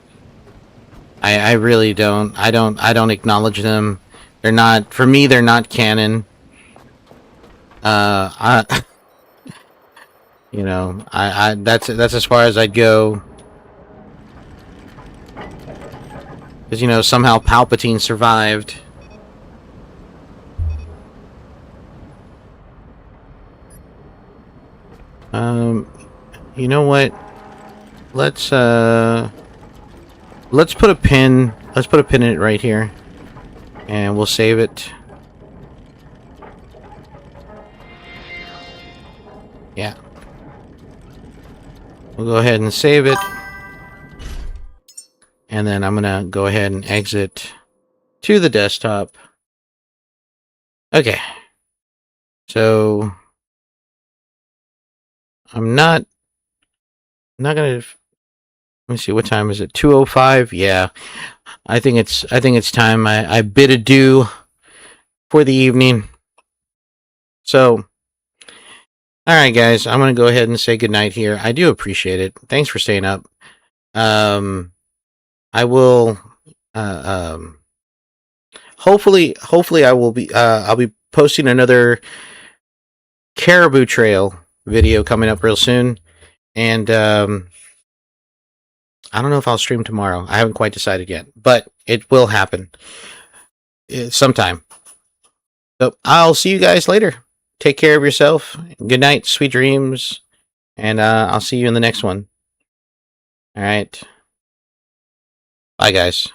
I really don't. I don't acknowledge them. They're not, for me, they're not canon. That's as far as I'd go. Because, somehow Palpatine survived. You know what? Let's put a pin. Let's put a pin in it right here. And we'll save it. Yeah. We'll go ahead and save it. And then I'm gonna go ahead and exit to the desktop. Okay. So I'm not gonna. Let me see. What time is it? 2:05. Yeah. I think it's time. I bid adieu for the evening. So, all right, guys. I'm gonna go ahead and say goodnight here. I do appreciate it. Thanks for staying up. I will. Hopefully, I will be. I'll be posting another Caribou Trail video coming up real soon, and I don't know if I'll stream tomorrow. I haven't quite decided yet, but it will happen sometime. So I'll see you guys later. Take care of yourself. Good night, sweet dreams, and I'll see you in the next one. All right. Bye, guys.